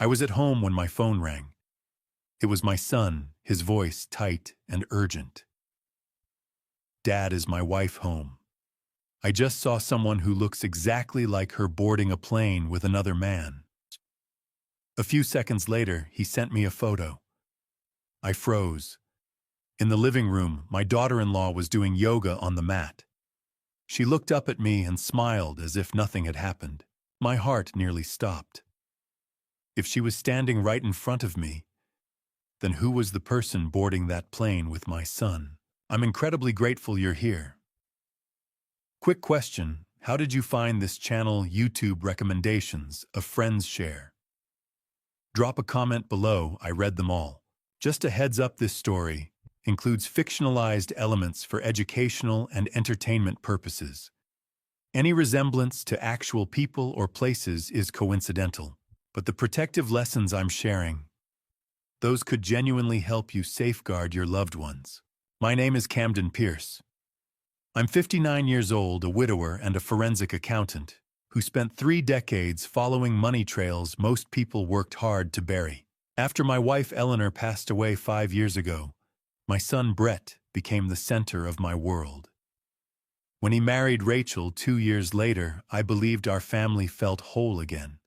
I was at home when my phone rang. It was my son, his voice tight and urgent. "Dad, is my wife home? I just saw someone who looks exactly like her boarding a plane with another man." A few seconds later, he sent me a photo. I froze. In the living room, my daughter-in-law was doing yoga on the mat. She looked up at me and smiled as if nothing had happened. My heart nearly stopped. If she was standing right in front of me, then who was the person boarding that plane with my son? I'm incredibly grateful you're here. Quick question, how did you find this channel? YouTube recommendations, a friend's share? Drop a comment below, I read them all. Just a heads up, this story includes fictionalized elements for educational and entertainment purposes. Any resemblance to actual people or places is coincidental, but the protective lessons I'm sharing, those could genuinely help you safeguard your loved ones. My name is Camden Pierce. I'm 59 years old, a widower and a forensic accountant who spent 3 decades following money trails most people worked hard to bury. After my wife Eleanor passed away 5 years ago, my son Brett became the center of my world. When he married Rachel 2 years later, I believed our family felt whole again.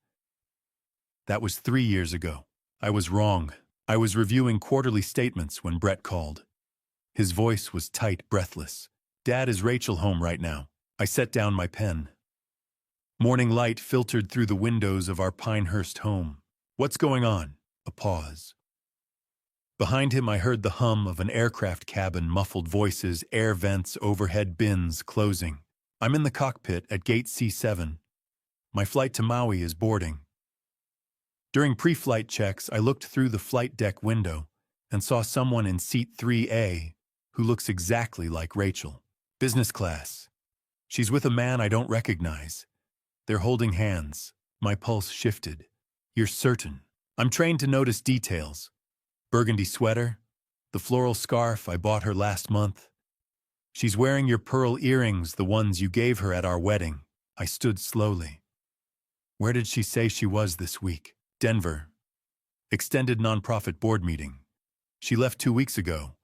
That was 3 years ago. I was wrong. I was reviewing quarterly statements when Brett called. His voice was tight, breathless. "Dad, is Rachel home right now?" I set down my pen. Morning light filtered through the windows of our Pinehurst home. "What's going on?" A pause. Behind him I heard the hum of an aircraft cabin, muffled voices, air vents, overhead bins closing. "I'm in the cockpit at gate C7. My flight to Maui is boarding." During pre-flight checks, I looked through the flight deck window and saw someone in seat 3A who looks exactly like Rachel. Business class. She's with a man I don't recognize. They're holding hands. My pulse shifted. "You're certain?" I'm trained to notice details. Burgundy sweater, the floral scarf I bought her last month. She's wearing your pearl earrings, the ones you gave her at our wedding. I stood slowly. Where did she say she was this week? Denver. Extended nonprofit board meeting. She left 2 weeks ago.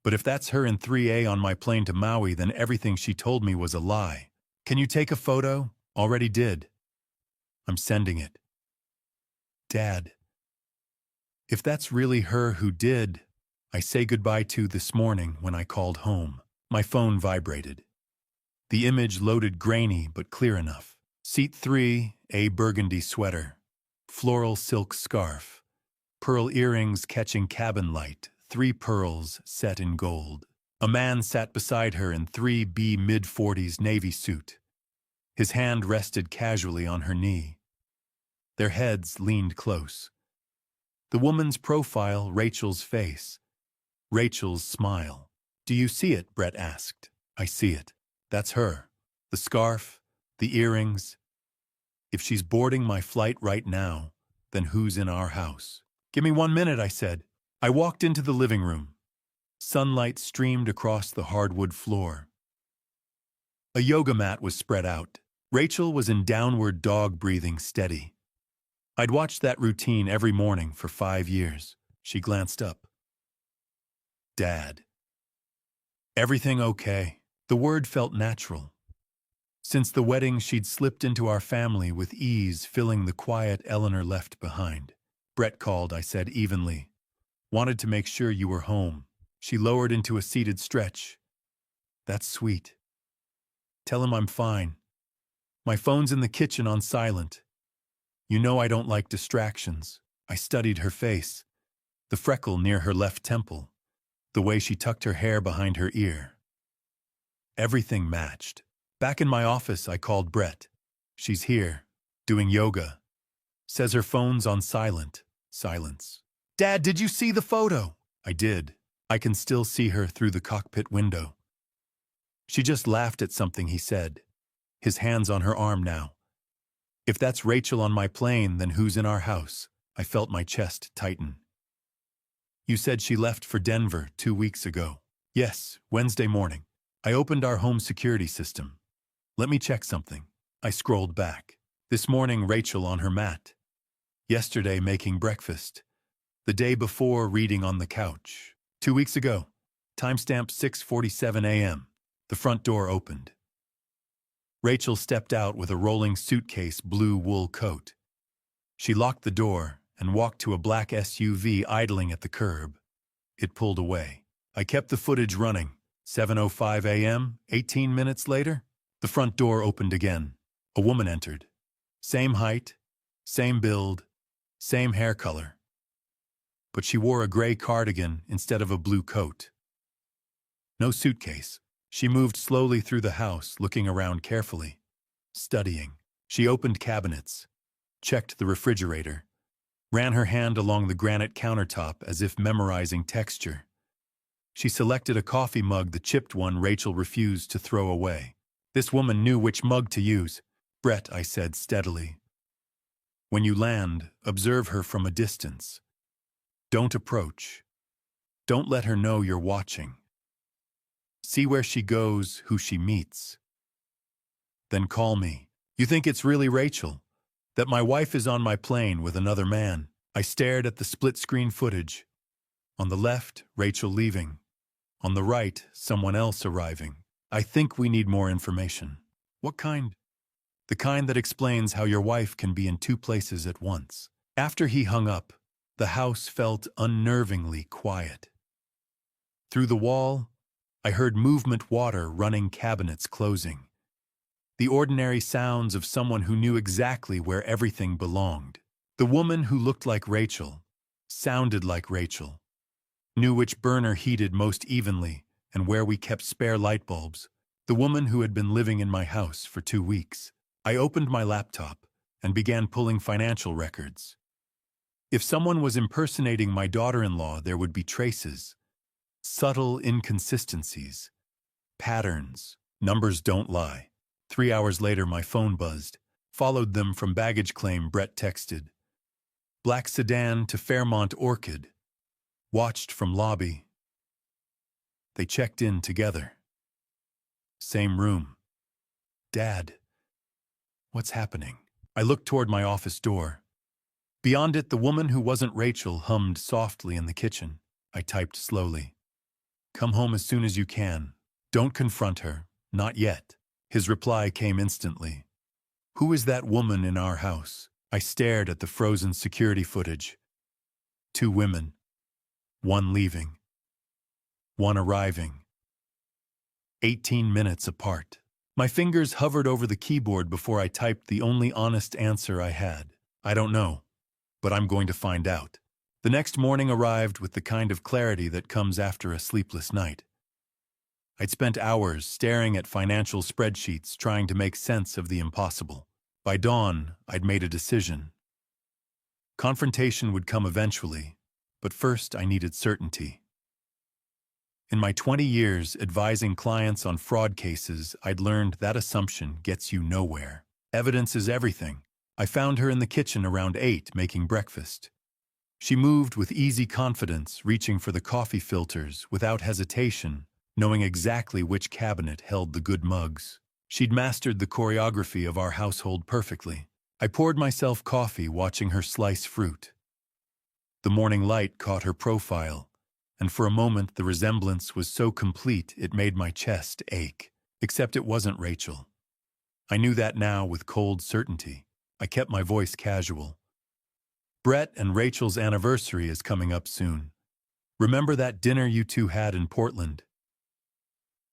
But if that's her in 3A on my plane to Maui, then everything she told me was a lie. "Can you take a photo?" "Already did." "I'm sending it." "Dad, if that's really her, who did I say goodbye to this morning when I called home?" My phone vibrated. The image loaded, grainy but clear enough. Seat 3, a burgundy sweater, floral silk scarf, pearl earrings catching cabin light, 3 pearls set in gold. A man sat beside her in 3B mid-40s navy suit. His hand rested casually on her knee. Their heads leaned close. The woman's profile, Rachel's face, Rachel's smile. "Do you see it?" Brett asked. "I see it. That's her. The scarf, the earrings. If she's boarding my flight right now, then who's in our house?" "Give me 1 minute," I said. I walked into the living room. Sunlight streamed across the hardwood floor. A yoga mat was spread out. Rachel was in downward dog, breathing steady. I'd watched that routine every morning for 5 years. She glanced up. "Dad. Everything okay?" The word felt natural. Since the wedding, she'd slipped into our family with ease, filling the quiet Eleanor left behind. "Brett called," I said evenly. "Wanted to make sure you were home." She lowered into a seated stretch. "That's sweet. Tell him I'm fine. My phone's in the kitchen on silent. You know I don't like distractions." I studied her face, the freckle near her left temple, the way she tucked her hair behind her ear. Everything matched. Back in my office, I called Brett. "She's here, doing yoga. Says her phone's on silent." Silence. "Dad, did you see the photo?" "I did. I can still see her through the cockpit window." She just laughed at something he said. His hand's on her arm now. "If that's Rachel on my plane, then who's in our house?" I felt my chest tighten. "You said she left for Denver 2 weeks ago." "Yes, Wednesday morning. I opened our home security system. Let me check something." I scrolled back. This morning, Rachel on her mat. Yesterday making breakfast. The day before reading on the couch. 2 weeks ago. Timestamp 6:47 a.m. The front door opened. Rachel stepped out with a rolling suitcase blue wool coat. She locked the door and walked to a black SUV idling at the curb. It pulled away. I kept the footage running. 7:05 a.m., 18 minutes later, the front door opened again. A woman entered. Same height, same build, same hair color. But she wore a gray cardigan instead of a blue coat. No suitcase. She moved slowly through the house, looking around carefully, studying. She opened cabinets, checked the refrigerator, ran her hand along the granite countertop as if memorizing texture. She selected a coffee mug, the chipped one Rachel refused to throw away. This woman knew which mug to use. Brett, I said steadily. When you land, observe her from a distance. Don't approach. Don't let her know you're watching. See where she goes, who she meets. Then call me. You think it's really Rachel? That my wife is on my plane with another man? I stared at the split-screen footage. On the left, Rachel leaving. On the right, someone else arriving. I think we need more information. What kind? The kind that explains how your wife can be in two places at once. After he hung up, the house felt unnervingly quiet. Through the wall, I heard movement, water running, cabinets closing. The ordinary sounds of someone who knew exactly where everything belonged. The woman who looked like Rachel, sounded like Rachel, knew which burner heated most evenly and where we kept spare light bulbs. The woman who had been living in my house for 2 weeks. I opened my laptop and began pulling financial records. If someone was impersonating my daughter-in-law, there would be traces. Subtle inconsistencies, patterns. Numbers don't lie. 3 hours later, my phone buzzed. Followed them from baggage claim, Brett texted. Black sedan to Fairmont Orchid. Watched from lobby. They checked in together. Same room. Dad. What's happening? I looked toward my office door. Beyond it, the woman who wasn't Rachel hummed softly in the kitchen. I typed slowly. Come home as soon as you can. Don't confront her. Not yet. His reply came instantly. Who is that woman in our house? I stared at the frozen security footage. 2 women. One leaving. One arriving. 18 minutes apart. My fingers hovered over the keyboard before I typed the only honest answer I had. I don't know, but I'm going to find out. The next morning arrived with the kind of clarity that comes after a sleepless night. I'd spent hours staring at financial spreadsheets trying to make sense of the impossible. By dawn, I'd made a decision. Confrontation would come eventually, but first I needed certainty. In my 20 years advising clients on fraud cases, I'd learned that assumption gets you nowhere. Evidence is everything. I found her in the kitchen around 8 making breakfast. She moved with easy confidence, reaching for the coffee filters without hesitation, knowing exactly which cabinet held the good mugs. She'd mastered the choreography of our household perfectly. I poured myself coffee, watching her slice fruit. The morning light caught her profile, and for a moment the resemblance was so complete it made my chest ache. Except it wasn't Rachel. I knew that now with cold certainty. I kept my voice casual. Brett and Rachel's anniversary is coming up soon. Remember that dinner you two had in Portland?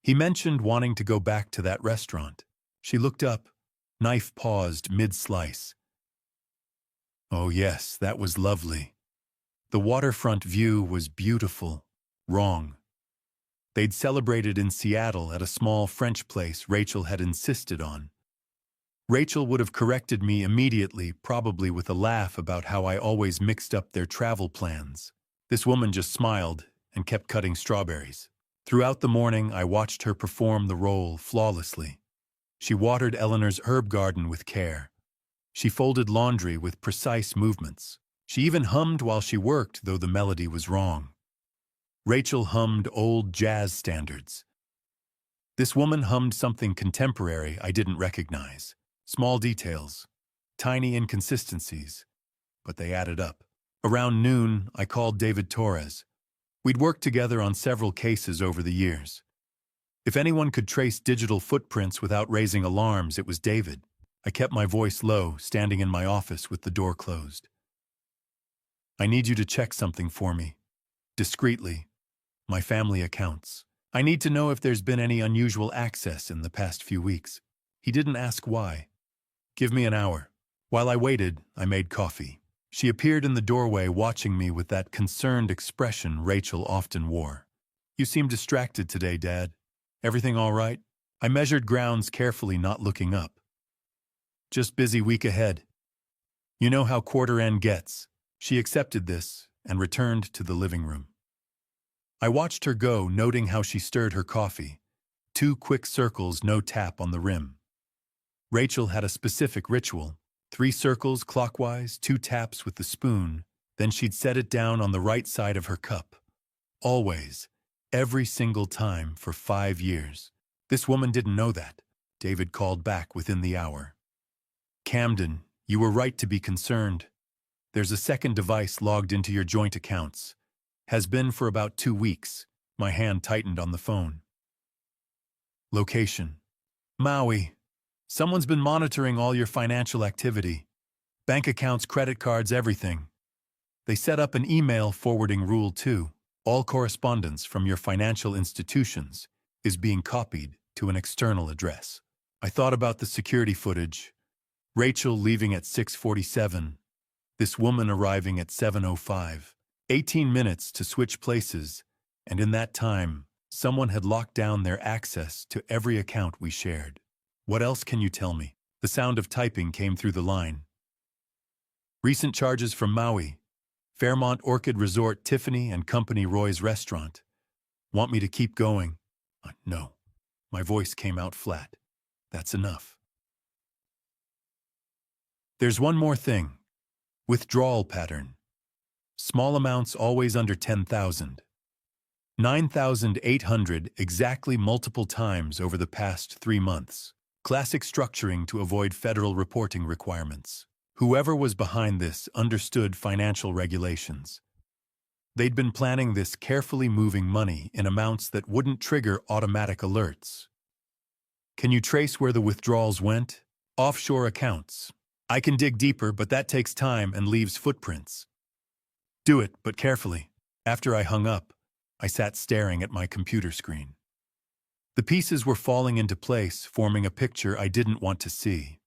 He mentioned wanting to go back to that restaurant. She looked up, knife paused mid-slice. Oh yes, that was lovely. The waterfront view was beautiful. Wrong. They'd celebrated in Seattle at a small French place Rachel had insisted on. Rachel would have corrected me immediately, probably with a laugh about how I always mixed up their travel plans. This woman just smiled and kept cutting strawberries. Throughout the morning, I watched her perform the role flawlessly. She watered Eleanor's herb garden with care. She folded laundry with precise movements. She even hummed while she worked, though the melody was wrong. Rachel hummed old jazz standards. This woman hummed something contemporary I didn't recognize. Small details, tiny inconsistencies, but they added up. Around noon, I called David Torres. We'd worked together on several cases over the years. If anyone could trace digital footprints without raising alarms, it was David. I kept my voice low, standing in my office with the door closed. I need you to check something for me. Discreetly. My family accounts. I need to know if there's been any unusual access in the past few weeks. He didn't ask why. Give me an hour. While I waited, I made coffee. She appeared in the doorway watching me with that concerned expression Rachel often wore. You seem distracted today, Dad. Everything all right? I measured grounds carefully, not looking up. Just busy week ahead. You know how quarter end gets. She accepted this and returned to the living room. I watched her go, noting how she stirred her coffee. 2 quick circles, no tap on the rim. Rachel had a specific ritual. 3 circles clockwise, 2 taps with the spoon, then she'd set it down on the right side of her cup. Always, every single time for 5 years. This woman didn't know that. David called back within the hour. Camden, you were right to be concerned. There's a second device logged into your joint accounts. Has been for about 2 weeks. My hand tightened on the phone. Location: Maui. Someone's been monitoring all your financial activity. Bank accounts, credit cards, everything. They set up an email forwarding rule too. All correspondence from your financial institutions is being copied to an external address. I thought about the security footage. Rachel leaving at 6:47. This woman arriving at 7:05. 18 minutes to switch places, and in that time, someone had locked down their access to every account we shared. What else can you tell me? The sound of typing came through the line. Recent charges from Maui. Fairmont Orchid Resort, Tiffany and Company, Roy's Restaurant. Want me to keep going? No. My voice came out flat. That's enough. There's one more thing. Withdrawal pattern. Small amounts always under 10,000. 9,800 exactly, multiple times over the past 3 months. Classic structuring to avoid federal reporting requirements. Whoever was behind this understood financial regulations. They'd been planning this, carefully moving money in amounts that wouldn't trigger automatic alerts. Can you trace where the withdrawals went? Offshore accounts. I can dig deeper, but that takes time and leaves footprints. Do it, but carefully. After I hung up, I sat staring at my computer screen. The pieces were falling into place, forming a picture I didn't want to see.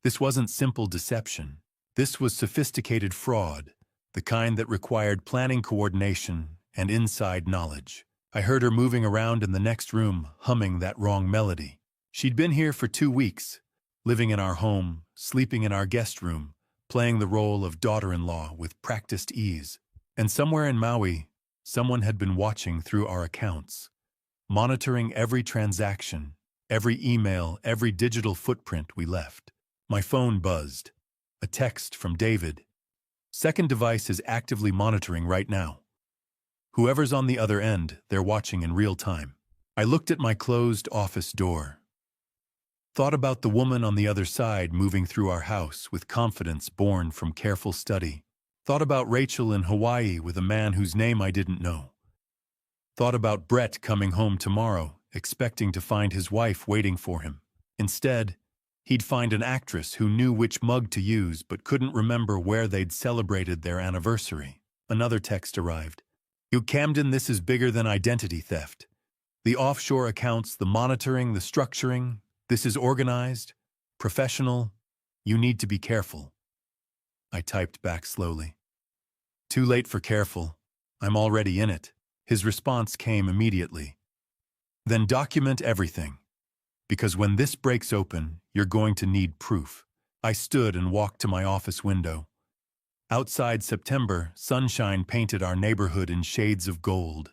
This wasn't simple deception. This was sophisticated fraud, the kind that required planning, coordination, and inside knowledge. I heard her moving around in the next room, humming that wrong melody. She'd been here for 2 weeks, living in our home, sleeping in our guest room, playing the role of daughter-in-law with practiced ease. And somewhere in Maui, someone had been watching through our accounts, monitoring every transaction, every email, every digital footprint we left. My phone buzzed. A text from David. Second device is actively monitoring right now. Whoever's on the other end, they're watching in real time. I looked at my closed office door. Thought about the woman on the other side moving through our house with confidence born from careful study. Thought about Rachel in Hawaii with a man whose name I didn't know. Thought about Brett coming home tomorrow, expecting to find his wife waiting for him. Instead, he'd find an actress who knew which mug to use but couldn't remember where they'd celebrated their anniversary. Another text arrived. You Camden, this is bigger than identity theft. The offshore accounts, the monitoring, the structuring, this is organized, professional. You need to be careful. I typed back slowly. Too late for careful. I'm already in it. His response came immediately. Then document everything. Because when this breaks open, you're going to need proof. I stood and walked to my office window. Outside, September, sunshine painted our neighborhood in shades of gold.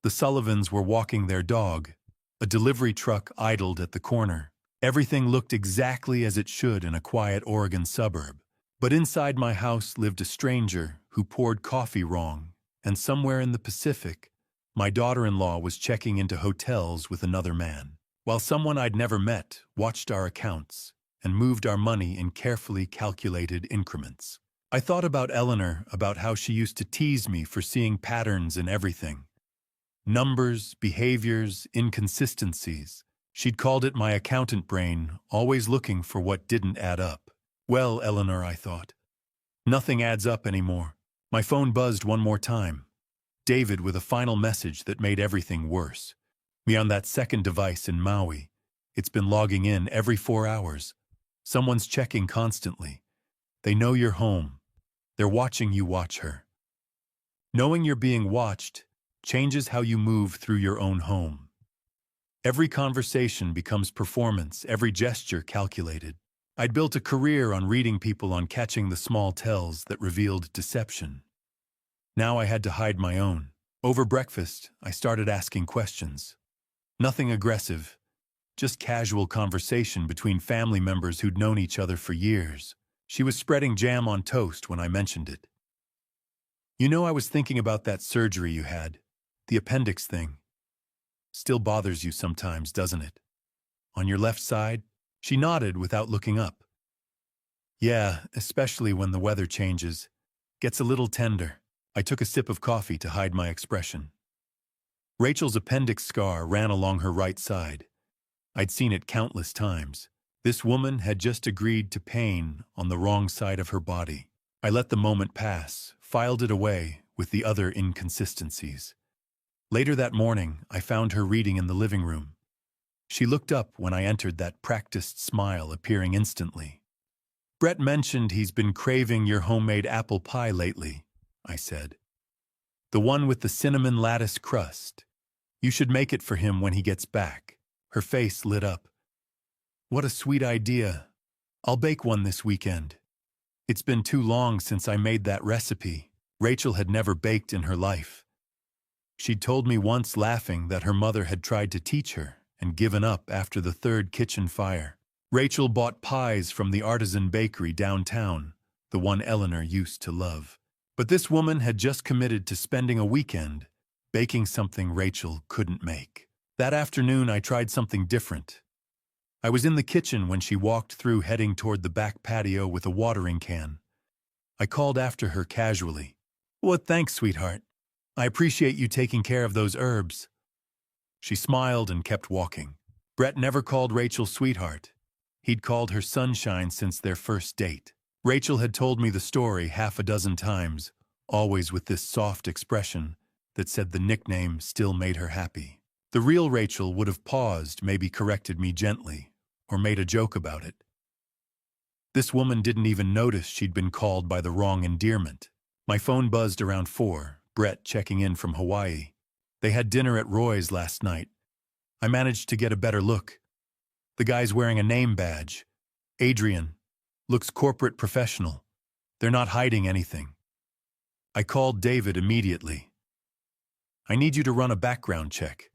The Sullivans were walking their dog. A delivery truck idled at the corner. Everything looked exactly as it should in a quiet Oregon suburb. But inside my house lived a stranger who poured coffee wrong, and somewhere in the Pacific, my daughter-in-law was checking into hotels with another man, while someone I'd never met watched our accounts and moved our money in carefully calculated increments. I thought about Eleanor, about how she used to tease me for seeing patterns in everything. Numbers, behaviors, inconsistencies. She'd called it my accountant brain, always looking for what didn't add up. Well, Eleanor, I thought, nothing adds up anymore. My phone buzzed one more time. David with a final message that made everything worse. Me on that second device in Maui. It's been logging in every 4 hours. Someone's checking constantly. They know you're home. They're watching you watch her. Knowing you're being watched changes how you move through your own home. Every conversation becomes performance, every gesture calculated. I'd built a career on reading people, on catching the small tells that revealed deception. Now I had to hide my own. Over breakfast, I started asking questions. Nothing aggressive, just casual conversation between family members who'd known each other for years. She was spreading jam on toast when I mentioned it. You know, I was thinking about that surgery you had, the appendix thing. Still bothers you sometimes, doesn't it? On your left side? She nodded without looking up. Yeah, especially when the weather changes. Gets a little tender. I took a sip of coffee to hide my expression. Rachel's appendix scar ran along her right side. I'd seen it countless times. This woman had just agreed to pain on the wrong side of her body. I let the moment pass, filed it away with the other inconsistencies. Later that morning, I found her reading in the living room. She looked up when I entered, that practiced smile appearing instantly. Brett mentioned he's been craving your homemade apple pie lately, I said. The one with the cinnamon lattice crust. You should make it for him when he gets back. Her face lit up. What a sweet idea. I'll bake one this weekend. It's been too long since I made that recipe. Rachel had never baked in her life. She'd told me once, laughing, that her mother had tried to teach her and given up after the third kitchen fire. Rachel bought pies from the artisan bakery downtown, the one Eleanor used to love. But this woman had just committed to spending a weekend baking something Rachel couldn't make. That afternoon, I tried something different. I was in the kitchen when she walked through, heading toward the back patio with a watering can. I called after her casually. "Well, thanks, sweetheart. I appreciate you taking care of those herbs." She smiled and kept walking. Brett never called Rachel sweetheart. He'd called her sunshine since their first date. Rachel had told me the story half a dozen times, always with this soft expression that said the nickname still made her happy. The real Rachel would have paused, maybe corrected me gently, or made a joke about it. This woman didn't even notice she'd been called by the wrong endearment. My phone buzzed around 4, Brett checking in from Hawaii. They had dinner at Roy's last night. I managed to get a better look. The guy's wearing a name badge. Adrian. Looks corporate professional. They're not hiding anything. I called David immediately. "I need you to run a background check."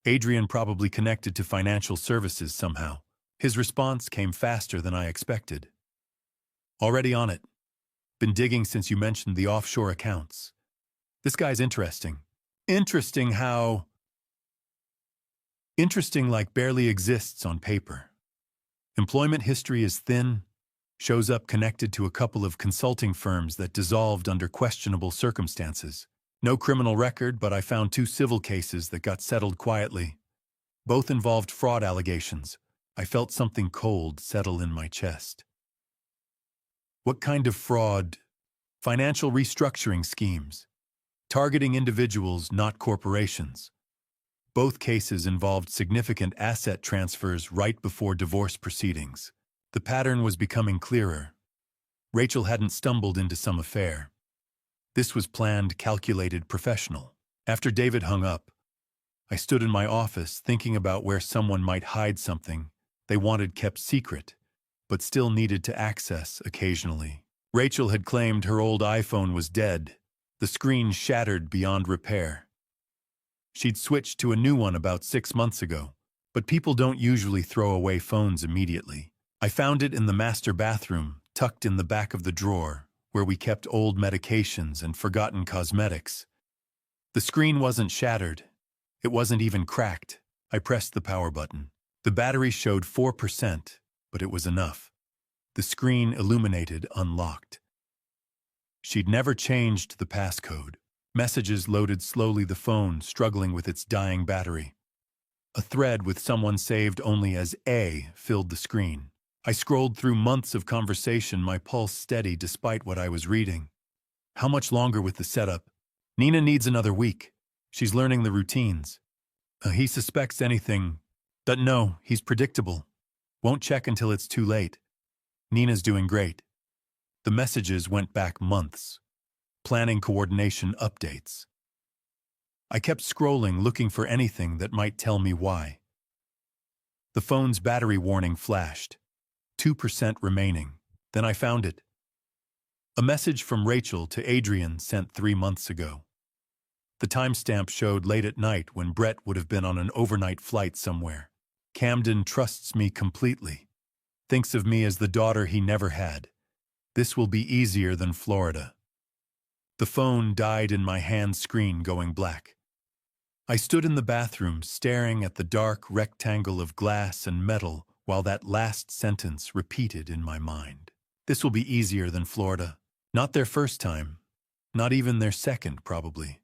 Adrian probably connected to financial services somehow. His response came faster than I expected. "Already on it. Been digging since you mentioned the offshore accounts. This guy's interesting." Interesting how? Interesting like barely exists on paper. Employment history is thin, shows up connected to a couple of consulting firms that dissolved under questionable circumstances. No criminal record, but I found 2 civil cases that got settled quietly. Both involved fraud allegations. I felt something cold settle in my chest. What kind of fraud? Financial restructuring schemes. Targeting individuals, not corporations. Both cases involved significant asset transfers right before divorce proceedings. The pattern was becoming clearer. Rachel hadn't stumbled into some affair. This was planned, calculated, professional. After David hung up, I stood in my office thinking about where someone might hide something they wanted kept secret, but still needed to access occasionally. Rachel had claimed her old iPhone was dead, the screen shattered beyond repair. She'd switched to a new one about 6 months ago, but people don't usually throw away phones immediately. I found it in the master bathroom, tucked in the back of the drawer, where we kept old medications and forgotten cosmetics. The screen wasn't shattered. It wasn't even cracked. I pressed the power button. The battery showed 4%, but it was enough. The screen illuminated, unlocked. She'd never changed the passcode. Messages loaded slowly, the phone struggling with its dying battery. A thread with someone saved only as A filled the screen. I scrolled through months of conversation, my pulse steady despite what I was reading. How much longer with the setup? Nina needs another week. She's learning the routines. He suspects anything. But no, he's predictable. Won't check until it's too late. Nina's doing great. The messages went back months. Planning coordination updates. I kept scrolling, looking for anything that might tell me why. The phone's battery warning flashed. 2% remaining. Then I found it. A message from Rachel to Adrian sent 3 months ago. The timestamp showed late at night when Brett would have been on an overnight flight somewhere. Camden trusts me completely. Thinks of me as the daughter he never had. This will be easier than Florida. The phone died in my hand, screen going black. I stood in the bathroom staring at the dark rectangle of glass and metal while that last sentence repeated in my mind. This will be easier than Florida. Not their first time. Not even their second, probably.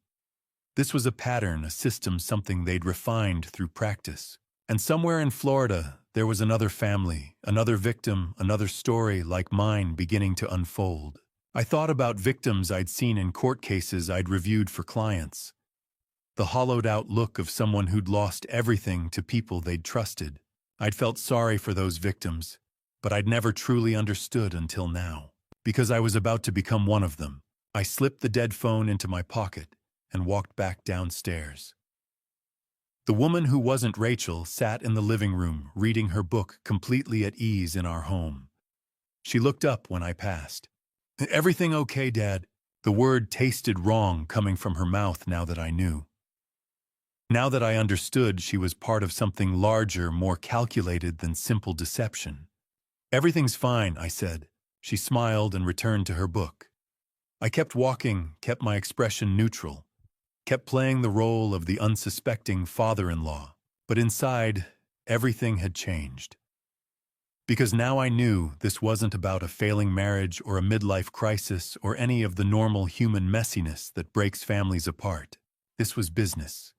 This was a pattern, a system, something they'd refined through practice. And somewhere in Florida, there was another family, another victim, another story like mine beginning to unfold. I thought about victims I'd seen in court cases I'd reviewed for clients. The hollowed-out look of someone who'd lost everything to people they'd trusted. I'd felt sorry for those victims, but I'd never truly understood until now. Because I was about to become one of them. I slipped the dead phone into my pocket and walked back downstairs. The woman who wasn't Rachel sat in the living room, reading her book, completely at ease in our home. She looked up when I passed. "Everything okay, Dad?" The word tasted wrong coming from her mouth now that I knew. Now that I understood she was part of something larger, more calculated than simple deception. "Everything's fine," I said. She smiled and returned to her book. I kept walking, kept my expression neutral, kept playing the role of the unsuspecting father-in-law. But inside, everything had changed. Because now I knew this wasn't about a failing marriage or a midlife crisis or any of the normal human messiness that breaks families apart. This was business.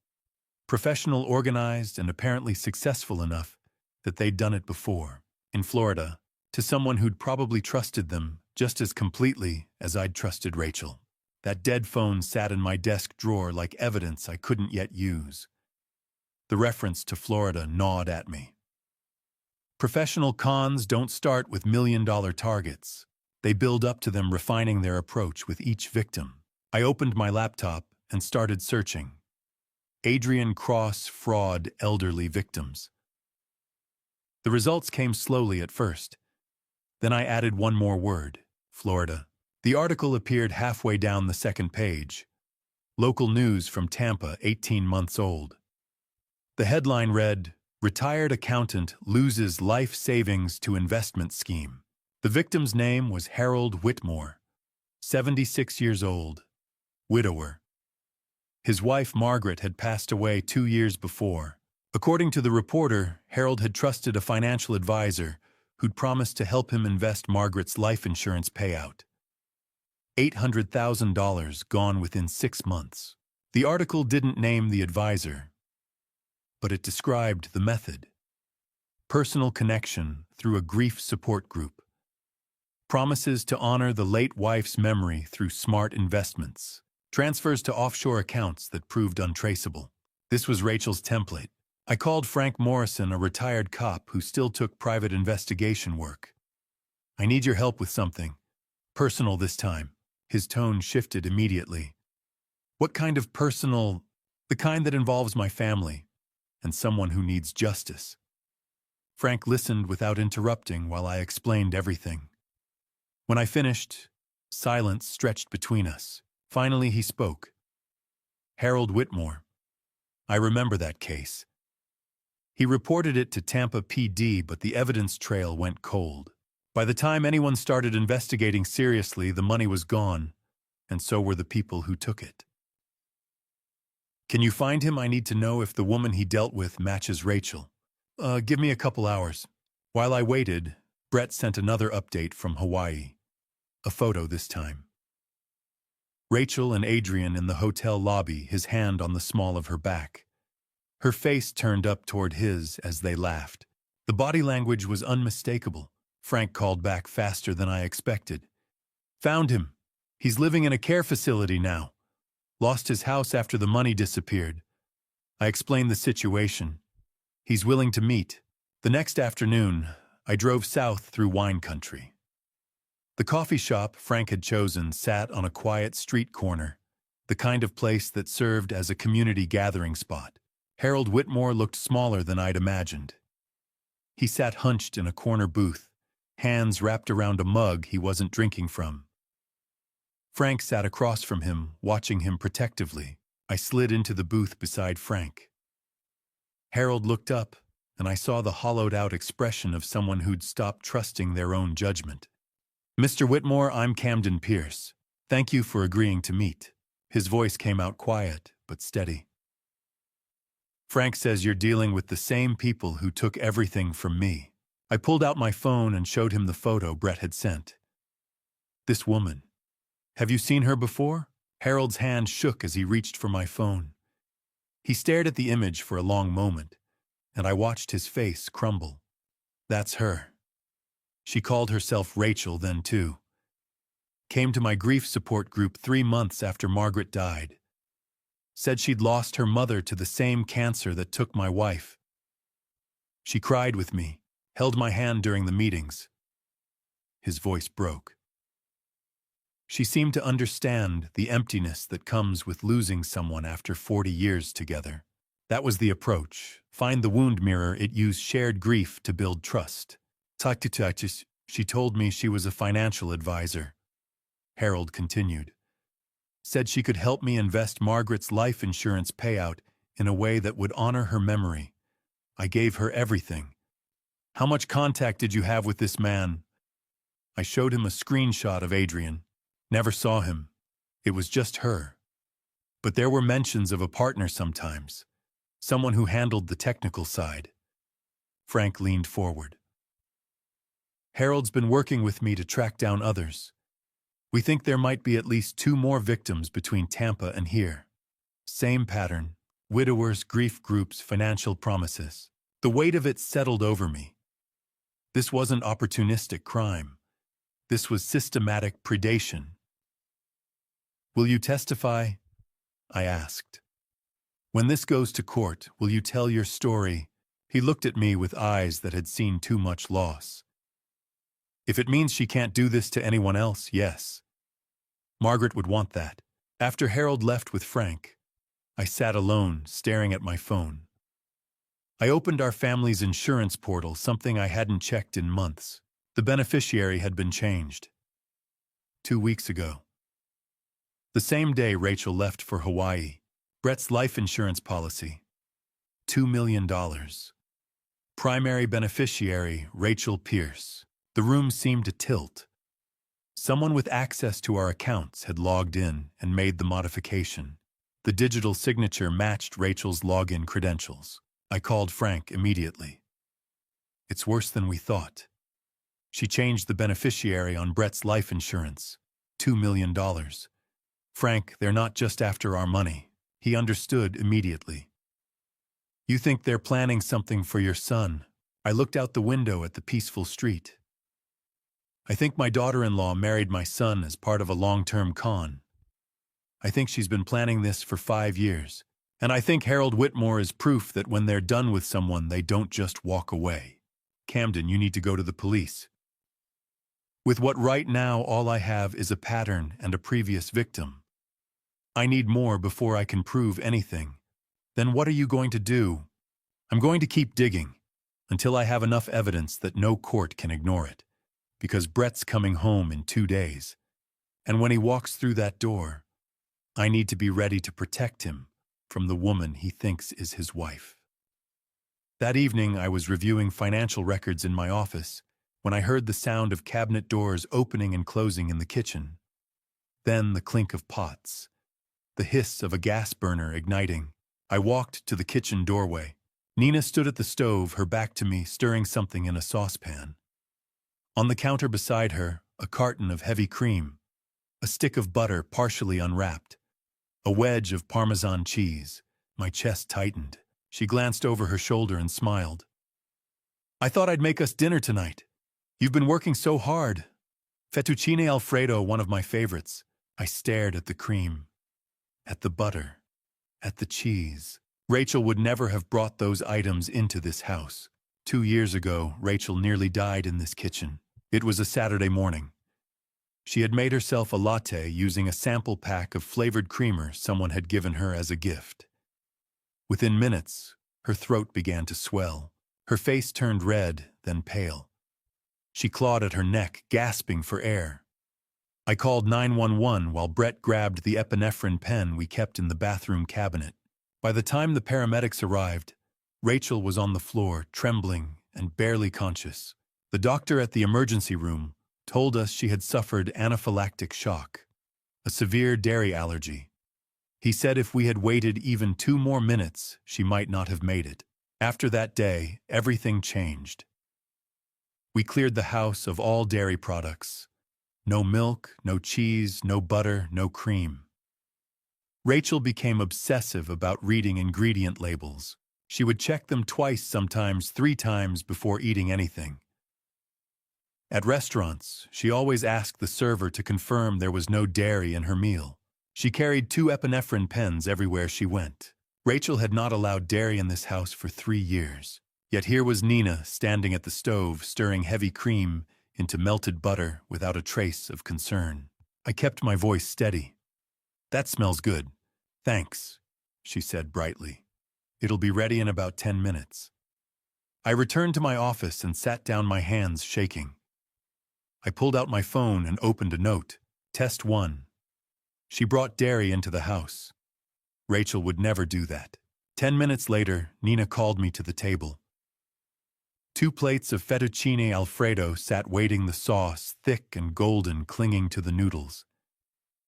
Professional, organized, and apparently successful enough that they'd done it before. In Florida, to someone who'd probably trusted them just as completely as I'd trusted Rachel. That dead phone sat in my desk drawer like evidence I couldn't yet use. The reference to Florida gnawed at me. Professional cons don't start with million-dollar targets. They build up to them, refining their approach with each victim. I opened my laptop and started searching. Adrian Cross fraud elderly victims. The results came slowly at first. Then I added one more word, Florida. The article appeared halfway down the second page. Local news from Tampa, 18 months old. The headline read, "Retired accountant loses life savings to investment scheme." The victim's name was Harold Whitmore, 76 years old, widower. His wife, Margaret, had passed away 2 years before. According to the reporter, Harold had trusted a financial advisor who'd promised to help him invest Margaret's life insurance payout. $800,000 gone within 6 months. The article didn't name the advisor, but it described the method. Personal connection through a grief support group. Promises to honor the late wife's memory through smart investments. Transfers to offshore accounts that proved untraceable. This was Rachel's template. I called Frank Morrison, a retired cop who still took private investigation work. "I need your help with something. Personal this time." His tone shifted immediately. "What kind of personal?" "The kind that involves my family and someone who needs justice." Frank listened without interrupting while I explained everything. When I finished, silence stretched between us. Finally, he spoke. "Harold Whitmore. I remember that case. He reported it to Tampa PD, but the evidence trail went cold. By the time anyone started investigating seriously, the money was gone, and so were the people who took it. Can you find him? I need to know if the woman he dealt with matches Rachel." Give me a couple hours." While I waited, Brett sent another update from Hawaii. A photo this time. Rachel and Adrian in the hotel lobby, his hand on the small of her back. Her face turned up toward his as they laughed. The body language was unmistakable. Frank called back faster than I expected. Found him. He's living in a care facility now. Lost his house after the money disappeared. I explained the situation. He's willing to meet. The next afternoon, I drove south through wine country. The coffee shop Frank had chosen sat on a quiet street corner, the kind of place that served as a community gathering spot. Harold Whitmore looked smaller than I'd imagined. He sat hunched in a corner booth, hands wrapped around a mug he wasn't drinking from. Frank sat across from him, watching him protectively. I slid into the booth beside Frank. Harold looked up, and I saw the hollowed-out expression of someone who'd stopped trusting their own judgment. "Mr. Whitmore, I'm Camden Pierce. Thank you for agreeing to meet." His voice came out quiet, but steady. "Frank says you're dealing with the same people who took everything from me." I pulled out my phone and showed him the photo Brett had sent. "This woman. Have you seen her before?" Harold's hand shook as he reached for my phone. He stared at the image for a long moment, and I watched his face crumble. "That's her. She called herself Rachel then too. Came to my grief support group 3 months after Margaret died. Said she'd lost her mother to the same cancer that took my wife. She cried with me, held my hand during the meetings." His voice broke. "She seemed to understand the emptiness that comes with losing someone after 40 years together. That was the approach. Find the wound mirror. It used shared grief to build trust. She told me she was a financial advisor." Harold continued. "Said she could help me invest Margaret's life insurance payout in a way that would honor her memory. I gave her everything." "How much contact did you have with this man?" I showed him a screenshot of Adrian. "Never saw him. It was just her. But there were mentions of a partner sometimes. Someone who handled the technical side." Frank leaned forward. "Harold's been working with me to track down others. We think there might be at least 2 more victims between Tampa and here. Same pattern. Widowers, grief groups, financial promises." The weight of it settled over me. This wasn't opportunistic crime. This was systematic predation. "Will you testify?" I asked. "When this goes to court, will you tell your story?" He looked at me with eyes that had seen too much loss. "If it means she can't do this to anyone else, yes. Margaret would want that." After Harold left with Frank, I sat alone, staring at my phone. I opened our family's insurance portal, something I hadn't checked in months. The beneficiary had been changed. 2 weeks ago. The same day Rachel left for Hawaii. Brett's life insurance policy. $2 million. Primary beneficiary, Rachel Pierce. The room seemed to tilt. Someone with access to our accounts had logged in and made the modification. The digital signature matched Rachel's login credentials. I called Frank immediately. "It's worse than we thought. She changed the beneficiary on Brett's life insurance. $2 million. Frank, they're not just after our money." He understood immediately. "You think they're planning something for your son?" I looked out the window at the peaceful street. "I think my daughter-in-law married my son as part of a long-term con. I think she's been planning this for 5 years. And I think Harold Whitmore is proof that when they're done with someone, they don't just walk away. Camden, you need to go to the police. With what right now all I have is a pattern and a previous victim. I need more before I can prove anything. Then what are you going to do?" "I'm going to keep digging until I have enough evidence that no court can ignore it. Because Brett's coming home in 2 days. And when he walks through that door, I need to be ready to protect him from the woman he thinks is his wife." That evening, I was reviewing financial records in my office when I heard the sound of cabinet doors opening and closing in the kitchen. Then the clink of pots, the hiss of a gas burner igniting. I walked to the kitchen doorway. Nina stood at the stove, her back to me, stirring something in a saucepan. On the counter beside her, a carton of heavy cream, a stick of butter partially unwrapped, a wedge of Parmesan cheese. My chest tightened. She glanced over her shoulder and smiled. I thought I'd make us dinner tonight. You've been working so hard. Fettuccine Alfredo, one of my favorites. I stared at the cream, at the butter, at the cheese. Rachel would never have brought those items into this house. 2 years ago, Rachel nearly died in this kitchen. It was a Saturday morning. She had made herself a latte using a sample pack of flavored creamer someone had given her as a gift. Within minutes, her throat began to swell. Her face turned red, then pale. She clawed at her neck, gasping for air. I called 911 while Brett grabbed the epinephrine pen we kept in the bathroom cabinet. By the time the paramedics arrived, Rachel was on the floor, trembling and barely conscious. The doctor at the emergency room told us she had suffered anaphylactic shock, a severe dairy allergy. He said if we had waited even 2 more minutes, she might not have made it. After that day, everything changed. We cleared the house of all dairy products. No milk, no cheese, no butter, no cream. Rachel became obsessive about reading ingredient labels. She would check them twice, sometimes 3 times before eating anything. At restaurants, she always asked the server to confirm there was no dairy in her meal. She carried 2 epinephrine pens everywhere she went. Rachel had not allowed dairy in this house for 3 years. Yet here was Nina standing at the stove, stirring heavy cream into melted butter without a trace of concern. I kept my voice steady. "That smells good. Thanks," she said brightly. "It'll be ready in about 10 minutes." I returned to my office and sat down, my hands shaking. I pulled out my phone and opened a note. Test 1. She brought dairy into the house. Rachel would never do that. 10 minutes later, Nina called me to the table. 2 plates of fettuccine Alfredo sat waiting, the sauce thick and golden clinging to the noodles.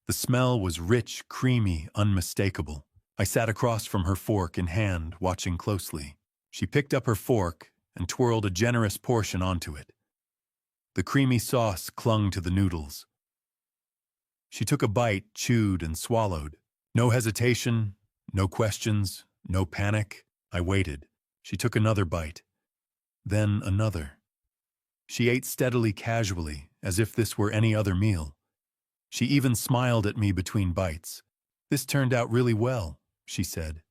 The smell was rich, creamy, unmistakable. I sat across from her, fork in hand, watching closely. She picked up her fork and twirled a generous portion onto it. The creamy sauce clung to the noodles. She took a bite, chewed, and swallowed. No hesitation, no questions, no panic. I waited. She took another bite. Then another. She ate steadily, casually, as if this were any other meal. She even smiled at me between bites. "This turned out really well," she said.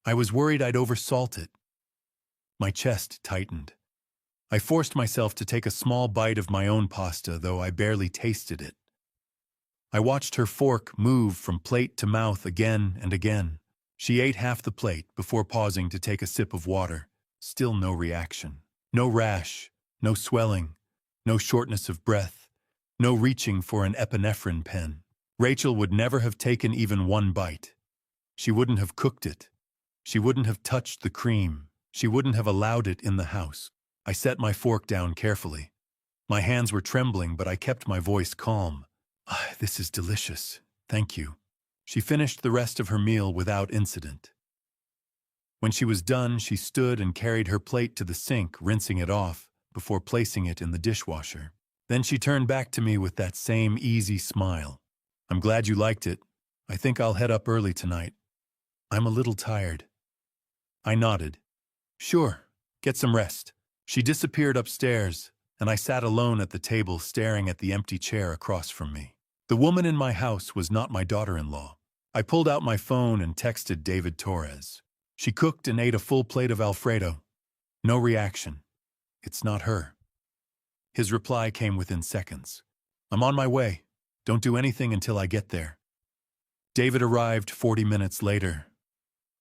"I was worried I'd oversalt it." My chest tightened. I forced myself to take a small bite of my own pasta, though I barely tasted it. I watched her fork move from plate to mouth again and again. She ate half the plate before pausing to take a sip of water. Still no reaction. No rash, no swelling, no shortness of breath, no reaching for an epinephrine pen. Rachel would never have taken even 1 bite. She wouldn't have cooked it. She wouldn't have touched the cream. She wouldn't have allowed it in the house. I set my fork down carefully. My hands were trembling, but I kept my voice calm. "This is delicious. Thank you." She finished the rest of her meal without incident. When she was done, she stood and carried her plate to the sink, rinsing it off before placing it in the dishwasher. Then she turned back to me with that same easy smile. "I'm glad you liked it. I think I'll head up early tonight. I'm a little tired." I nodded. "Sure, get some rest." She disappeared upstairs, and I sat alone at the table, staring at the empty chair across from me. The woman in my house was not my daughter-in-law. I pulled out my phone and texted David Torres. She cooked and ate a full plate of Alfredo. No reaction. It's not her. His reply came within seconds. "I'm on my way. Don't do anything until I get there." David arrived 40 minutes later.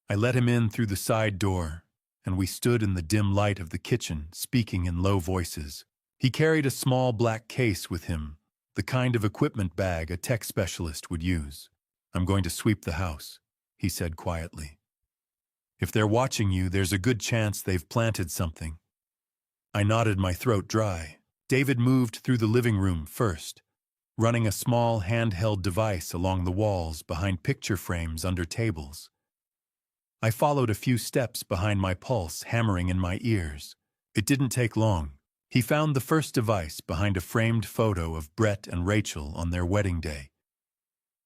I let him in through the side door, and we stood in the dim light of the kitchen, speaking in low voices. He carried a small black case with him, the kind of equipment bag a tech specialist would use. "I'm going to sweep the house," he said quietly. "If they're watching you, there's a good chance they've planted something." I nodded, my throat dry. David moved through the living room first, running a small handheld device along the walls behind picture frames under tables. I followed a few steps behind, my pulse hammering in my ears. It didn't take long. He found the first device behind a framed photo of Brett and Rachel on their wedding day.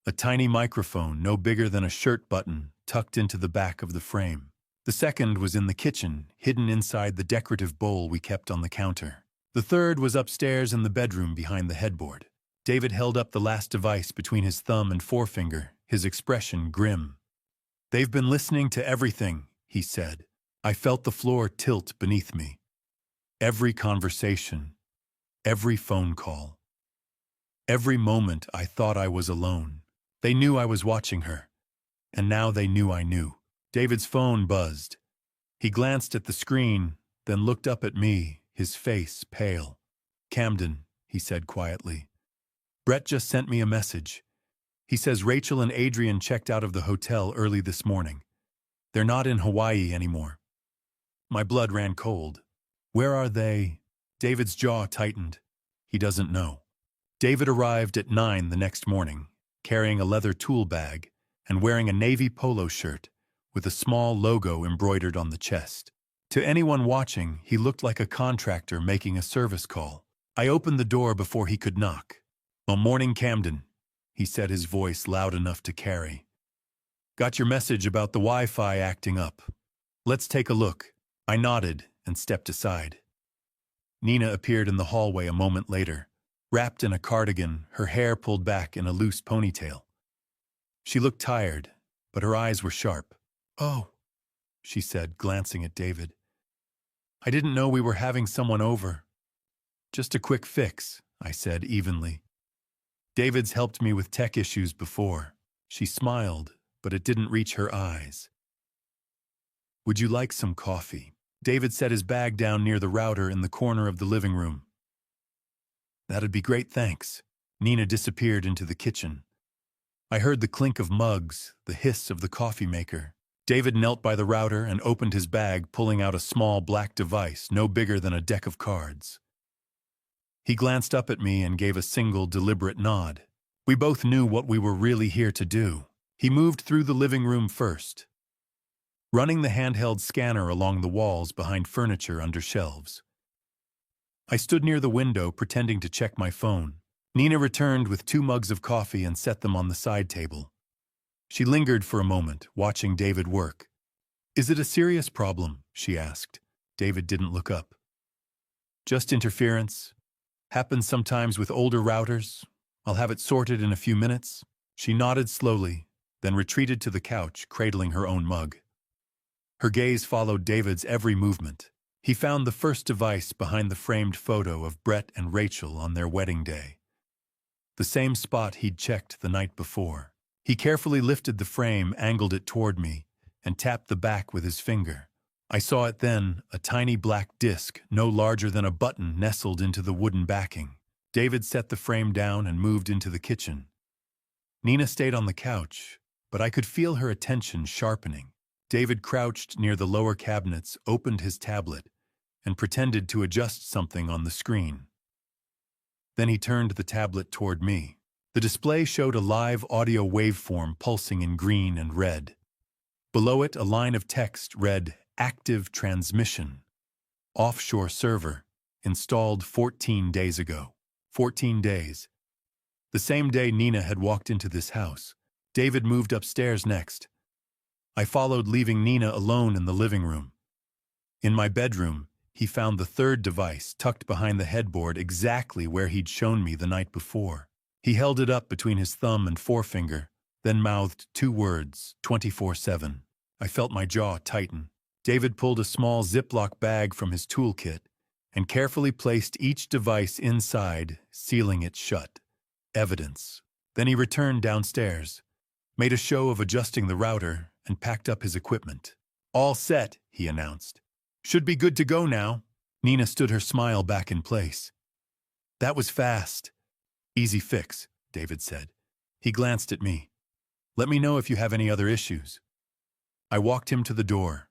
A tiny microphone no bigger than a shirt button tucked into the back of the frame. The second was in the kitchen, hidden inside the decorative bowl we kept on the counter. The third was upstairs in the bedroom behind the headboard. David held up the last device between his thumb and forefinger, his expression grim. "They've been listening to everything," he said. I felt the floor tilt beneath me. Every conversation, every phone call, every moment I thought I was alone. They knew I was watching her, and now they knew I knew. David's phone buzzed. He glanced at the screen, then looked up at me, his face pale. "Camden," he said quietly. "Brett just sent me a message. He says Rachel and Adrian checked out of the hotel early this morning. They're not in Hawaii anymore." My blood ran cold. "Where are they?" David's jaw tightened. He doesn't know. David arrived at 9 the next morning, carrying a leather tool bag and wearing a navy polo shirt with a small logo embroidered on the chest. To anyone watching, he looked like a contractor making a service call. I opened the door before he could knock. "Morning, Camden," he said, his voice loud enough to carry. "Got your message about the Wi-Fi acting up. Let's take a look." I nodded and stepped aside. Nina appeared in the hallway a moment later, wrapped in a cardigan, her hair pulled back in a loose ponytail. She looked tired, but her eyes were sharp. "Oh," she said, glancing at David. "I didn't know we were having someone over." "Just a quick fix," I said evenly. "David's helped me with tech issues before." She smiled, but it didn't reach her eyes. "Would you like some coffee?" David set his bag down near the router in the corner of the living room. "That'd be great, thanks." Nina disappeared into the kitchen. I heard the clink of mugs, the hiss of the coffee maker. David knelt by the router and opened his bag, pulling out a small black device no bigger than a deck of cards. He glanced up at me and gave a single deliberate nod. We both knew what we were really here to do. He moved through the living room first, running the handheld scanner along the walls behind furniture under shelves. I stood near the window, pretending to check my phone. Nina returned with 2 mugs of coffee and set them on the side table. She lingered for a moment, watching David work. "Is it a serious problem?" she asked. David didn't look up. "Just interference. Happens sometimes with older routers. I'll have it sorted in a few minutes." She nodded slowly, then retreated to the couch, cradling her own mug. Her gaze followed David's every movement. He found the first device behind the framed photo of Brett and Rachel on their wedding day. The same spot he'd checked the night before. He carefully lifted the frame, angled it toward me, and tapped the back with his finger. I saw it then, a tiny black disc, no larger than a button, nestled into the wooden backing. David set the frame down and moved into the kitchen. Nina stayed on the couch, but I could feel her attention sharpening. David crouched near the lower cabinets, opened his tablet, and pretended to adjust something on the screen. Then he turned the tablet toward me. The display showed a live audio waveform pulsing in green and red. Below it, a line of text read, "Active transmission. Offshore server. Installed 14 days ago." 14 days. The same day Nina had walked into this house. David moved upstairs next. I followed, leaving Nina alone in the living room. In my bedroom, he found the third device tucked behind the headboard, exactly where he'd shown me the night before. He held it up between his thumb and forefinger, then mouthed 2 words, 24/7. I felt my jaw tighten. David pulled a small Ziploc bag from his toolkit and carefully placed each device inside, sealing it shut. Evidence. Then he returned downstairs, made a show of adjusting the router, and packed up his equipment. "All set," he announced. "Should be good to go now." Nina stood, her smile back in place. "That was fast." "Easy fix," David said. He glanced at me. "Let me know if you have any other issues." I walked him to the door.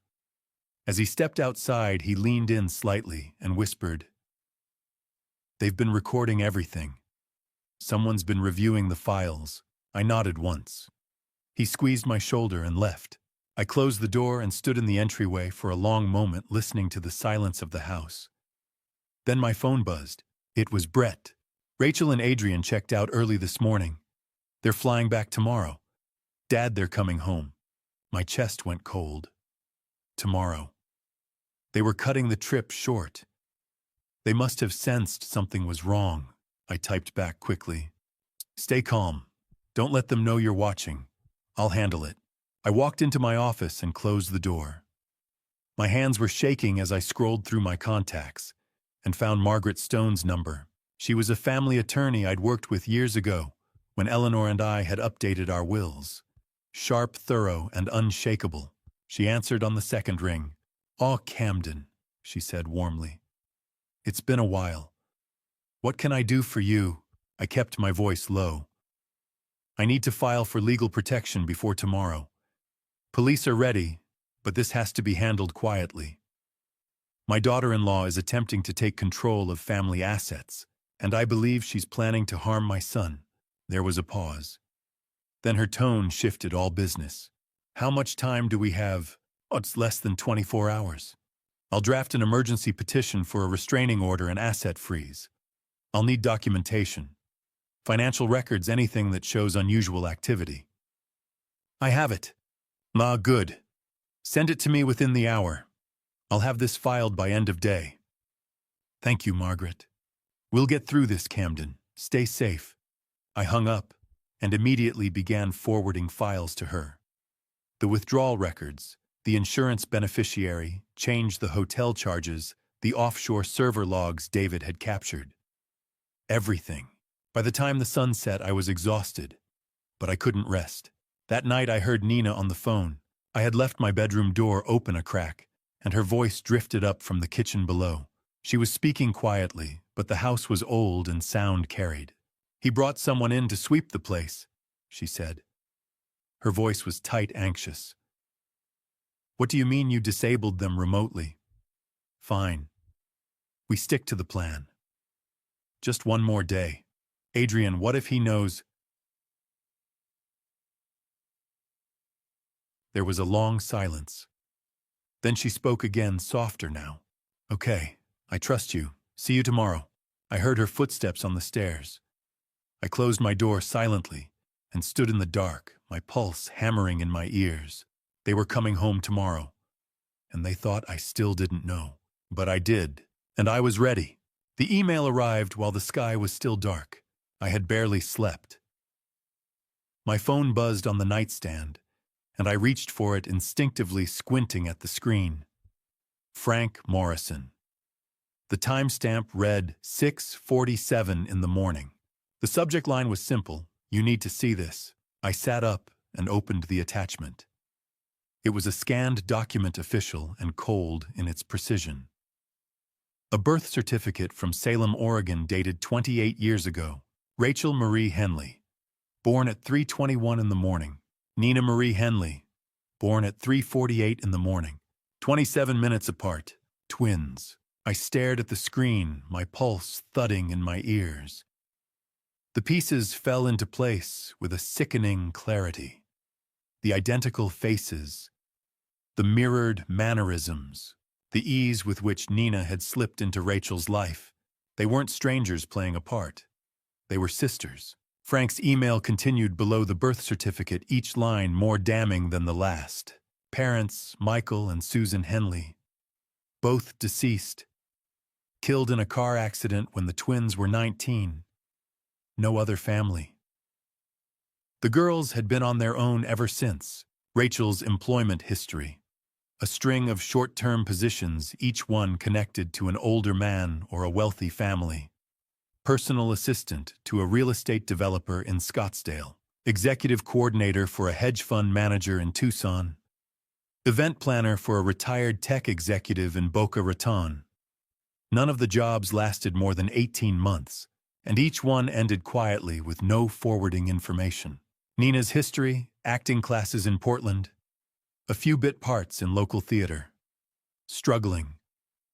As he stepped outside, he leaned in slightly and whispered, "They've been recording everything. Someone's been reviewing the files." I nodded once. He squeezed my shoulder and left. I closed the door and stood in the entryway for a long moment, listening to the silence of the house. Then my phone buzzed. It was Brett. Rachel and Adrian checked out early this morning. They're flying back tomorrow. Dad, they're coming home. My chest went cold. Tomorrow. They were cutting the trip short. They must have sensed something was wrong. I typed back quickly. Stay calm. Don't let them know you're watching. I'll handle it. I walked into my office and closed the door. My hands were shaking as I scrolled through my contacts and found Margaret Stone's number. She was a family attorney I'd worked with years ago when Eleanor and I had updated our wills. Sharp, thorough, and unshakable. She answered on the second ring. "Aw, Camden," she said warmly. "It's been a while. What can I do for you?" I kept my voice low. "I need to file for legal protection before tomorrow. Police are ready, but this has to be handled quietly. My daughter-in-law is attempting to take control of family assets, and I believe she's planning to harm my son." There was a pause. Then her tone shifted all business. "How much time do we have?" "Oh, it's less than 24 hours. I'll draft an emergency petition for a restraining order and asset freeze. I'll need documentation. Financial records, anything that shows unusual activity." "I have it." "Ah, good. Send it to me within the hour. I'll have this filed by end of day." "Thank you, Margaret. We'll get through this, Camden. Stay safe." I hung up and immediately began forwarding files to her. The withdrawal records, the insurance beneficiary, change the hotel charges, the offshore server logs David had captured. Everything. By the time the sun set, I was exhausted, but I couldn't rest. That night I heard Nina on the phone. I had left my bedroom door open a crack, and her voice drifted up from the kitchen below. She was speaking quietly, but the house was old and sound carried. "He brought someone in to sweep the place," she said. Her voice was tight, anxious. "What do you mean you disabled them remotely?" "Fine. We stick to the plan. Just one more day. Adrian, what if he knows?" There was a long silence. Then she spoke again, softer now. "Okay, I trust you. See you tomorrow." I heard her footsteps on the stairs. I closed my door silently and stood in the dark, my pulse hammering in my ears. They were coming home tomorrow, and they thought I still didn't know. But I did, and I was ready. The email arrived while the sky was still dark. I had barely slept. My phone buzzed on the nightstand, and I reached for it instinctively, squinting at the screen. Frank Morrison. The timestamp read 6:47 in the morning. The subject line was simple: "You need to see this." I sat up and opened the attachment. It was a scanned document, official and cold in its precision. A birth certificate from Salem, Oregon, dated 28 years ago. Rachel Marie Henley, born at 3:21 in the morning. Nina Marie Henley, born at 3:48 in the morning. 27 minutes apart. Twins. I stared at the screen, my pulse thudding in my ears. The pieces fell into place with a sickening clarity. The identical faces, the mirrored mannerisms, the ease with which Nina had slipped into Rachel's life. They weren't strangers playing a part. They were sisters. Frank's email continued below the birth certificate, each line more damning than the last. Parents, Michael and Susan Henley, both deceased, killed in a car accident when the twins were 19. No other family. The girls had been on their own ever since. Rachel's employment history. A string of short-term positions, each one connected to an older man or a wealthy family. Personal assistant to a real estate developer in Scottsdale. Executive coordinator for a hedge fund manager in Tucson. Event planner for a retired tech executive in Boca Raton. None of the jobs lasted more than 18 months, and each one ended quietly with no forwarding information. Nina's history, acting classes in Portland, a few bit parts in local theater. Struggling,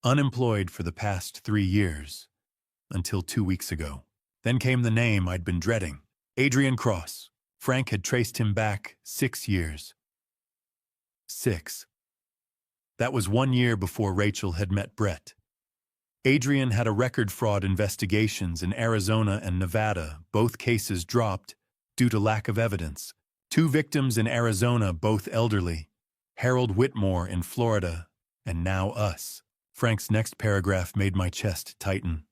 unemployed for the past 3 years, until 2 weeks ago. Then came the name I'd been dreading, Adrian Cross. Frank had traced him back 6 years. 6. That was 1 year before Rachel had met Brett. Adrian had a record fraud investigations in Arizona and Nevada, both cases dropped due to lack of evidence. 2 victims in Arizona, both elderly. Harold Whitmore in Florida, and now us. Frank's next paragraph made my chest tighten.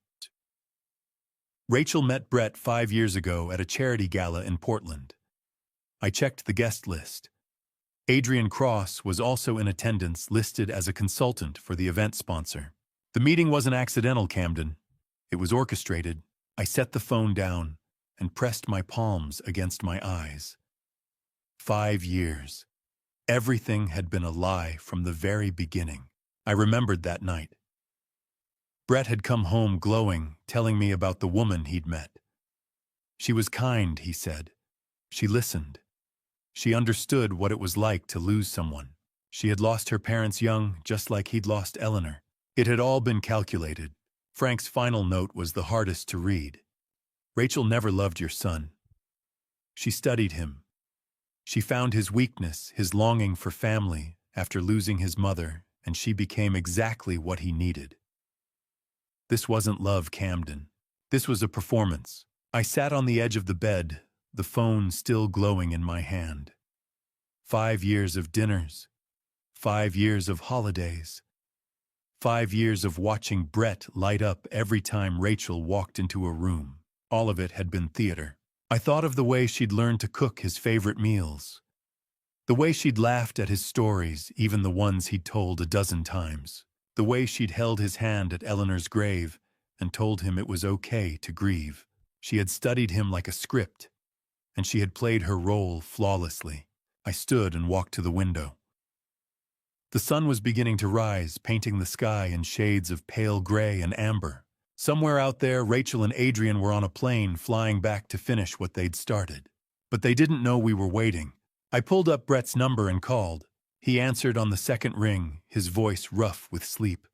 Rachel met Brett 5 years ago at a charity gala in Portland. I checked the guest list. Adrian Cross was also in attendance, listed as a consultant for the event sponsor. The meeting wasn't accidental, Camden. It was orchestrated. I set the phone down and pressed my palms against my eyes. 5 years. Everything had been a lie from the very beginning. I remembered that night. Brett had come home glowing, telling me about the woman he'd met. She was kind, he said. She listened. She understood what it was like to lose someone. She had lost her parents young, just like he'd lost Eleanor. It had all been calculated. Frank's final note was the hardest to read. Rachel never loved your son. She studied him. She found his weakness, his longing for family after losing his mother, and she became exactly what he needed. This wasn't love, Camden. This was a performance. I sat on the edge of the bed, the phone still glowing in my hand. 5 years of dinners. 5 years of holidays. 5 years of watching Brett light up every time Rachel walked into a room. All of it had been theater. I thought of the way she'd learned to cook his favorite meals. The way she'd laughed at his stories, even the ones he'd told a dozen times. The way she'd held his hand at Eleanor's grave and told him it was okay to grieve. She had studied him like a script, and she had played her role flawlessly. I stood and walked to the window. The sun was beginning to rise, painting the sky in shades of pale gray and amber. Somewhere out there, Rachel and Adrian were on a plane flying back to finish what they'd started. But they didn't know we were waiting. I pulled up Brett's number and called. He answered on the second ring, his voice rough with sleep.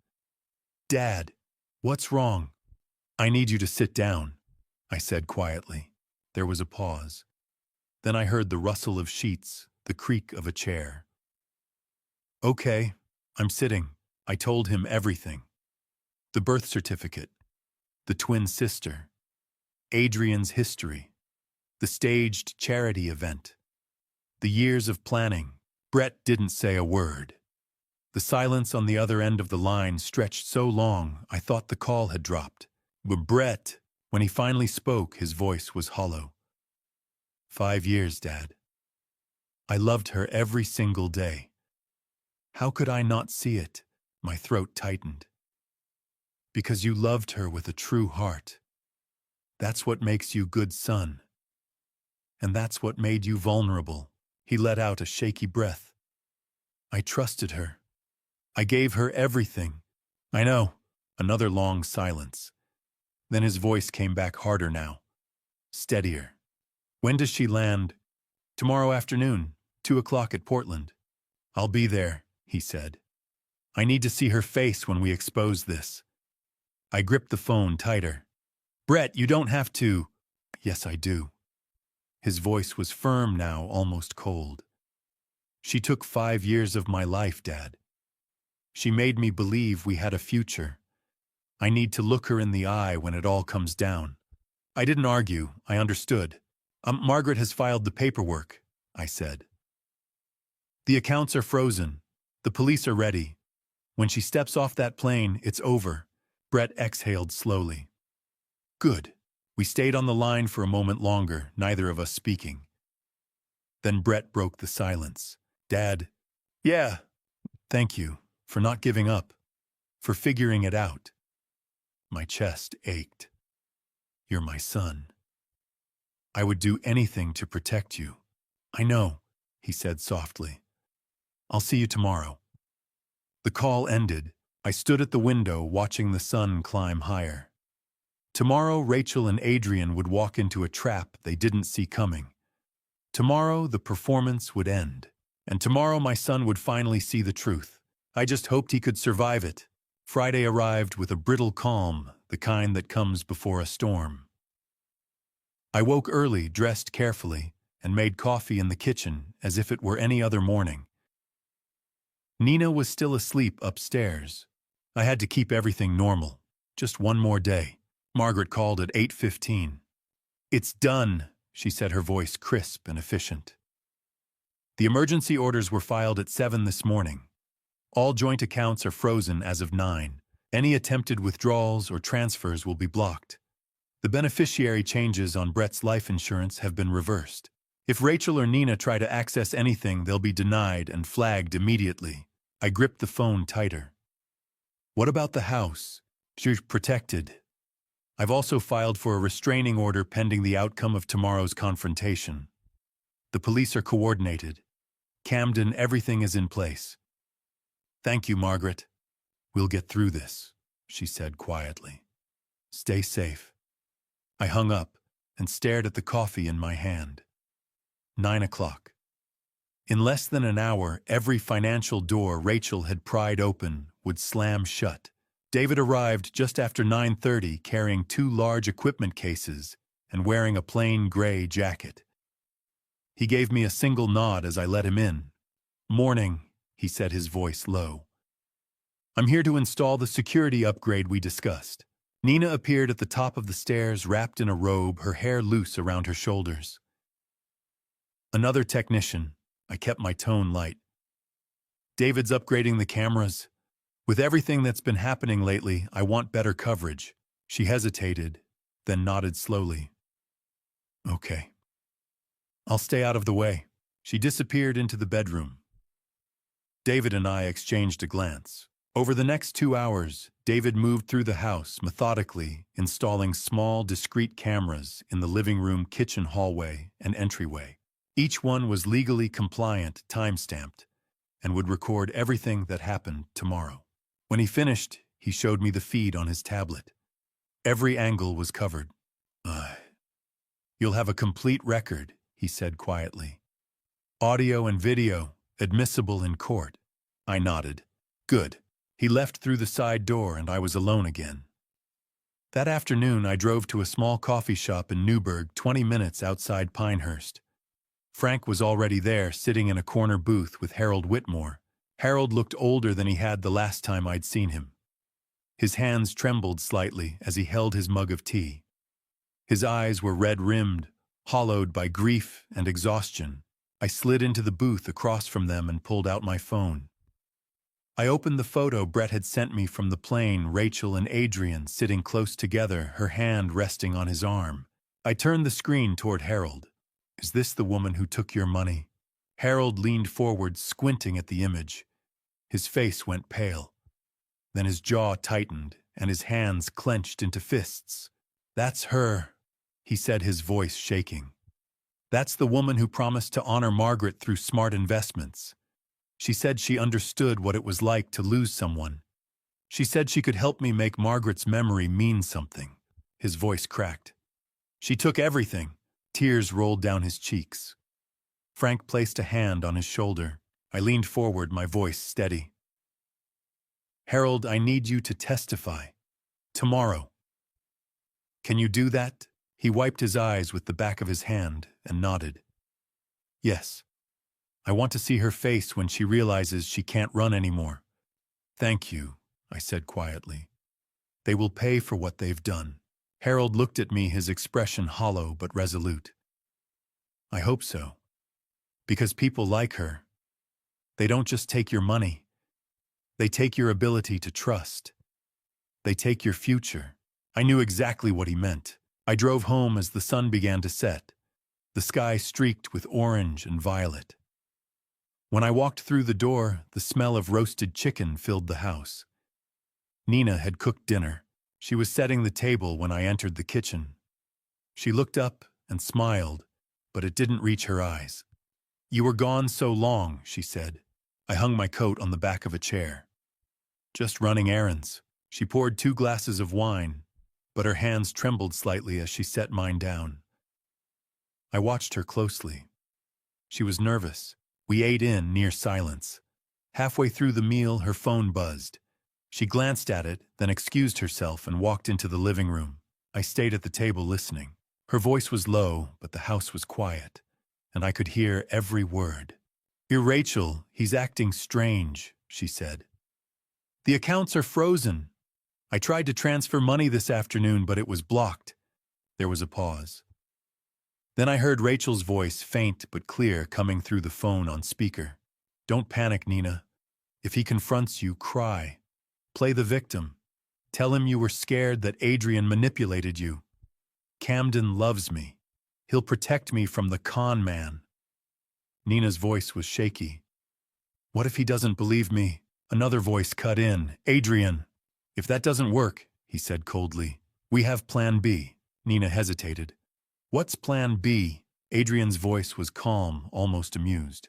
"Dad, what's wrong?" "I need you to sit down," I said quietly. There was a pause. Then I heard the rustle of sheets, the creak of a chair. "Okay, I'm sitting." I told him everything. The birth certificate, the twin sister, Adrian's history, the staged charity event, the years of planning. Brett didn't say a word. The silence on the other end of the line stretched so long I thought the call had dropped. But Brett, when he finally spoke, his voice was hollow. 5 years, Dad. I loved her every single day. How could I not see it? My throat tightened. Because you loved her with a true heart. That's what makes you good son. And that's what made you vulnerable. He let out a shaky breath. I trusted her. I gave her everything. I know. Another long silence. Then his voice came back harder now. Steadier. When does she land? Tomorrow afternoon, 2 o'clock at Portland. I'll be there, he said. I need to see her face when we expose this. I gripped the phone tighter. Brett, you don't have to. Yes, I do. His voice was firm now, almost cold. She took 5 years of my life, Dad. She made me believe we had a future. I need to look her in the eye when it all comes down. I didn't argue. I understood. Margaret has filed the paperwork, I said. The accounts are frozen. The police are ready. When she steps off that plane, it's over. Brett exhaled slowly. Good. We stayed on the line for a moment longer, neither of us speaking. Then Brett broke the silence. Dad, yeah, thank you for not giving up, for figuring it out. My chest ached. You're my son. I would do anything to protect you. I know, he said softly. I'll see you tomorrow. The call ended. I stood at the window watching the sun climb higher. Tomorrow, Rachel and Adrian would walk into a trap they didn't see coming. Tomorrow, the performance would end. And tomorrow, my son would finally see the truth. I just hoped he could survive it. Friday arrived with a brittle calm, the kind that comes before a storm. I woke early, dressed carefully, and made coffee in the kitchen as if it were any other morning. Nina was still asleep upstairs. I had to keep everything normal. just one more day. Margaret called at 8:15. It's done, she said, her voice crisp and efficient. The emergency orders were filed at 7 this morning. All joint accounts are frozen as of 9. Any attempted withdrawals or transfers will be blocked. The beneficiary changes on Brett's life insurance have been reversed. If Rachel or Nina try to access anything, they'll be denied and flagged immediately. I gripped the phone tighter. What about the house? She's protected. I've also filed for a restraining order pending the outcome of tomorrow's confrontation. The police are coordinated. Camden, everything is in place. Thank you, Margaret. We'll get through this, she said quietly. Stay safe. I hung up and stared at the coffee in my hand. 9 o'clock. In less than an hour, every financial door Rachel had pried open would slam shut. David arrived just after 9:30 carrying 2 large equipment cases and wearing a plain gray jacket. He gave me a single nod as I let him in. Morning, he said, his voice low. I'm here to install the security upgrade we discussed. Nina appeared at the top of the stairs wrapped in a robe, her hair loose around her shoulders. Another technician. I kept my tone light. David's upgrading the cameras. With everything that's been happening lately, I want better coverage. She hesitated, then nodded slowly. Okay. I'll stay out of the way. She disappeared into the bedroom. David and I exchanged a glance. Over the next 2 hours, David moved through the house methodically, installing small, discrete cameras in the living room, kitchen, hallway, and entryway. Each one was legally compliant, time-stamped, and would record everything that happened tomorrow. When he finished, he showed me the feed on his tablet. Every angle was covered. You'll have a complete record, he said quietly. Audio and video, admissible in court. I nodded. Good. He left through the side door and I was alone again. That afternoon, I drove to a small coffee shop in Newburgh, 20 minutes outside Pinehurst. Frank was already there, sitting in a corner booth with Harold Whitmore. Harold looked older than he had the last time I'd seen him. His hands trembled slightly as he held his mug of tea. His eyes were red-rimmed, hollowed by grief and exhaustion. I slid into the booth across from them and pulled out my phone. I opened the photo Brett had sent me from the plane, Rachel and Adrian sitting close together, her hand resting on his arm. I turned the screen toward Harold. Is this the woman who took your money? Harold leaned forward, squinting at the image. His face went pale. Then his jaw tightened and his hands clenched into fists. That's her, he said, his voice shaking. That's the woman who promised to honor Margaret through smart investments. She said she understood what it was like to lose someone. She said she could help me make Margaret's memory mean something. His voice cracked. She took everything. Tears rolled down his cheeks. Frank placed a hand on his shoulder. I leaned forward, my voice steady. Harold, I need you to testify. Tomorrow. Can you do that? He wiped his eyes with the back of his hand and nodded. Yes. I want to see her face when she realizes she can't run anymore. Thank you, I said quietly. They will pay for what they've done. Harold looked at me, his expression hollow but resolute. I hope so. Because people like her, they don't just take your money. They take your ability to trust. They take your future. I knew exactly what he meant. I drove home as the sun began to set, the sky streaked with orange and violet. When I walked through the door, the smell of roasted chicken filled the house. Nina had cooked dinner. She was setting the table when I entered the kitchen. She looked up and smiled, but it didn't reach her eyes. You were gone so long, she said. I hung my coat on the back of a chair. Just running errands. She poured 2 glasses of wine, but her hands trembled slightly as she set mine down. I watched her closely. She was nervous. We ate in near silence. Halfway through the meal, her phone buzzed. She glanced at it, then excused herself and walked into the living room. I stayed at the table listening. Her voice was low, but the house was quiet, and I could hear every word. You're Rachel, he's acting strange, she said. The accounts are frozen. I tried to transfer money this afternoon, but it was blocked. There was a pause. Then I heard Rachel's voice, faint but clear, coming through the phone on speaker. Don't panic, Nina. If he confronts you, cry. Play the victim. Tell him you were scared that Adrian manipulated you. Camden loves me. He'll protect me from the con man. Nina's voice was shaky. What if he doesn't believe me? Another voice cut in. Adrian. If that doesn't work, he said coldly, we have plan B. Nina hesitated. What's plan B? Adrian's voice was calm, almost amused.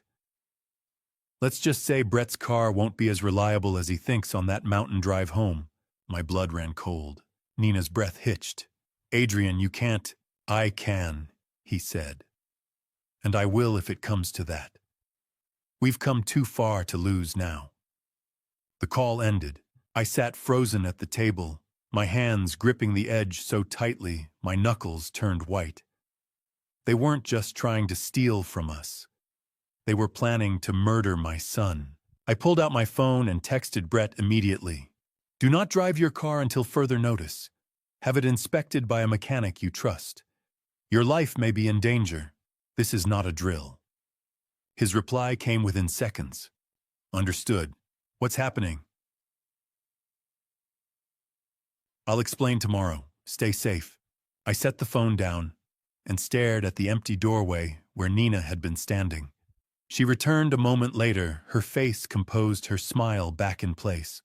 Let's just say Brett's car won't be as reliable as he thinks on that mountain drive home. My blood ran cold. Nina's breath hitched. Adrian, you can't. I can, he said. And I will if it comes to that. We've come too far to lose now. The call ended. I sat frozen at the table, my hands gripping the edge so tightly my knuckles turned white. They weren't just trying to steal from us. They were planning to murder my son. I pulled out my phone and texted Brett immediately. Do not drive your car until further notice. Have it inspected by a mechanic you trust. Your life may be in danger. This is not a drill. His reply came within seconds. Understood. What's happening? I'll explain tomorrow. Stay safe. I set the phone down and stared at the empty doorway where Nina had been standing. She returned a moment later, her face composed, her smile back in place.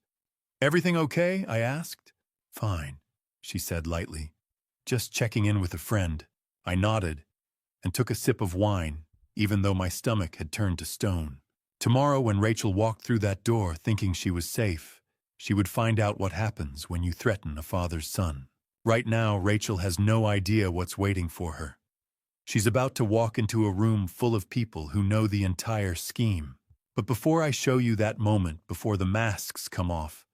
Everything okay? I asked. Fine, she said lightly. Just checking in with a friend. I nodded and took a sip of wine, even though my stomach had turned to stone. Tomorrow, when Rachel walked through that door thinking she was safe, she would find out what happens when you threaten a father's son. Right now, Rachel has no idea what's waiting for her. She's about to walk into a room full of people who know the entire scheme. But before I show you that moment, before the masks come off,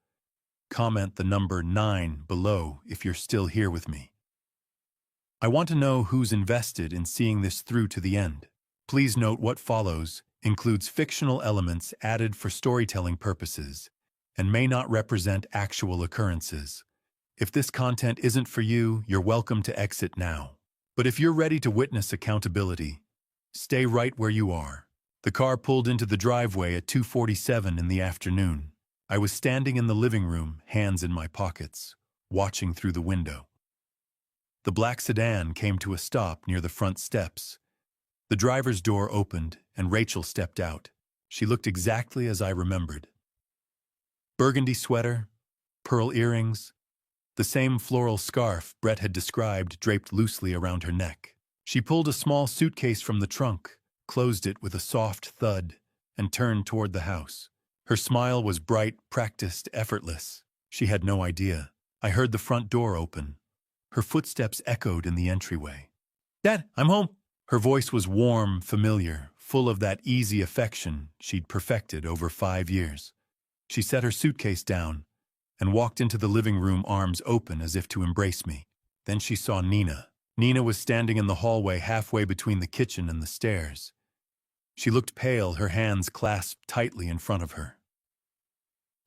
comment the number 9 below if you're still here with me. I want to know who's invested in seeing this through to the end. Please note what follows includes fictional elements added for storytelling purposes and may not represent actual occurrences. If this content isn't for you, you're welcome to exit now. But if you're ready to witness accountability, stay right where you are. The car pulled into the driveway at 2:47 in the afternoon. I was standing in the living room, hands in my pockets, watching through the window. The black sedan came to a stop near the front steps. The driver's door opened, and Rachel stepped out. She looked exactly as I remembered. Burgundy sweater, pearl earrings, the same floral scarf Brett had described draped loosely around her neck. She pulled a small suitcase from the trunk, closed it with a soft thud, and turned toward the house. Her smile was bright, practiced, effortless. She had no idea. I heard the front door open. Her footsteps echoed in the entryway. Dad, I'm home. Her voice was warm, familiar, full of that easy affection she'd perfected over 5 years. She set her suitcase down and walked into the living room, arms open as if to embrace me. Then she saw Nina. Nina was standing in the hallway halfway between the kitchen and the stairs. She looked pale, her hands clasped tightly in front of her.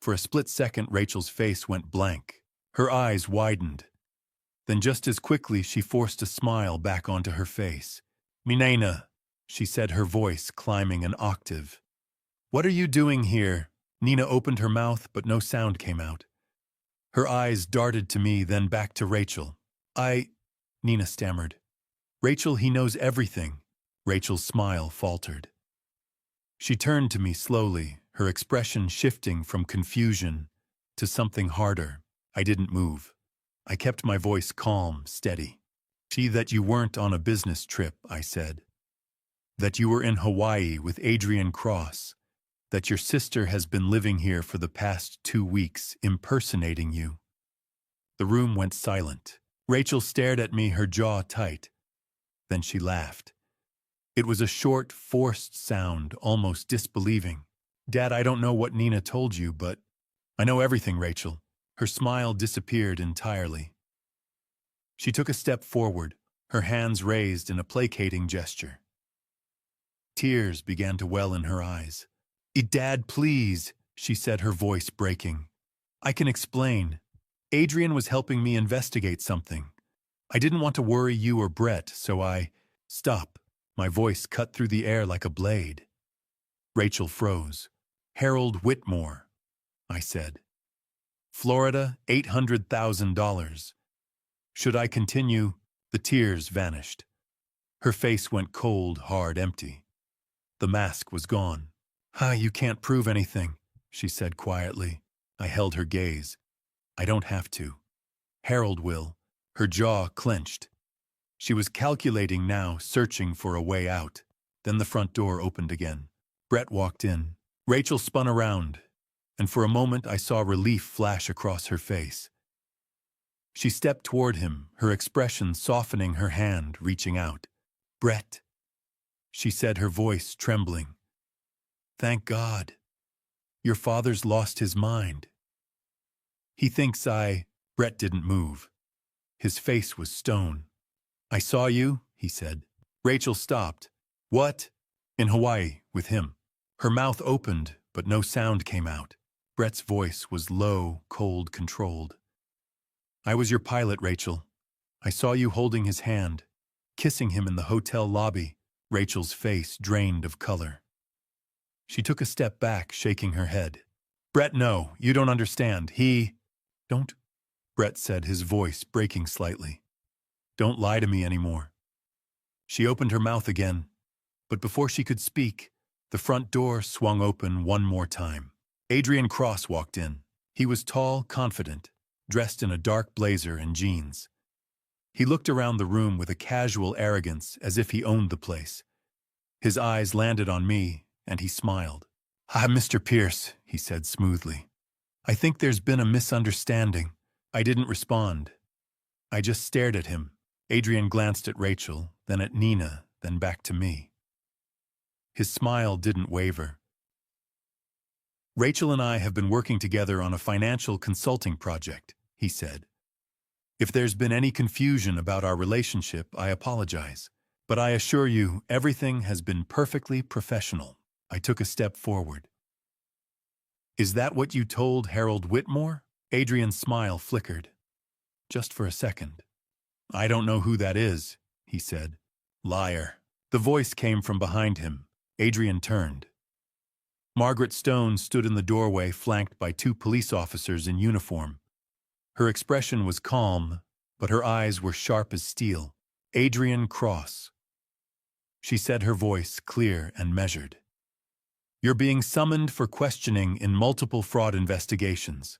For a split second, Rachel's face went blank. Her eyes widened. Then just as quickly, she forced a smile back onto her face. Minena, she said, her voice climbing an octave. What are you doing here? Nina opened her mouth, but no sound came out. Her eyes darted to me, then back to Rachel. Nina stammered. Rachel, he knows everything. Rachel's smile faltered. She turned to me slowly, her expression shifting from confusion to something harder. I didn't move. I kept my voice calm, steady. See that you weren't on a business trip, I said. That you were in Hawaii with Adrian Cross. That your sister has been living here for the past 2 weeks, impersonating you. The room went silent. Rachel stared at me, her jaw tight. Then she laughed. It was a short, forced sound, almost disbelieving. Dad, I don't know what Nina told you, but I know everything, Rachel. Her smile disappeared entirely. She took a step forward, her hands raised in a placating gesture. Tears began to well in her eyes. Dad, please, she said, her voice breaking. I can explain. Adrian was helping me investigate something. I didn't want to worry you or Brett, so I— Stop. My voice cut through the air like a blade. Rachel froze. Harold Whitmore, I said. Florida, $800,000. Should I continue? The tears vanished. Her face went cold, hard, empty. The mask was gone. You can't prove anything, she said quietly. I held her gaze. I don't have to. Harold will. Her jaw clenched. She was calculating now, searching for a way out. Then the front door opened again. Brett walked in. Rachel spun around, and for a moment I saw relief flash across her face. She stepped toward him, her expression softening, her hand reaching out. Brett, she said, her voice trembling. Thank God. Your father's lost his mind. He thinks Brett didn't move. His face was stone. I saw you, he said. Rachel stopped. What? In Hawaii, with him. Her mouth opened, but no sound came out. Brett's voice was low, cold, controlled. I was your pilot, Rachel. I saw you holding his hand, kissing him in the hotel lobby. Rachel's face drained of color. She took a step back, shaking her head. Brett, no, you don't understand. Don't, Brett said, his voice breaking slightly. Don't lie to me anymore. She opened her mouth again, but before she could speak, the front door swung open one more time. Adrian Cross walked in. He was tall, confident, dressed in a dark blazer and jeans. He looked around the room with a casual arrogance, as if he owned the place. His eyes landed on me, and he smiled. Mr. Pierce, he said smoothly. I think there's been a misunderstanding. I didn't respond. I just stared at him. Adrian glanced at Rachel, then at Nina, then back to me. His smile didn't waver. Rachel and I have been working together on a financial consulting project, he said. If there's been any confusion about our relationship, I apologize. But I assure you, everything has been perfectly professional. I took a step forward. Is that what you told Harold Whitmore? Adrian's smile flickered. Just for a second. I don't know who that is, he said. Liar. The voice came from behind him. Adrian turned. Margaret Stone stood in the doorway, flanked by two police officers in uniform. Her expression was calm, but her eyes were sharp as steel. Adrian Cross. She said, her voice clear and measured. You're being summoned for questioning in multiple fraud investigations.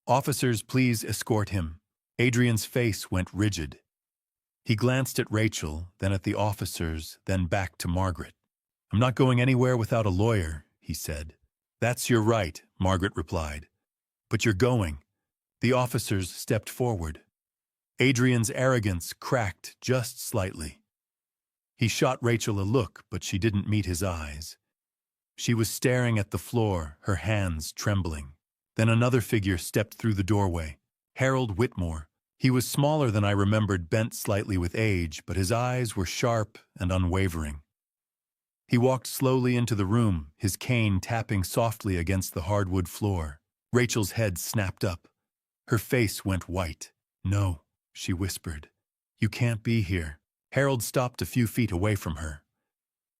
Officers, please escort him. Adrian's face went rigid. He glanced at Rachel, then at the officers, then back to Margaret. I'm not going anywhere without a lawyer, he said. That's your right, Margaret replied. But you're going. The officers stepped forward. Adrian's arrogance cracked just slightly. He shot Rachel a look, but she didn't meet his eyes. She was staring at the floor, her hands trembling. Then another figure stepped through the doorway. Harold Whitmore. He was smaller than I remembered, bent slightly with age, but his eyes were sharp and unwavering. He walked slowly into the room, his cane tapping softly against the hardwood floor. Rachel's head snapped up. Her face went white. No, she whispered. You can't be here. Harold stopped a few feet away from her.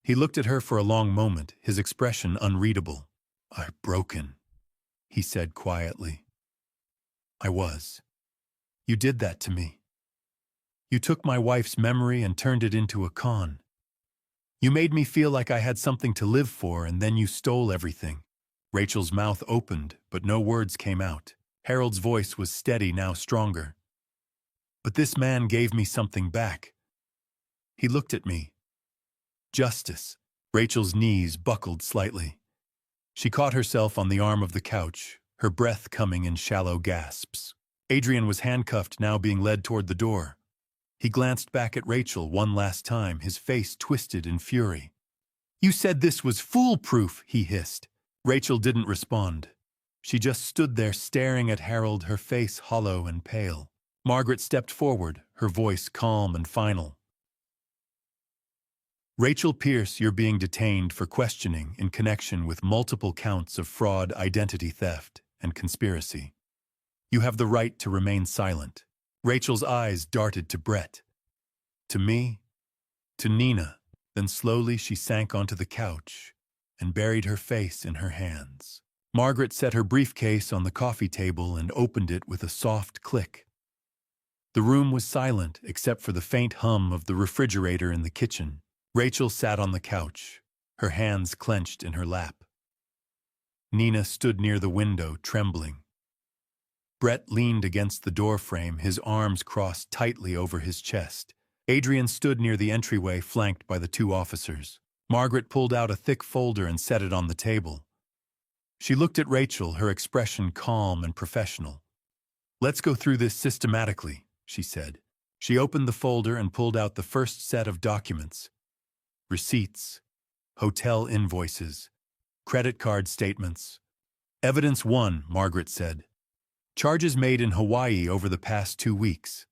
He looked at her for a long moment, his expression unreadable. I'm broken, he said quietly. I was. You did that to me. You took my wife's memory and turned it into a con. You made me feel like I had something to live for, and then you stole everything. Rachel's mouth opened, but no words came out. Harold's voice was steady, now stronger. But this man gave me something back. He looked at me. Justice. Rachel's knees buckled slightly. She caught herself on the arm of the couch, her breath coming in shallow gasps. Adrian was handcuffed, now being led toward the door. He glanced back at Rachel one last time, his face twisted in fury. You said this was foolproof, he hissed. Rachel didn't respond. She just stood there staring at Harold, her face hollow and pale. Margaret stepped forward, her voice calm and final. Rachel Pierce, you're being detained for questioning in connection with multiple counts of fraud, identity theft, and conspiracy. You have the right to remain silent. Rachel's eyes darted to Brett. To me, to Nina. Then slowly she sank onto the couch and buried her face in her hands. Margaret set her briefcase on the coffee table and opened it with a soft click. The room was silent except for the faint hum of the refrigerator in the kitchen. Rachel sat on the couch, her hands clenched in her lap. Nina stood near the window, trembling. Brett leaned against the doorframe, his arms crossed tightly over his chest. Adrian stood near the entryway, flanked by the two officers. Margaret pulled out a thick folder and set it on the table. She looked at Rachel, her expression calm and professional. "Let's go through this systematically," she said. She opened the folder and pulled out the first set of documents. Receipts, hotel invoices, credit card statements. Evidence 1, Margaret said. Charges made in Hawaii over the past 2 weeks.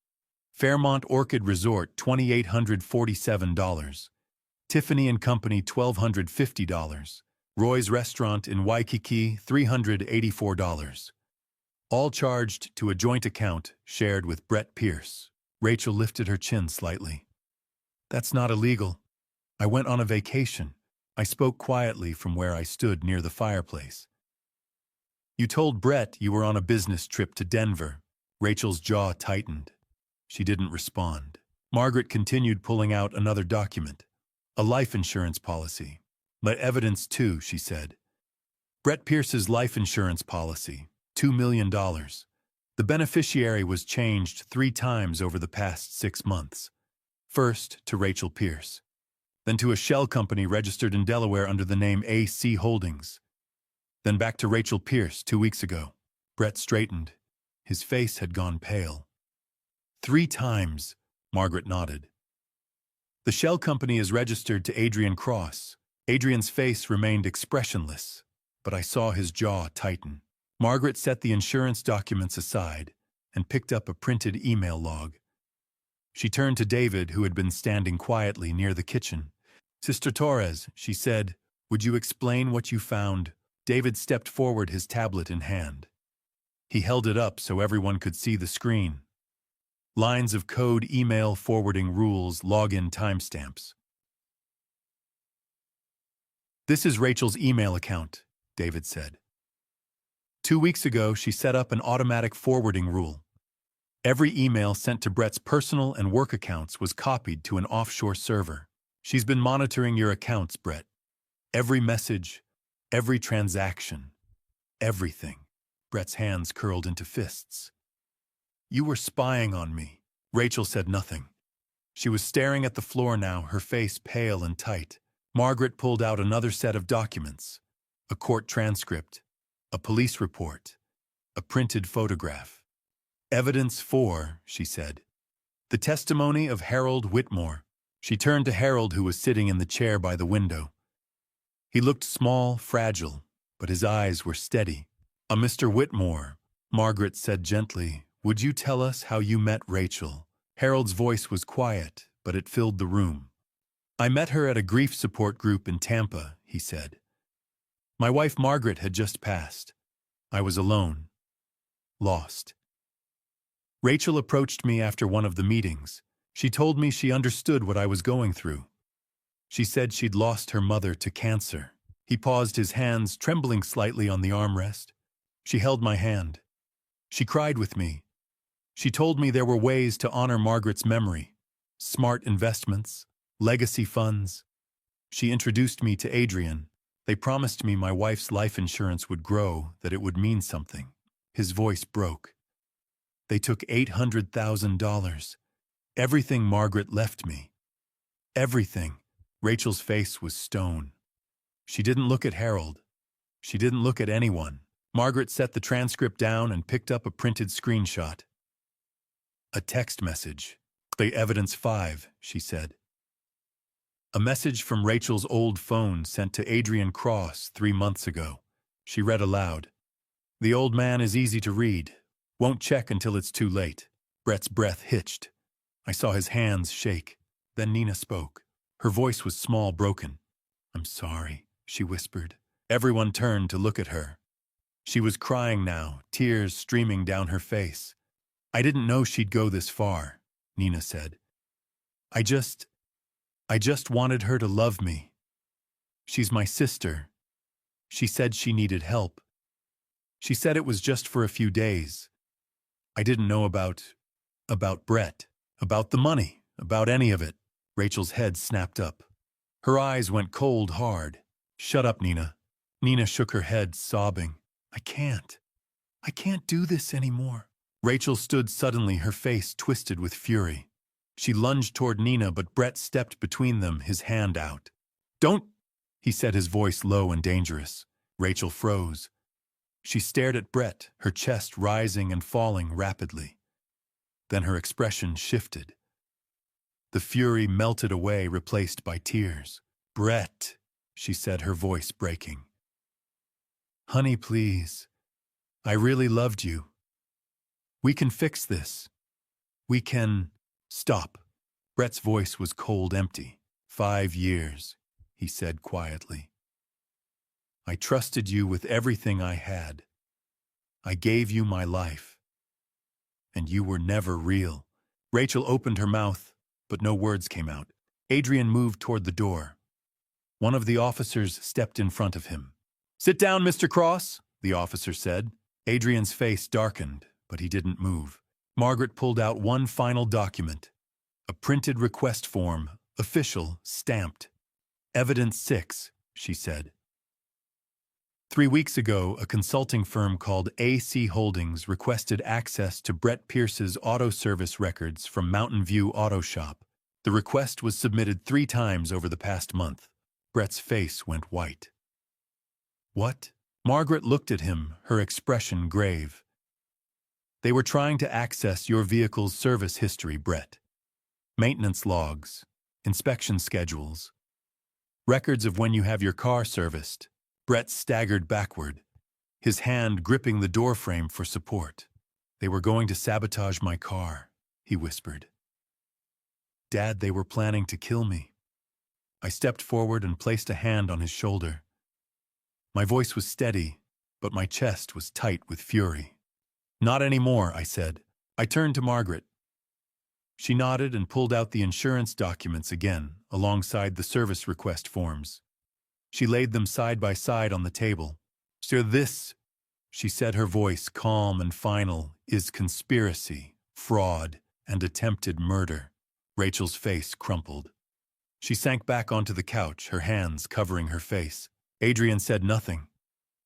Fairmont Orchid Resort, $2,847. Tiffany and Company, $1,250. Roy's Restaurant in Waikiki, $384. All charged to a joint account shared with Brett Pierce. Rachel lifted her chin slightly. "That's not illegal. I went on a vacation." I spoke quietly from where I stood near the fireplace. "You told Brett you were on a business trip to Denver." Rachel's jaw tightened. She didn't respond. Margaret continued, pulling out another document. A life insurance policy. Evidence 2, she said. Brett Pierce's life insurance policy, $2 million. The beneficiary was changed 3 times over the past 6 months. First to Rachel Pierce, then to a shell company registered in Delaware under the name AC Holdings, then back to Rachel Pierce 2 weeks ago. Brett straightened. His face had gone pale. 3 times, Margaret nodded. The shell company is registered to Adrian Cross. Adrian's face remained expressionless, but I saw his jaw tighten. Margaret set the insurance documents aside and picked up a printed email log. She turned to David, who had been standing quietly near the kitchen. "Sister Torres," she said, "would you explain what you found?" David stepped forward, his tablet in hand. He held it up so everyone could see the screen. Lines of code, email forwarding rules, login timestamps. "This is Rachel's email account," David said. 2 weeks ago, she set up an automatic forwarding rule. Every email sent to Brett's personal and work accounts was copied to an offshore server. She's been monitoring your accounts, Brett. Every message, every transaction, everything. Brett's hands curled into fists. "You were spying on me." Rachel said nothing. She was staring at the floor now, her face pale and tight. Margaret pulled out another set of documents. A court transcript, a police report, a printed photograph. "Evidence 4, she said. "The testimony of Harold Whitmore." She turned to Harold, who was sitting in the chair by the window. He looked small, fragile, but his eyes were steady. "Mr. Whitmore," Margaret said gently, "would you tell us how you met Rachel?" Harold's voice was quiet, but it filled the room. "I met her at a grief support group in Tampa," he said. "My wife Margaret had just passed. I was alone. Lost. Rachel approached me after one of the meetings. She told me she understood what I was going through. She said she'd lost her mother to cancer." He paused, his hands trembling slightly on the armrest. "She held my hand. She cried with me. She told me there were ways to honor Margaret's memory. Smart investments, legacy funds. She introduced me to Adrian. They promised me my wife's life insurance would grow, that it would mean something." His voice broke. "They took $800,000. Everything Margaret left me. Everything." Rachel's face was stone. She didn't look at Harold. She didn't look at anyone. Margaret set the transcript down and picked up a printed screenshot. A text message. "The evidence 5, she said. A message from Rachel's old phone sent to Adrian Cross 3 months ago. She read aloud. "The old man is easy to read. Won't check until it's too late." Brett's breath hitched. I saw his hands shake. Then Nina spoke. Her voice was small, broken. "I'm sorry," she whispered. Everyone turned to look at her. She was crying now, tears streaming down her face. I didn't know she'd go this far, Nina said. I just wanted her to love me. She's my sister. She said she needed help. She said it was just for a few days. I didn't know about Brett, about the money, about any of it. Rachel's head snapped up. Her eyes went cold hard. Shut up, Nina. Nina shook her head, sobbing. I can't do this anymore. Rachel stood suddenly, her face twisted with fury. She lunged toward Nina, but Brett stepped between them, his hand out. Don't, he said, his voice low and dangerous. Rachel froze. She stared at Brett, her chest rising and falling rapidly. Then her expression shifted. The fury melted away, replaced by tears. Brett, she said, her voice breaking. Honey, please. I really loved you. We can fix this. We can... Stop. Brett's voice was cold, empty. 5 years, he said quietly. I trusted you with everything I had. I gave you my life. And you were never real. Rachel opened her mouth, but no words came out. Adrian moved toward the door. One of the officers stepped in front of him. Sit down, Mr. Cross, the officer said. Adrian's face darkened, but he didn't move. Margaret pulled out one final document. A printed request form, official, stamped. Evidence 6, she said. 3 weeks ago, a consulting firm called AC Holdings requested access to Brett Pierce's auto service records from Mountain View Auto Shop. The request was submitted 3 times over the past month. Brett's face went white. What? Margaret looked at him, her expression grave. They were trying to access your vehicle's service history, Brett. Maintenance logs, inspection schedules, records of when you have your car serviced. Brett staggered backward, his hand gripping the doorframe for support. They were going to sabotage my car, he whispered. Dad, they were planning to kill me. I stepped forward and placed a hand on his shoulder. My voice was steady, but my chest was tight with fury. Not anymore, I said. I turned to Margaret. She nodded and pulled out the insurance documents again, alongside the service request forms. She laid them side by side on the table. So this, she said, her voice calm and final, is conspiracy, fraud, and attempted murder. Rachel's face crumpled. She sank back onto the couch, her hands covering her face. Adrian said nothing.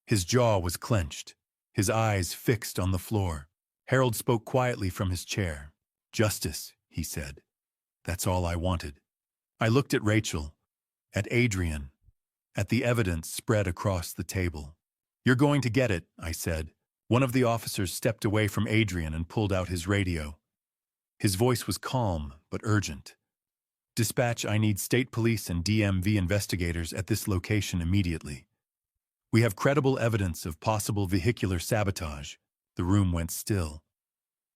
His jaw was clenched, his eyes fixed on the floor. Harold spoke quietly from his chair. Justice, he said. That's all I wanted. I looked at Rachel, at Adrian, at the evidence spread across the table. You're going to get it, I said. One of the officers stepped away from Adrian and pulled out his radio. His voice was calm but urgent. Dispatch, I need state police and DMV investigators at this location immediately. We have credible evidence of possible vehicular sabotage. The room went still.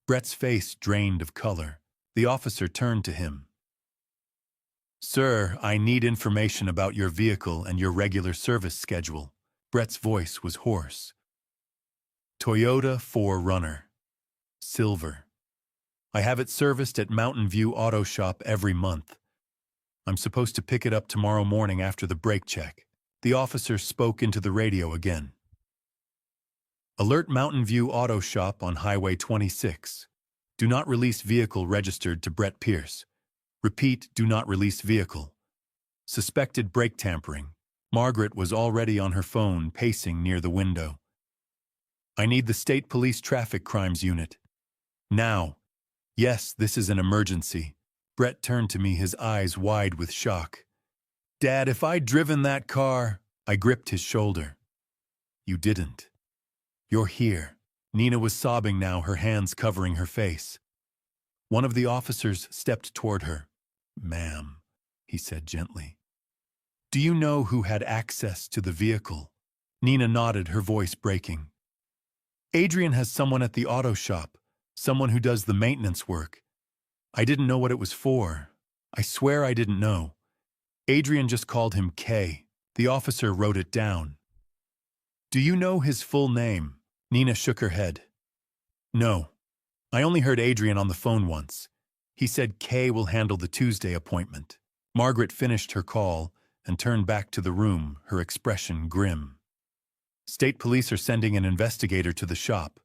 Brett's face drained of color. The officer turned to him. Sir, I need information about your vehicle and your regular service schedule. Brett's voice was hoarse. Toyota 4Runner. Silver. I have it serviced at Mountain View Auto Shop every month. I'm supposed to pick it up tomorrow morning after the brake check. The officer spoke into the radio again. Alert Mountain View Auto Shop on Highway 26. Do not release vehicle registered to Brett Pierce. Repeat, do not release vehicle. Suspected brake tampering. Margaret was already on her phone, pacing near the window. I need the State Police Traffic Crimes Unit. Now. Yes, this is an emergency. Brett turned to me, his eyes wide with shock. Dad, if I'd driven that car... I gripped his shoulder. You didn't. You're here. Nina was sobbing now, her hands covering her face. One of the officers stepped toward her. Ma'am, he said gently. Do you know who had access to the vehicle? Nina nodded, her voice breaking. Adrian has someone at the auto shop, someone who does the maintenance work. I didn't know what it was for. I swear I didn't know. Adrian just called him K. The officer wrote it down. Do you know his full name? Nina shook her head. No. I only heard Adrian on the phone once. He said Kay will handle the Tuesday appointment. Margaret finished her call and turned back to the room, her expression grim. State police are sending an investigator to the shop.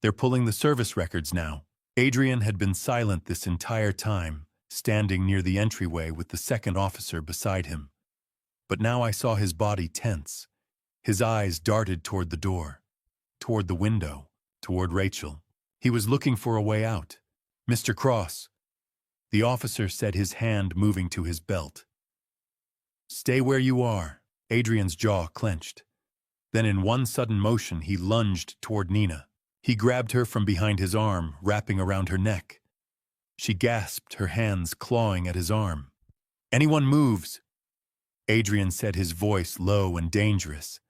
They're pulling the service records now. Adrian had been silent this entire time, standing near the entryway with the second officer beside him. But now I saw his body tense. His eyes darted toward the door, toward the window, toward Rachel. He was looking for a way out. Mr. Cross. The officer said, his hand moving to his belt. Stay where you are. Adrian's jaw clenched. Then in one sudden motion he lunged toward Nina. He grabbed her from behind his arm, wrapping around her neck. She gasped, her hands clawing at his arm. Anyone moves, Adrian said, his voice low and dangerous,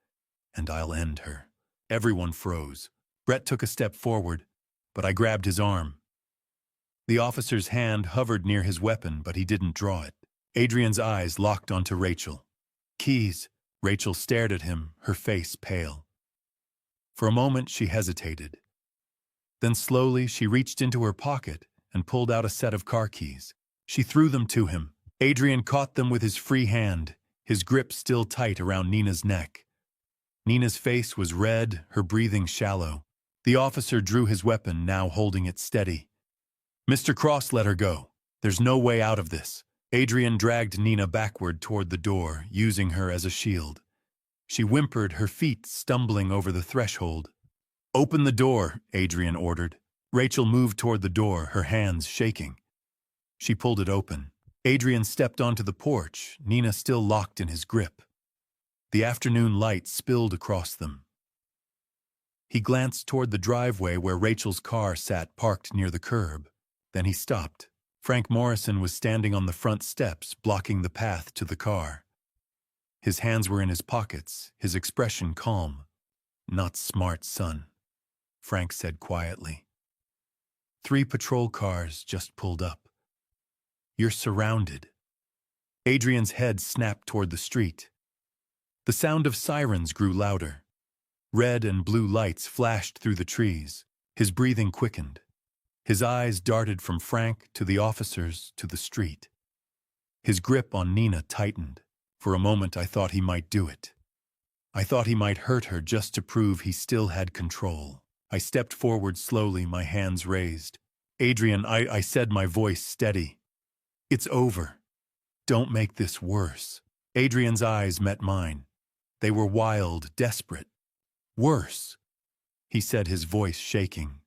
and I'll end her. Everyone froze. Brett took a step forward, but I grabbed his arm. The officer's hand hovered near his weapon, but he didn't draw it. Adrian's eyes locked onto Rachel. Keys. Rachel stared at him, her face pale. For a moment she hesitated. Then slowly she reached into her pocket and pulled out a set of car keys. She threw them to him. Adrian caught them with his free hand, his grip still tight around Nina's neck. Nina's face was red, her breathing shallow. The officer drew his weapon, now holding it steady. Mr. Cross, let her go. There's no way out of this. Adrian dragged Nina backward toward the door, using her as a shield. She whimpered, her feet stumbling over the threshold. Open the door, Adrian ordered. Rachel moved toward the door, her hands shaking. She pulled it open. Adrian stepped onto the porch, Nina still locked in his grip. The afternoon light spilled across them. He glanced toward the driveway where Rachel's car sat parked near the curb. Then he stopped. Frank Morrison was standing on the front steps, blocking the path to the car. His hands were in his pockets, his expression calm. Not smart, son, Frank said quietly. 3 patrol cars just pulled up. You're surrounded. Adrian's head snapped toward the street. The sound of sirens grew louder. Red and blue lights flashed through the trees. His breathing quickened. His eyes darted from Frank to the officers to the street. His grip on Nina tightened. For a moment I thought he might do it. I thought he might hurt her just to prove he still had control. I stepped forward slowly, my hands raised. Adrian, I said, my voice steady. It's over. Don't make this worse. Adrian's eyes met mine. They were wild, desperate. Worse, he said, his voice shaking.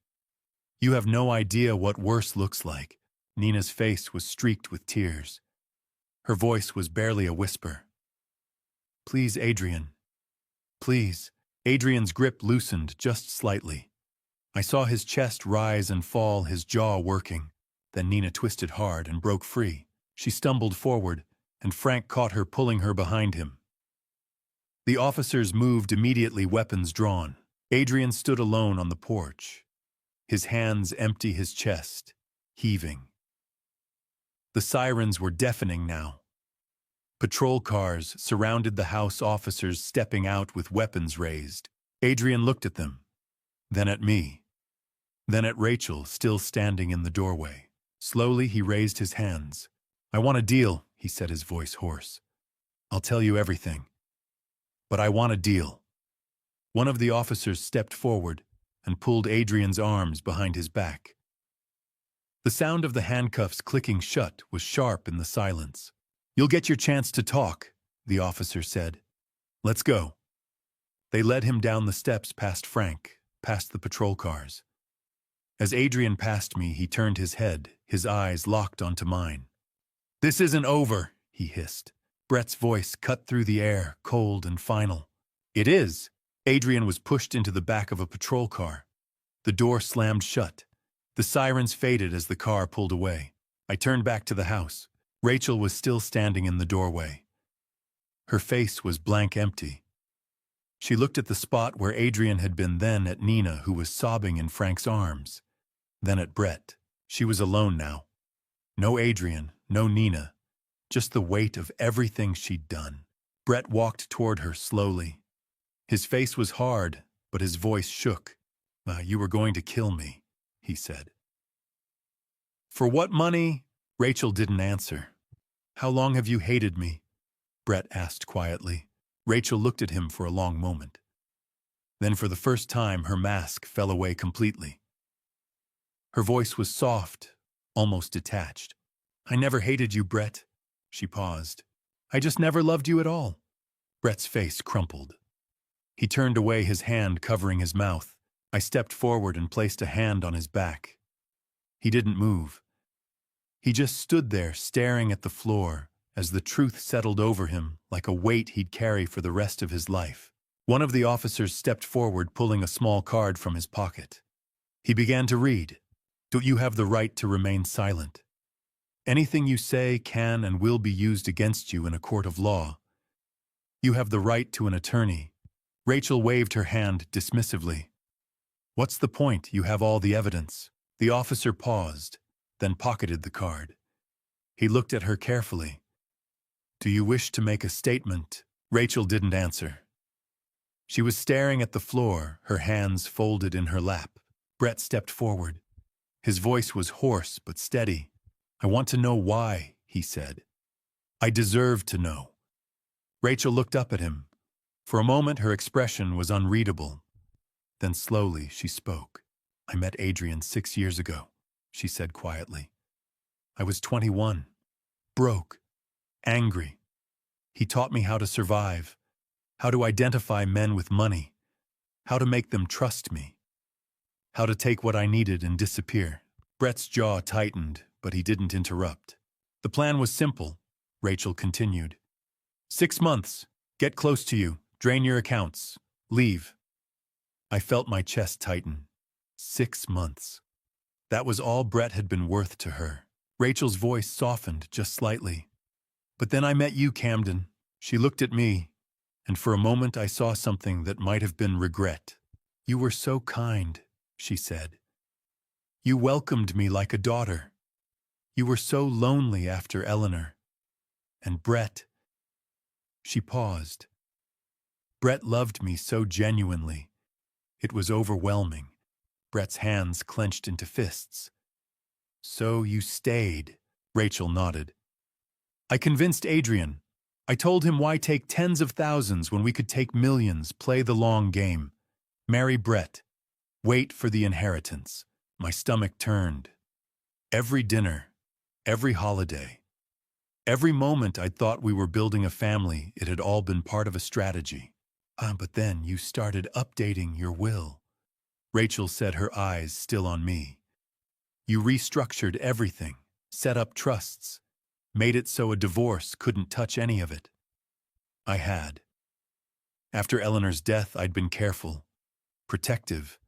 You have no idea what worse looks like. Nina's face was streaked with tears. Her voice was barely a whisper. Please, Adrian. Please. Adrian's grip loosened just slightly. I saw his chest rise and fall, his jaw working. Then Nina twisted hard and broke free. She stumbled forward, and Frank caught her, pulling her behind him. The officers moved immediately, weapons drawn. Adrian stood alone on the porch, his hands empty, his chest heaving. The sirens were deafening now. Patrol cars surrounded the house, officers stepping out with weapons raised. Adrian looked at them, then at me, then at Rachel, still standing in the doorway. Slowly he raised his hands. I want a deal, he said, his voice hoarse. I'll tell you everything. But I want a deal. One of the officers stepped forward and pulled Adrian's arms behind his back. The sound of the handcuffs clicking shut was sharp in the silence. You'll get your chance to talk, the officer said. Let's go. They led him down the steps past Frank, past the patrol cars. As Adrian passed me, he turned his head, his eyes locked onto mine. This isn't over, he hissed. Brett's voice cut through the air, cold and final. It is. Adrian was pushed into the back of a patrol car. The door slammed shut. The sirens faded as the car pulled away. I turned back to the house. Rachel was still standing in the doorway. Her face was blank empty. She looked at the spot where Adrian had been, then at Nina, who was sobbing in Frank's arms, then at Brett. She was alone now. No Adrian, no Nina, just the weight of everything she'd done. Brett walked toward her slowly. His face was hard, but his voice shook. You were going to kill me, he said. For what money? Rachel didn't answer. How long have you hated me? Brett asked quietly. Rachel looked at him for a long moment. Then for the first time, her mask fell away completely. Her voice was soft, almost detached. I never hated you, Brett. She paused. I just never loved you at all. Brett's face crumpled. He turned away, his hand covering his mouth. I stepped forward and placed a hand on his back. He didn't move. He just stood there, staring at the floor, as the truth settled over him like a weight he'd carry for the rest of his life. One of the officers stepped forward, pulling a small card from his pocket. He began to read. Do you have the right to remain silent? Anything you say can and will be used against you in a court of law. You have the right to an attorney. Rachel waved her hand dismissively. What's the point? You have all the evidence. The officer paused, then pocketed the card. He looked at her carefully. Do you wish to make a statement? Rachel didn't answer. She was staring at the floor, her hands folded in her lap. Brett stepped forward. His voice was hoarse but steady. I want to know why, he said. I deserve to know. Rachel looked up at him. For a moment, her expression was unreadable. Then slowly she spoke. I met Adrian 6 years ago, she said quietly. I was 21, broke, angry. He taught me how to survive, how to identify men with money, how to make them trust me, how to take what I needed and disappear. Brett's jaw tightened, but he didn't interrupt. The plan was simple, Rachel continued. 6 months, get close to you, drain your accounts, leave. I felt my chest tighten. 6 months. That was all Brett had been worth to her. Rachel's voice softened just slightly. But then I met you, Camden. She looked at me, and for a moment I saw something that might have been regret. You were so kind, she said. You welcomed me like a daughter. You were so lonely after Eleanor. And Brett. She paused. Brett loved me so genuinely. It was overwhelming. Brett's hands clenched into fists. So you stayed, Rachel nodded. I convinced Adrian. I told him why take tens of thousands when we could take millions, play the long game. Marry Brett. Wait for the inheritance. My stomach turned. Every dinner, every holiday, every moment I'd thought we were building a family, it had all been part of a strategy. But then you started updating your will. Rachel said, her eyes still on me. You restructured everything, set up trusts, made it so a divorce couldn't touch any of it. I had. After Eleanor's death, I'd been careful, protective.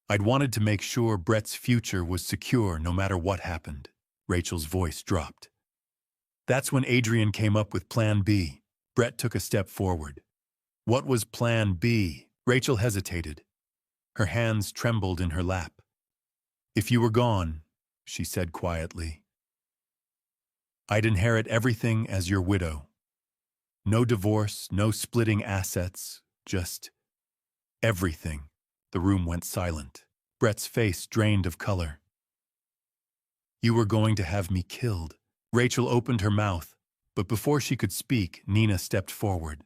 I'd wanted to make sure Brett's future was secure no matter what happened. Rachel's voice dropped. That's when Adrian came up with Plan B. Brett took a step forward. What was Plan B? Rachel hesitated. Her hands trembled in her lap. If you were gone, she said quietly, I'd inherit everything as your widow. No divorce, no splitting assets, just everything. The room went silent. Brett's face drained of color. You were going to have me killed. Rachel opened her mouth, but before she could speak, Nina stepped forward.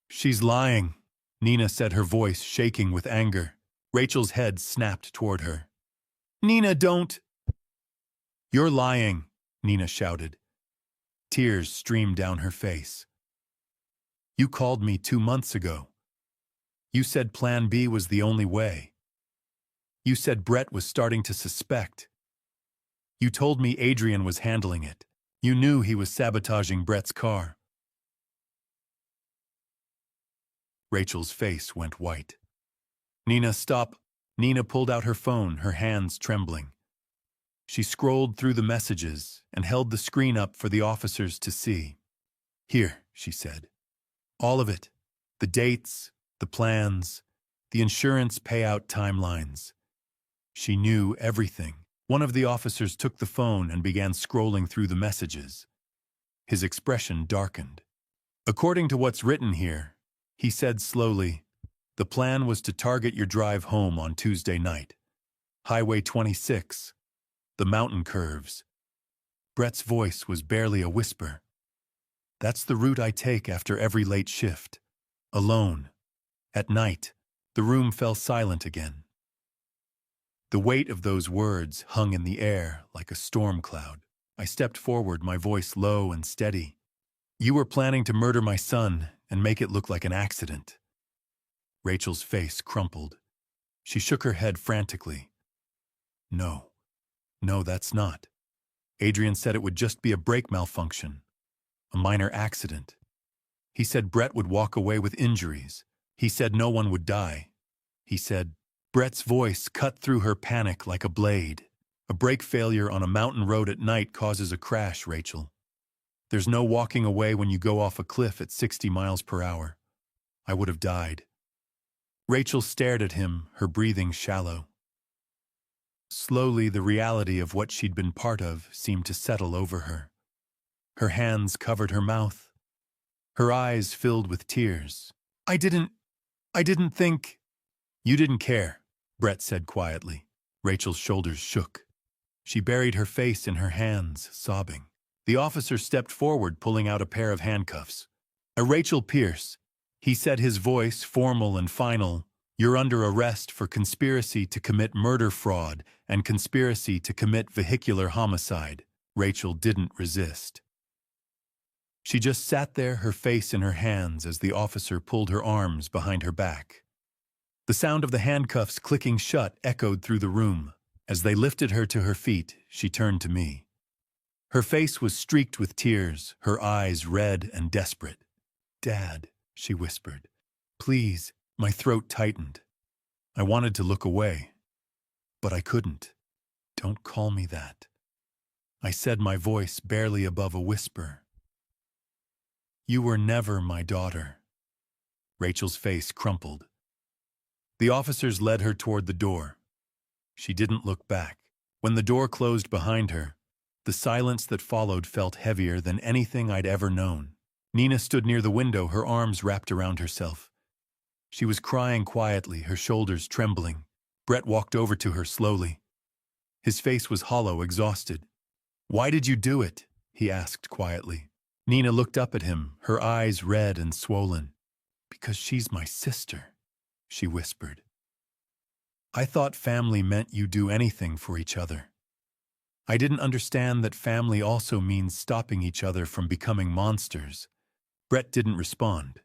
She's lying, Nina said, her voice shaking with anger. Rachel's head snapped toward her. Nina, don't! You're lying, Nina shouted. Tears streamed down her face. You called me 2 months ago. You said Plan B was the only way. You said Brett was starting to suspect. You told me Adrian was handling it. You knew he was sabotaging Brett's car. Rachel's face went white. Nina, stop. Nina pulled out her phone, her hands trembling. She scrolled through the messages and held the screen up for the officers to see. Here, she said. All of it. The dates, the plans, the insurance payout timelines. She knew everything. One of the officers took the phone and began scrolling through the messages. His expression darkened. According to what's written here, he said slowly, The plan was to target your drive home on Tuesday night. Highway 26. The mountain curves. Brett's voice was barely a whisper. That's the route I take after every late shift. Alone. At night, the room fell silent again. The weight of those words hung in the air like a storm cloud. I stepped forward, my voice low and steady. You were planning to murder my son and make it look like an accident. Rachel's face crumpled. She shook her head frantically. No, that's not. Adrian said it would just be a brake malfunction, a minor accident. He said Brett would walk away with injuries. He said no one would die. He said, Brett's voice cut through her panic like a blade. A brake failure on a mountain road at night causes a crash, Rachel. There's no walking away when you go off a cliff at 60 miles per hour. I would have died. Rachel stared at him, her breathing shallow. Slowly, the reality of what she'd been part of seemed to settle over her. Her hands covered her mouth. Her eyes filled with tears. I didn't think... You didn't care, Brett said quietly. Rachel's shoulders shook. She buried her face in her hands, sobbing. The officer stepped forward, pulling out a pair of handcuffs. Rachel Pierce. He said, his voice formal and final. You're under arrest for conspiracy to commit murder fraud and conspiracy to commit vehicular homicide. Rachel didn't resist. She just sat there, her face in her hands, as the officer pulled her arms behind her back. The sound of the handcuffs clicking shut echoed through the room. As they lifted her to her feet, she turned to me. Her face was streaked with tears, her eyes red and desperate. Dad, she whispered. Please. My throat tightened. I wanted to look away, but I couldn't. Don't call me that. I said, my voice barely above a whisper. You were never my daughter. Rachel's face crumpled. The officers led her toward the door. She didn't look back. When the door closed behind her, the silence that followed felt heavier than anything I'd ever known. Nina stood near the window, her arms wrapped around herself. She was crying quietly, her shoulders trembling. Brett walked over to her slowly. His face was hollow, exhausted. Why did you do it? He asked quietly. Nina looked up at him, her eyes red and swollen. Because she's my sister, she whispered. I thought family meant you do anything for each other. I didn't understand that family also means stopping each other from becoming monsters. Brett didn't respond.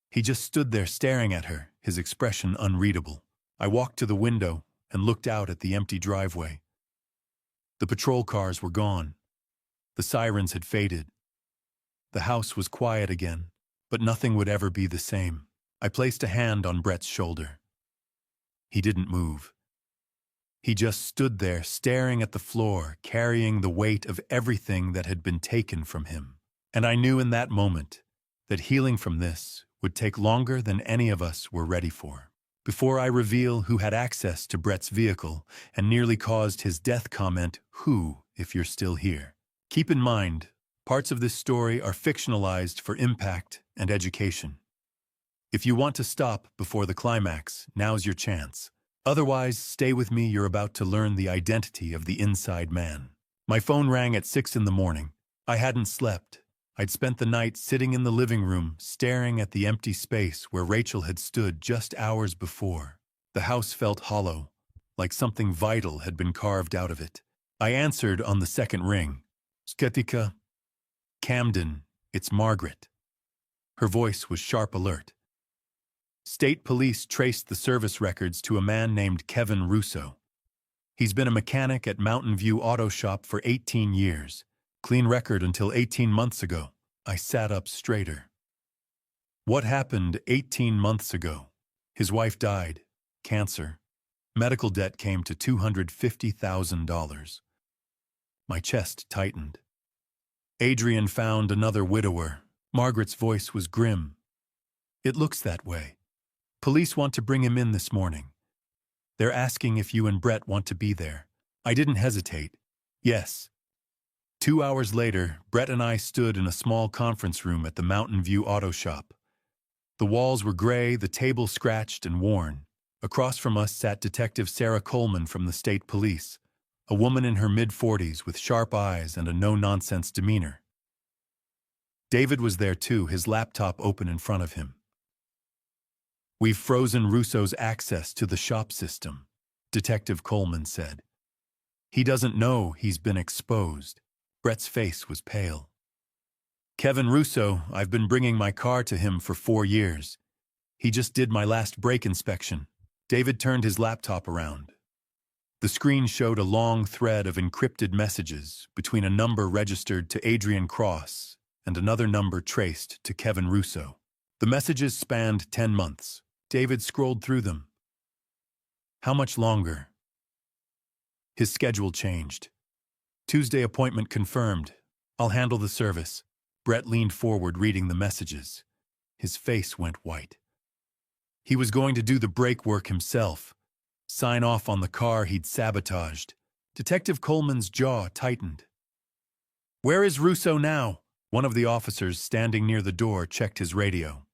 He just stood there staring at her, his expression unreadable. I walked to the window and looked out at the empty driveway. The patrol cars were gone. The sirens had faded. The house was quiet again, but nothing would ever be the same. I placed a hand on Brett's shoulder. He didn't move. He just stood there, staring at the floor, carrying the weight of everything that had been taken from him. And I knew in that moment that healing from this would take longer than any of us were ready for. Before I reveal who had access to Brett's vehicle and nearly caused his death comment, who, if you're still here. Keep in mind, parts of this story are fictionalized for impact and education. If you want to stop before the climax, now's your chance. Otherwise, stay with me, you're about to learn the identity of the inside man. My phone rang at 6 in the morning. I hadn't slept. I'd spent the night sitting in the living room, staring at the empty space where Rachel had stood just hours before. The house felt hollow, like something vital had been carved out of it. I answered on the second ring. Sketika. Camden, it's Margaret. Her voice was sharp alert. State police traced the service records to a man named Kevin Russo. He's been a mechanic at Mountain View Auto Shop for 18 years. Clean record until 18 months ago. I sat up straighter. What happened 18 months ago? His wife died. Cancer. Medical debt came to $250,000. My chest tightened. Adrian found another widower. Margaret's voice was grim. It looks that way. Police want to bring him in this morning. They're asking if you and Brett want to be there. I didn't hesitate. Yes. 2 hours later, Brett and I stood in a small conference room at the Mountain View Auto Shop. The walls were gray, the table scratched and worn. Across from us sat Detective Sarah Coleman from the state police, a woman in her mid-40s with sharp eyes and a no-nonsense demeanor. David was there too, his laptop open in front of him. "We've frozen Russo's access to the shop system," Detective Coleman said. "He doesn't know he's been exposed." Brett's face was pale. "Kevin Russo, I've been bringing my car to him for 4 years. He just did my last brake inspection." David turned his laptop around. The screen showed a long thread of encrypted messages between a number registered to Adrian Cross and another number traced to Kevin Russo. The messages spanned 10 months. David scrolled through them. How much longer? His schedule changed. "Tuesday appointment confirmed. I'll handle the service." Brett leaned forward reading the messages. His face went white. He was going to do the brake work himself, sign off on the car he'd sabotaged. Detective Coleman's jaw tightened. "Where is Russo now?" One of the officers standing near the door checked his radio.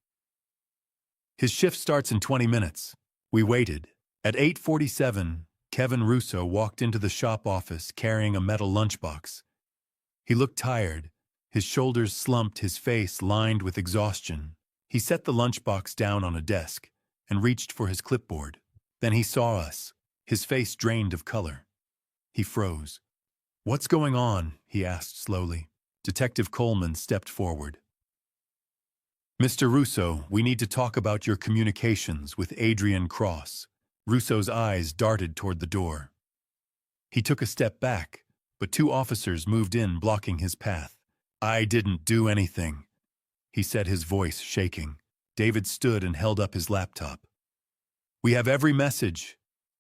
"His shift starts in 20 minutes. We waited. At 8:47, Kevin Russo walked into the shop office carrying a metal lunchbox. He looked tired, his shoulders slumped, his face lined with exhaustion. He set the lunchbox down on a desk and reached for his clipboard. Then he saw us, his face drained of color. He froze. "What's going on?" he asked slowly. Detective Coleman stepped forward. "Mr. Russo, we need to talk about your communications with Adrian Cross." Russo's eyes darted toward the door. He took a step back, but 2 officers moved in, blocking his path. "I didn't do anything," he said, his voice shaking. David stood and held up his laptop. "We have every message,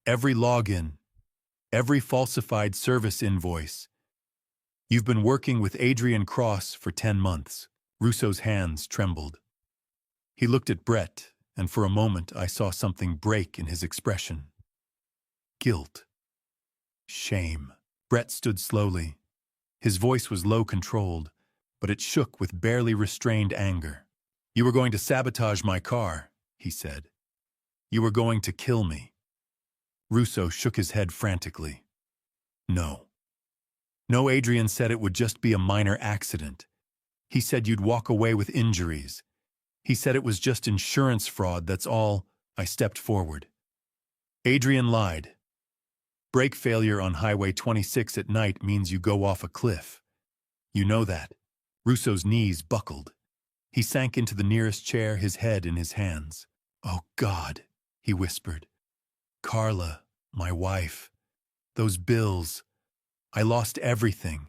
every login, every falsified service invoice. You've been working with Adrian Cross for 10 months. Russo's hands trembled. He looked at Brett, and for a moment I saw something break in his expression. Guilt. Shame. Brett stood slowly. His voice was low-controlled, but it shook with barely restrained anger. "You were going to sabotage my car," he said. "You were going to kill me." Russo shook his head frantically. "No. No, Adrian said it would just be a minor accident. He said you'd walk away with injuries. He said it was just insurance fraud, that's all." I stepped forward. "Adrian lied. Brake failure on Highway 26 at night means you go off a cliff. You know that." Russo's knees buckled. He sank into the nearest chair, his head in his hands. "Oh, God," he whispered. "Carla, my wife. Those bills. I lost everything.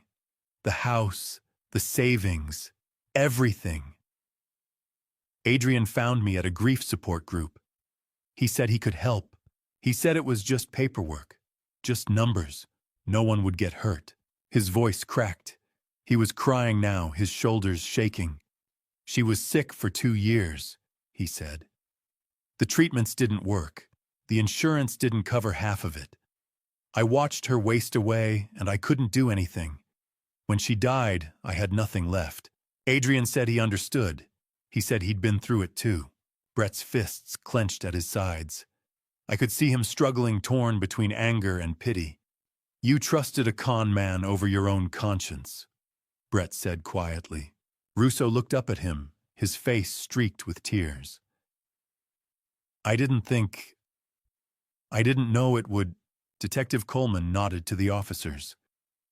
The house, the savings, everything. Adrian found me at a grief support group. He said he could help. He said it was just paperwork, just numbers. No one would get hurt." His voice cracked. He was crying now, his shoulders shaking. "She was sick for 2 years," he said. "The treatments didn't work. The insurance didn't cover half of it. I watched her waste away, and I couldn't do anything. When she died, I had nothing left." Adrian said he understood. He said he'd been through it too. Brett's fists clenched at his sides. I could see him struggling, torn between anger and pity. "You trusted a con man over your own conscience," Brett said quietly. Russo looked up at him, his face streaked with tears. I didn't know it would." Detective Coleman nodded to the officers.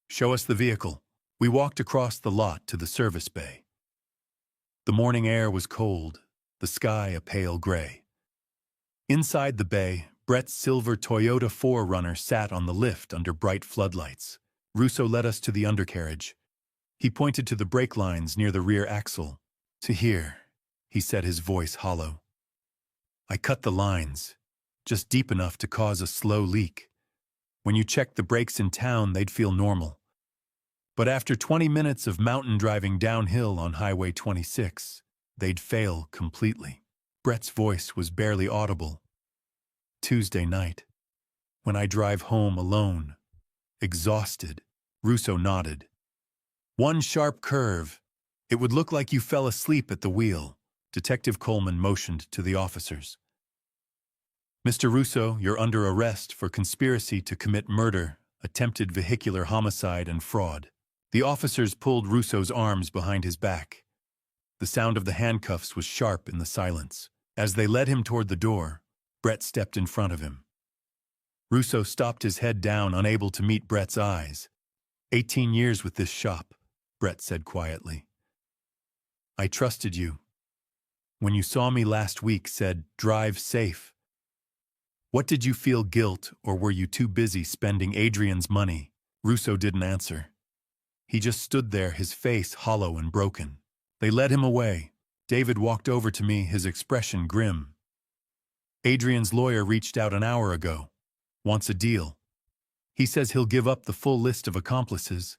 "Show us the vehicle." We walked across the lot to the service bay. The morning air was cold, the sky a pale gray. Inside the bay, Brett's silver Toyota 4Runner sat on the lift under bright floodlights. Russo led us to the undercarriage. He pointed to the brake lines near the rear axle. "To here," he said, his voice hollow. "I cut the lines, just deep enough to cause a slow leak. When you checked the brakes in town, they'd feel normal. But after 20 minutes of mountain driving downhill on Highway 26, they'd fail completely." Brett's voice was barely audible. "Tuesday night, when I drive home alone, exhausted." Russo nodded. "One sharp curve. It would look like you fell asleep at the wheel. Detective Coleman motioned to the officers. Mr. Russo, you're under arrest for conspiracy to commit murder, attempted vehicular homicide, and fraud. The officers pulled Russo's arms behind his back. The sound of the handcuffs was sharp in the silence. As they led him toward the door, Brett stepped in front of him. Russo stopped his head down, unable to meet Brett's eyes. 18 years with this shop, Brett said quietly. I trusted you. When you saw me last week, said, drive safe. What did you feel, guilt, or were you too busy spending Adrian's money? Russo didn't answer. He just stood there, his face hollow and broken. They led him away. David walked over to me, his expression grim. Adrian's lawyer reached out an hour ago. Wants a deal. He says he'll give up the full list of accomplices,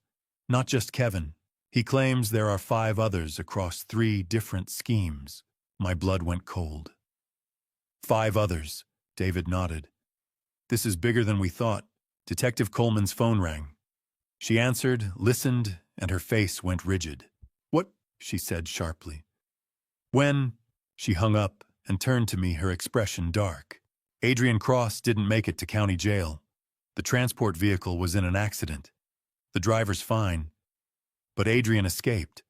not just Kevin. He claims there are 5 others across 3 different schemes. My blood went cold. 5 others, David nodded. This is bigger than we thought. Detective Coleman's phone rang. She answered, listened, and her face went rigid. What? She said sharply. When? She hung up and turned to me, her expression dark. Adrian Cross didn't make it to county jail. The transport vehicle was in an accident. The driver's fine. But Adrian escaped.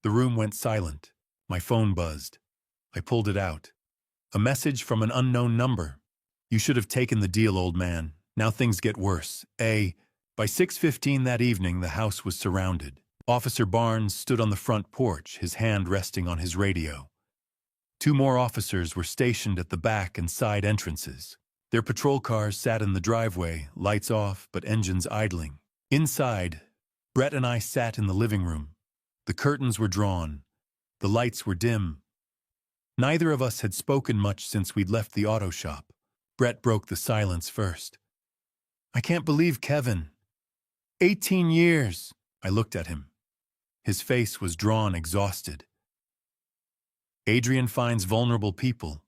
The room went silent. My phone buzzed. I pulled it out. A message from an unknown number. You should have taken the deal, old man. Now things get worse. By 6:15 that evening, the house was surrounded. Officer Barnes stood on the front porch, his hand resting on his radio. 2 more officers were stationed at the back and side entrances. Their patrol cars sat in the driveway, lights off but engines idling. Inside, Brett and I sat in the living room. The curtains were drawn. The lights were dim. Neither of us had spoken much since we'd left the auto shop. Brett broke the silence first. I can't believe Kevin. 18 years. I looked at him. His face was drawn, exhausted. Adrian finds vulnerable people,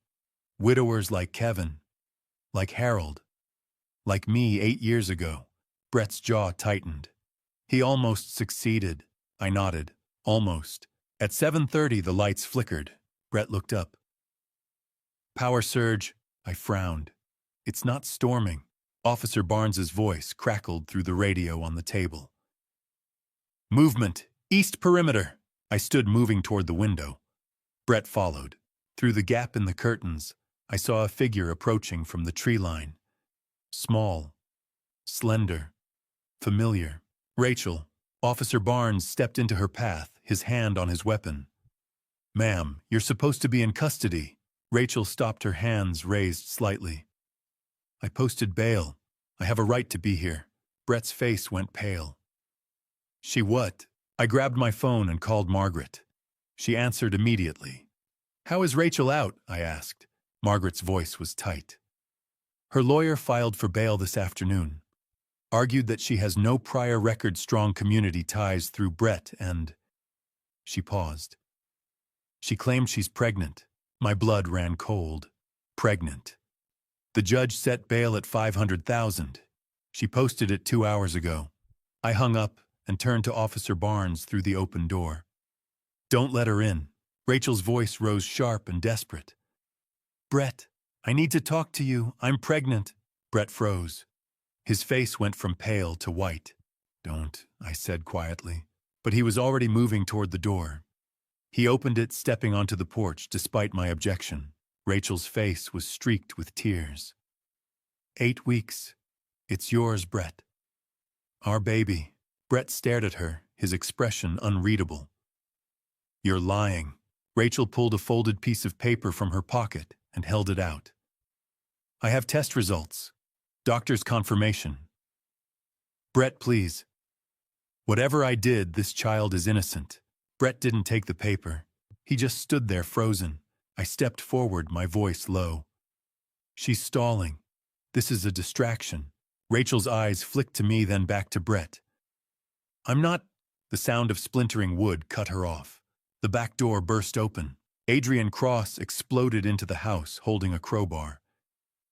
widowers like Kevin, like Harold, like me 8 years ago. Brett's jaw tightened. He almost succeeded. I nodded. Almost. At 7:30, the lights flickered. Brett looked up. Power surge. I frowned. It's not storming. Officer Barnes's voice crackled through the radio on the table. Movement. East perimeter. I stood moving toward the window. Brett followed. Through the gap in the curtains, I saw a figure approaching from the tree line. Small, slender, familiar. Rachel. Officer Barnes stepped into her path, his hand on his weapon. Ma'am, you're supposed to be in custody. Rachel stopped, her hands raised slightly. I posted bail. I have a right to be here. Brett's face went pale. She what? I grabbed my phone and called Margaret. She answered immediately. How is Rachel out? I asked. Margaret's voice was tight. Her lawyer filed for bail this afternoon. Argued that she has no prior record strong community ties through Brett and... She paused. She claimed she's pregnant. My blood ran cold. Pregnant. The judge set bail at $500,000. She posted it 2 hours ago. I hung up and turned to Officer Barnes through the open door. Don't let her in. Rachel's voice rose sharp and desperate. Brett, I need to talk to you. I'm pregnant. Brett froze. His face went from pale to white. Don't, I said quietly. But he was already moving toward the door. He opened it, stepping onto the porch despite my objection. Rachel's face was streaked with tears. 8 weeks. It's yours, Brett. Our baby. Brett stared at her, his expression unreadable. You're lying. Rachel pulled a folded piece of paper from her pocket and held it out. I have test results. Doctor's confirmation. Brett, please. Whatever I did, this child is innocent. Brett didn't take the paper. He just stood there frozen. I stepped forward, my voice low. She's stalling. This is a distraction. Rachel's eyes flicked to me, then back to Brett. I'm not... The sound of splintering wood cut her off. The back door burst open. Adrian Cross exploded into the house, holding a crowbar.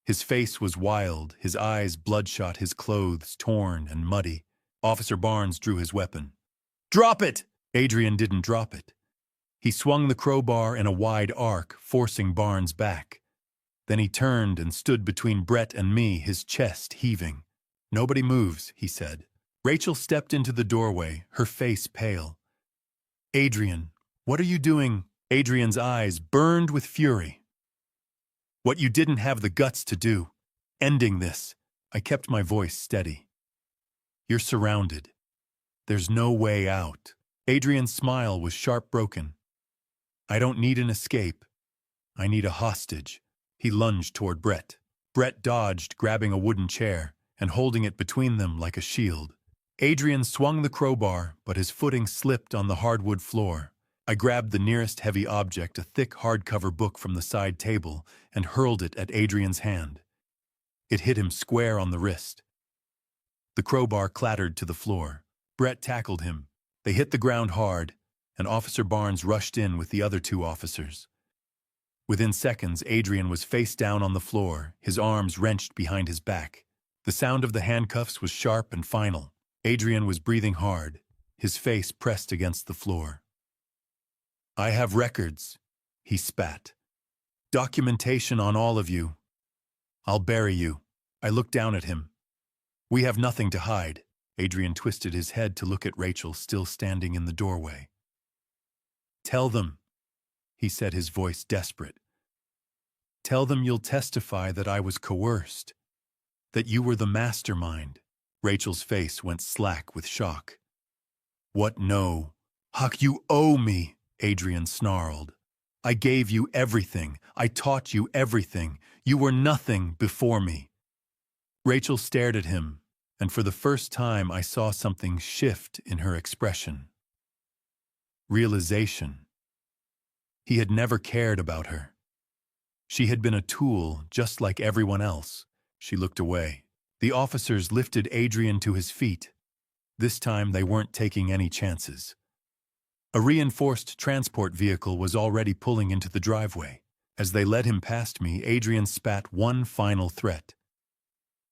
His face was wild, his eyes bloodshot, his clothes torn and muddy. Officer Barnes drew his weapon. Drop it! Adrian didn't drop it. He swung the crowbar in a wide arc, forcing Barnes back. Then he turned and stood between Brett and me, his chest heaving. "Nobody moves," he said. Rachel stepped into the doorway, her face pale. "Adrian, what are you doing?" Adrian's eyes burned with fury. "What you didn't have the guts to do. Ending this." I kept my voice steady. "You're surrounded. There's no way out." Adrian's smile was sharp broken. "I don't need an escape. I need a hostage." He lunged toward Brett. Brett dodged, grabbing a wooden chair and holding it between them like a shield. Adrian swung the crowbar, but his footing slipped on the hardwood floor. I grabbed the nearest heavy object, a thick hardcover book from the side table, and hurled it at Adrian's hand. It hit him square on the wrist. The crowbar clattered to the floor. Brett tackled him. They hit the ground hard, and Officer Barnes rushed in with the other 2 officers. Within seconds, Adrian was face down on the floor, his arms wrenched behind his back. The sound of the handcuffs was sharp and final. Adrian was breathing hard, his face pressed against the floor. "I have records," he spat. "Documentation on all of you. I'll bury you." I looked down at him. "We have nothing to hide." Adrian twisted his head to look at Rachel, still standing in the doorway. "Tell them," he said, his voice desperate. "Tell them you'll testify that I was coerced, that you were the mastermind." Rachel's face went slack with shock. "What? No. Huck, you owe me," Adrian snarled. "I gave you everything. I taught you everything. You were nothing before me." Rachel stared at him, and for the first time I saw something shift in her expression. Realization. He had never cared about her. She had been a tool, just like everyone else. She looked away. The officers lifted Adrian to his feet. This time they weren't taking any chances. A reinforced transport vehicle was already pulling into the driveway. As they led him past me, Adrian spat one final threat.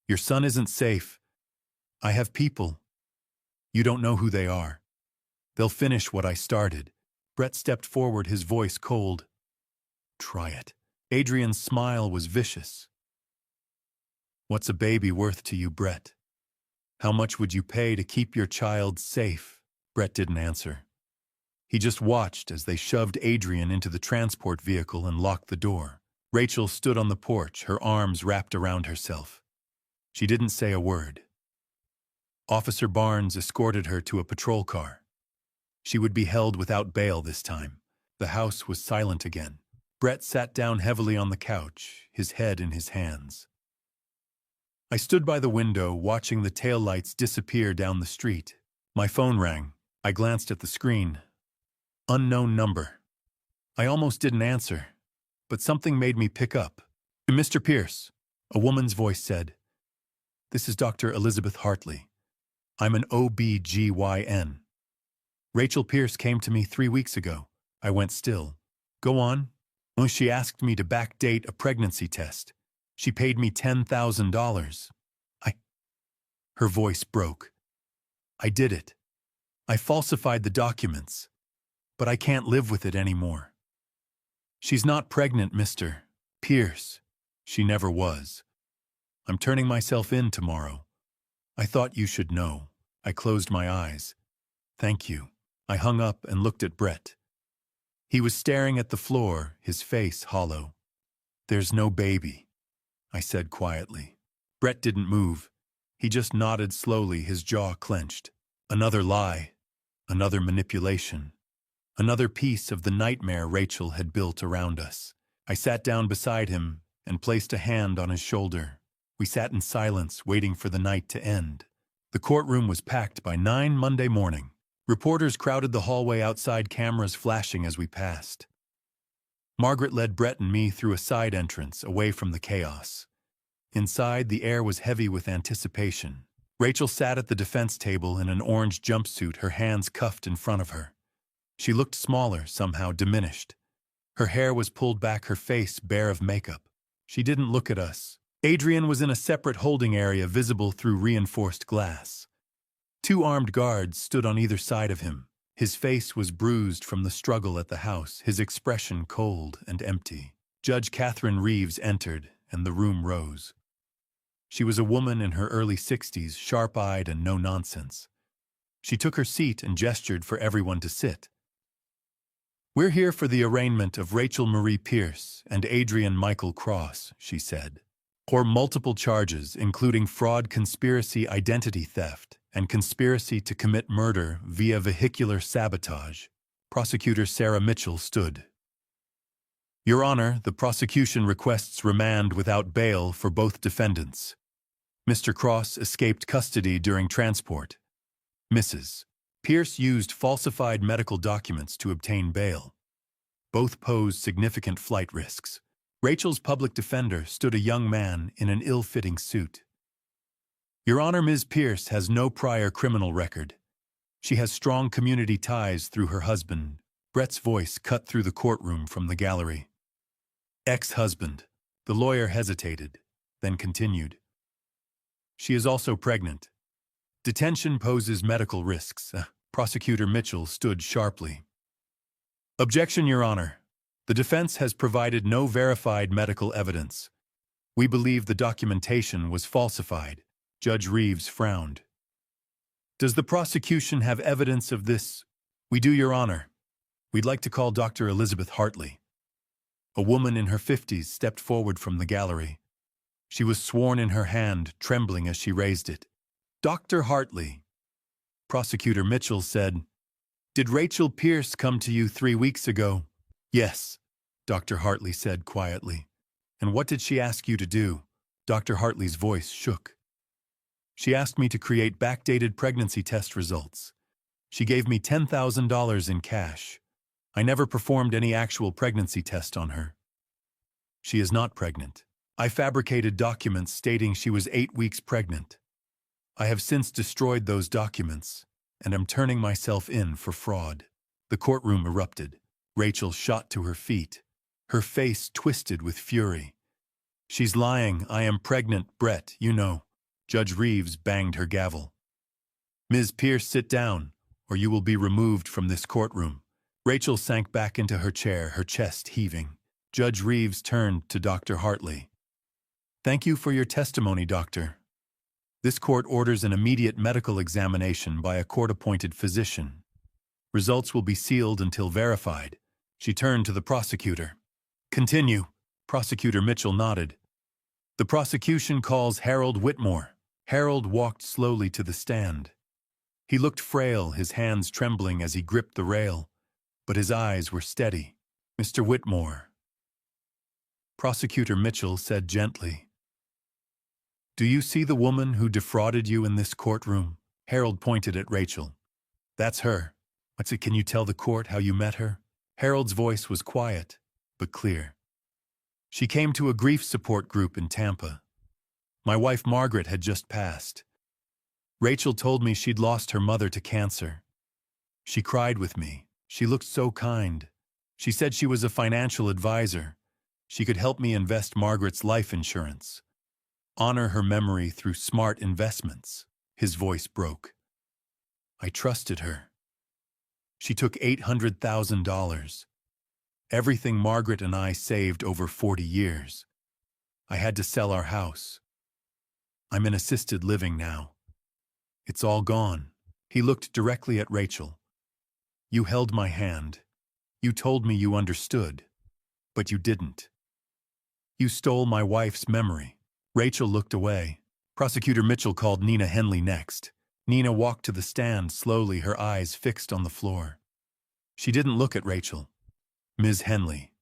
"Your son isn't safe. I have people. You don't know who they are. They'll finish what I started." Brett stepped forward, his voice cold. "Try it." Adrian's smile was vicious. "What's a baby worth to you, Brett? How much would you pay to keep your child safe?" Brett didn't answer. He just watched as they shoved Adrian into the transport vehicle and locked the door. Rachel stood on the porch, her arms wrapped around herself. She didn't say a word. Officer Barnes escorted her to a patrol car. She would be held without bail this time. The house was silent again. Brett sat down heavily on the couch, his head in his hands. I stood by the window, watching the taillights disappear down the street. My phone rang. I glanced at the screen. Unknown number. I almost didn't answer, but something made me pick up. "Mr. Pierce," a woman's voice said. "This is Dr. Elizabeth Hartley. I'm an OB-GYN. Rachel Pierce came to me 3 weeks ago." I went still. "Go on." "Well, she asked me to backdate a pregnancy test. She paid me $10,000. Her voice broke. "I did it. I falsified the documents. But I can't live with it anymore. She's not pregnant, Mr. Pierce. She never was. I'm turning myself in tomorrow. I thought you should know." I closed my eyes. "Thank you." I hung up and looked at Brett. He was staring at the floor, his face hollow. "There's no baby," I said quietly. Brett didn't move. He just nodded slowly, his jaw clenched. Another lie. Another manipulation. Another piece of the nightmare Rachel had built around us. I sat down beside him and placed a hand on his shoulder. We sat in silence, waiting for the night to end. The courtroom was packed by 9 Monday morning. Reporters crowded the hallway outside, cameras flashing as we passed. Margaret led Brett and me through a side entrance, away from the chaos. Inside, the air was heavy with anticipation. Rachel sat at the defense table in an orange jumpsuit, her hands cuffed in front of her. She looked smaller, somehow diminished. Her hair was pulled back, her face bare of makeup. She didn't look at us. Adrian was in a separate holding area visible through reinforced glass. 2 armed guards stood on either side of him. His face was bruised from the struggle at the house, his expression cold and empty. Judge Catherine Reeves entered, and the room rose. She was a woman in her early 60s, sharp-eyed and no-nonsense. She took her seat and gestured for everyone to sit. "We're here for the arraignment of Rachel Marie Pierce and Adrian Michael Cross," she said, "for multiple charges, including fraud, conspiracy, identity theft, and conspiracy to commit murder via vehicular sabotage." Prosecutor Sarah Mitchell stood. "Your Honor, the prosecution requests remand without bail for both defendants. Mr. Cross escaped custody during transport. Mrs. Pierce used falsified medical documents to obtain bail. Both posed significant flight risks." Rachel's public defender stood a young man in an ill-fitting suit. "Your Honor, Ms. Pierce has no prior criminal record. She has strong community ties through her husband." Brett's voice cut through the courtroom from the gallery. "Ex-husband." The lawyer hesitated, then continued. "She is also pregnant. Detention poses medical risks." Prosecutor Mitchell stood sharply. "Objection, Your Honor. The defense has provided no verified medical evidence. We believe the documentation was falsified." Judge Reeves frowned. "Does the prosecution have evidence of this?" "We do, Your Honor. We'd like to call Dr. Elizabeth Hartley." A woman in her 50s stepped forward from the gallery. She was sworn in her hand, trembling as she raised it. "Dr. Hartley." Prosecutor Mitchell said, "Did Rachel Pierce come to you 3 weeks ago?" "Yes," Dr. Hartley said quietly. "And what did she ask you to do?" Dr. Hartley's voice shook. "She asked me to create backdated pregnancy test results. She gave me $10,000 in cash. I never performed any actual pregnancy test on her. She is not pregnant. I fabricated documents stating she was 8 weeks pregnant. I have since destroyed those documents, and am turning myself in for fraud." The courtroom erupted. Rachel shot to her feet, her face twisted with fury. "She's lying. I am pregnant, Brett, you know." Judge Reeves banged her gavel. "Ms. Pierce, sit down, or you will be removed from this courtroom." Rachel sank back into her chair, her chest heaving. Judge Reeves turned to Dr. Hartley. "Thank you for your testimony, Doctor. This court orders an immediate medical examination by a court-appointed physician. Results will be sealed until verified." She turned to the prosecutor. "Continue." Prosecutor Mitchell nodded. "The prosecution calls Harold Whitmore." Harold walked slowly to the stand. He looked frail, his hands trembling as he gripped the rail, but his eyes were steady. "Mr. Whitmore." Prosecutor Mitchell said gently, "Do you see the woman who defrauded you in this courtroom?" Harold pointed at Rachel. "That's her. Can you tell the court how you met her?" Harold's voice was quiet, but clear. "She came to a grief support group in Tampa. My wife Margaret had just passed. Rachel told me she'd lost her mother to cancer. She cried with me. She looked so kind. She said she was a financial advisor. She could help me invest Margaret's life insurance. Honor her memory through smart investments." His voice broke. "I trusted her. She took $800,000. Everything Margaret and I saved over 40 years. I had to sell our house. I'm in assisted living now. It's all gone." He looked directly at Rachel. "You held my hand. You told me you understood. But you didn't. You stole my wife's memory." Rachel looked away. Prosecutor Mitchell called Nina Henley next. Nina walked to the stand slowly, her eyes fixed on the floor. She didn't look at Rachel. "Ms. Henley,"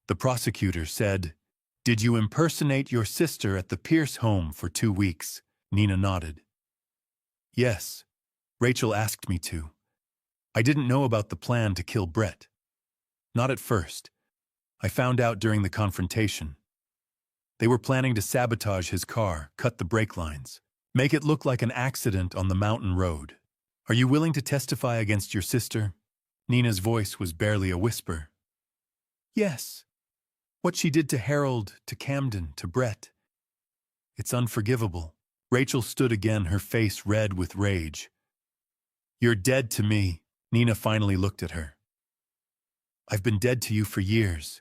the prosecutor said, "did you impersonate your sister at the Pierce home for 2 weeks?" Nina nodded. "Yes. Rachel asked me to. I didn't know about the plan to kill Brett. Not at first. I found out during the confrontation. They were planning to sabotage his car, cut the brake lines, make it look like an accident on the mountain road. Are you willing to testify against your sister?" Nina's voice was barely a whisper. "Yes. What she did to Harold, to Camden, to Brett. It's unforgivable." Rachel stood again, her face red with rage. "You're dead to me." Nina finally looked at her. I've been dead to you for years.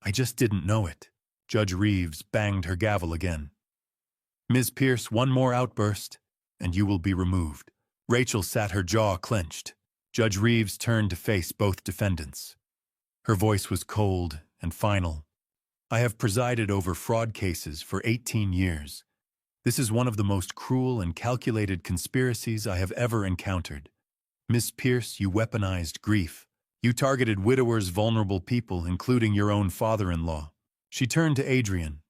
I just didn't know it. Judge Reeves banged her gavel again. Ms. Pierce, one more outburst, and you will be removed. Rachel sat her jaw clenched. Judge Reeves turned to face both defendants. Her voice was cold and final. I have presided over fraud cases for 18 years. This is one of the most cruel and calculated conspiracies I have ever encountered. Miss Pierce, you weaponized grief. You targeted widowers, vulnerable people, including your own father-in-law. She turned to Adrian.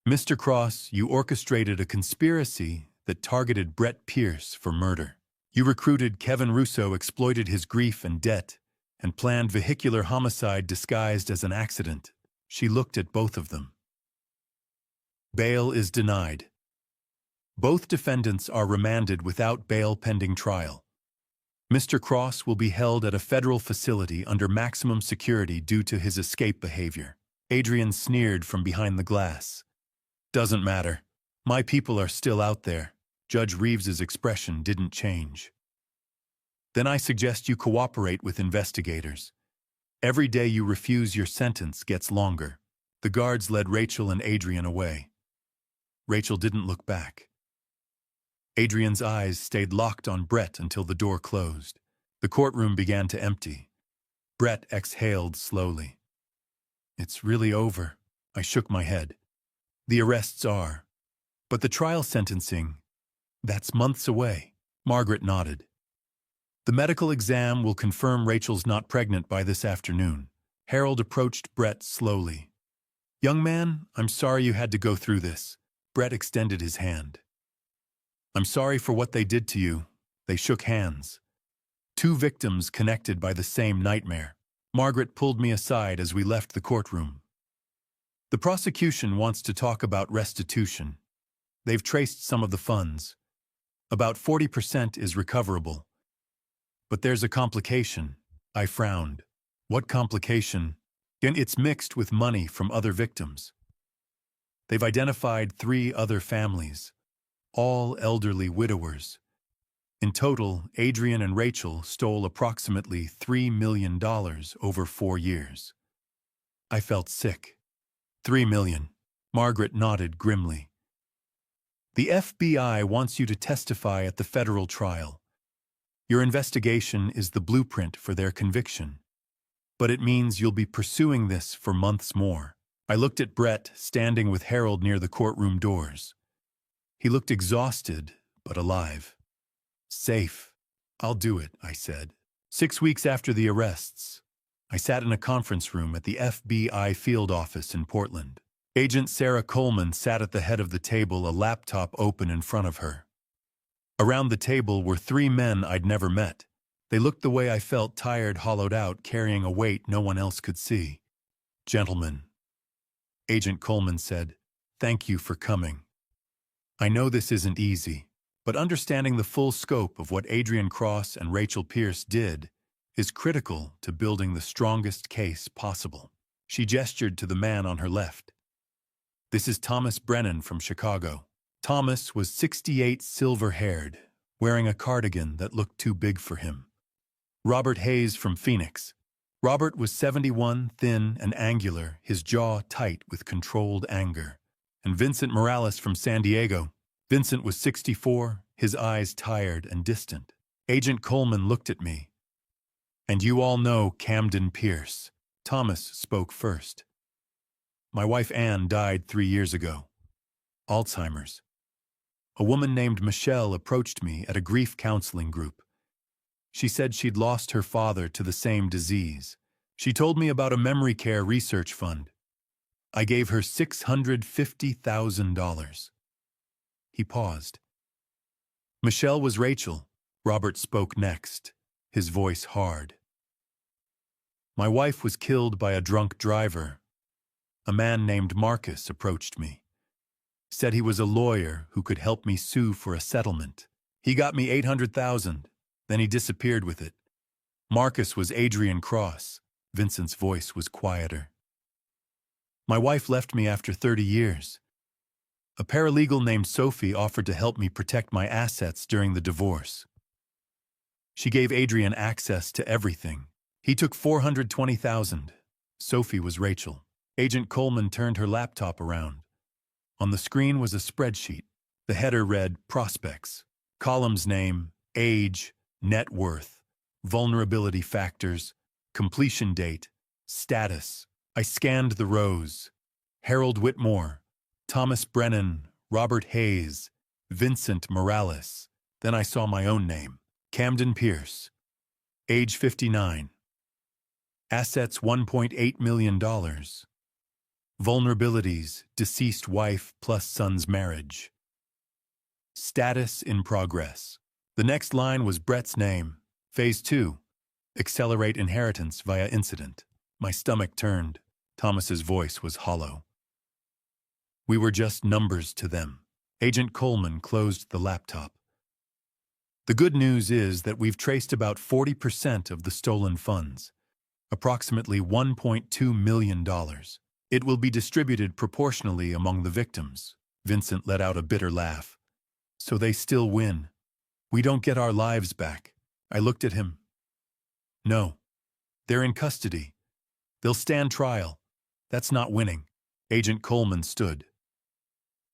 Mr. Cross, you orchestrated a conspiracy that targeted Brett Pierce for murder. You recruited Kevin Russo, exploited his grief and debt, and planned vehicular homicide disguised as an accident. She looked at both of them. Bail is denied. Both defendants are remanded without bail pending trial. Mr. Cross will be held at a federal facility under maximum security due to his escape behavior. Adrian sneered from behind the glass. Doesn't matter. My people are still out there. Judge Reeves's expression didn't change. Then I suggest you cooperate with investigators. Every day you refuse, your sentence gets longer. The guards led Rachel and Adrian away. Rachel didn't look back. Adrian's eyes stayed locked on Brett until the door closed. The courtroom began to empty. Brett exhaled slowly. It's really over. I shook my head. The arrests are. But the trial sentencing, that's months away. Margaret nodded. The medical exam will confirm Rachel's not pregnant by this afternoon. Harold approached Brett slowly. Young man, I'm sorry you had to go through this. Brett extended his hand. I'm sorry for what they did to you. They shook hands. Two victims connected by the same nightmare. Margaret pulled me aside as we left the courtroom. The prosecution wants to talk about restitution. They've traced some of the funds. About 40% is recoverable. But there's a complication. I frowned. What complication? And it's mixed with money from other victims. They've identified 3 other families, all elderly widowers. In total, Adrian and Rachel stole approximately $3 million over 4 years. I felt sick. $3 million. Margaret nodded grimly. The FBI wants you to testify at the federal trial. Your investigation is the blueprint for their conviction. But it means you'll be pursuing this for months more. I looked at Brett, standing with Harold near the courtroom doors. He looked exhausted, but alive. Safe. I'll do it, I said. 6 weeks after the arrests, I sat in a conference room at the FBI field office in Portland. Agent Sarah Coleman sat at the head of the table, a laptop open in front of her. Around the table were 3 men I'd never met. They looked the way I felt, tired, hollowed out, carrying a weight no one else could see. Gentlemen, Agent Coleman said, thank you for coming. I know this isn't easy, but understanding the full scope of what Adrian Cross and Rachel Pierce did is critical to building the strongest case possible. She gestured to the man on her left. This is Thomas Brennan from Chicago. Thomas was 68, silver-haired, wearing a cardigan that looked too big for him. Robert Hayes from Phoenix. Robert was 71, thin and angular, his jaw tight with controlled anger. And Vincent Morales from San Diego. Vincent was 64, his eyes tired and distant. Agent Coleman looked at me. And you all know Camden Pierce. Thomas spoke first. My wife Anne died 3 years ago. Alzheimer's. A woman named Michelle approached me at a grief counseling group. She said she'd lost her father to the same disease. She told me about a memory care research fund. I gave her $650,000. He paused. Michelle was Rachel. Robert spoke next, his voice hard. My wife was killed by a drunk driver. A man named Marcus approached me. Said he was a lawyer who could help me sue for a settlement. He got me $800,000. Then he disappeared with it. Marcus was Adrian Cross. Vincent's voice was quieter. My wife left me after 30 years. A paralegal named Sophie offered to help me protect my assets during the divorce. She gave Adrian access to everything. He took $420,000. Sophie was Rachel. Agent Coleman turned her laptop around. On the screen was a spreadsheet. The header read, Prospects. Columns name, age, net worth, vulnerability factors, completion date, status. I scanned the rows. Harold Whitmore, Thomas Brennan, Robert Hayes, Vincent Morales. Then I saw my own name, Camden Pierce. Age 59. Assets $1.8 million. Vulnerabilities, deceased wife plus son's marriage. Status in progress. The next line was Brett's name. Phase 2. Accelerate inheritance via incident. My stomach turned. Thomas's voice was hollow. We were just numbers to them. Agent Coleman closed the laptop. The good news is that we've traced about 40% of the stolen funds, approximately $1.2 million. It will be distributed proportionally among the victims. Vincent let out a bitter laugh. So they still win. We don't get our lives back. I looked at him. No. They're in custody. They'll stand trial. That's not winning. Agent Coleman stood.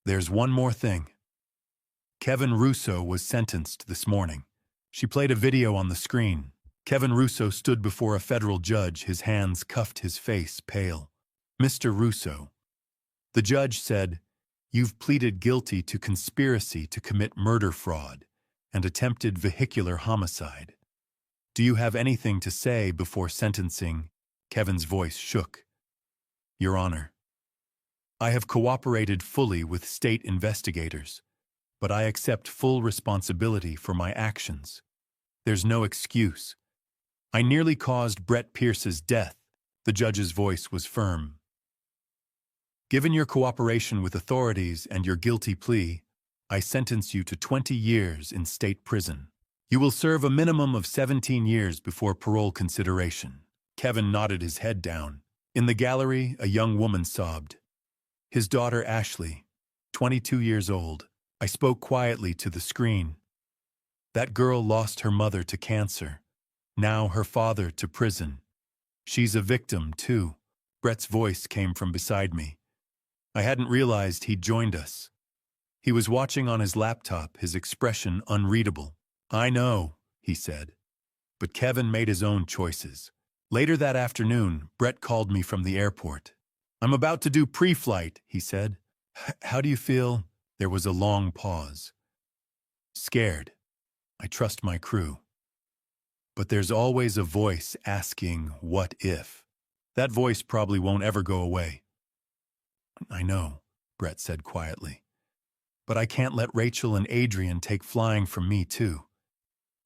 There's one more thing. Kevin Russo was sentenced this morning. She played a video on the screen. Kevin Russo stood before a federal judge, his hands cuffed, his face pale. Mr. Russo. The judge said, "You've pleaded guilty to conspiracy to commit murder fraud and attempted vehicular homicide. Do you have anything to say before sentencing?" Kevin's voice shook. Your Honor, I have cooperated fully with state investigators, but I accept full responsibility for my actions. There's no excuse. I nearly caused Brett Pierce's death. The judge's voice was firm. Given your cooperation with authorities and your guilty plea, I sentence you to 20 years in state prison. You will serve a minimum of 17 years before parole consideration. Kevin nodded his head down. In the gallery, a young woman sobbed. His daughter Ashley, 22 years old. I spoke quietly to the screen. That girl lost her mother to cancer. Now her father to prison. She's a victim, too. Brett's voice came from beside me. I hadn't realized he'd joined us. He was watching on his laptop, his expression unreadable. I know, he said. But Kevin made his own choices. Later that afternoon, Brett called me from the airport. I'm about to do pre-flight, he said. How do you feel? There was a long pause. Scared. I trust my crew. But there's always a voice asking, what if? That voice probably won't ever go away. I know, Brett said quietly. But I can't let Rachel and Adrian take flying from me, too.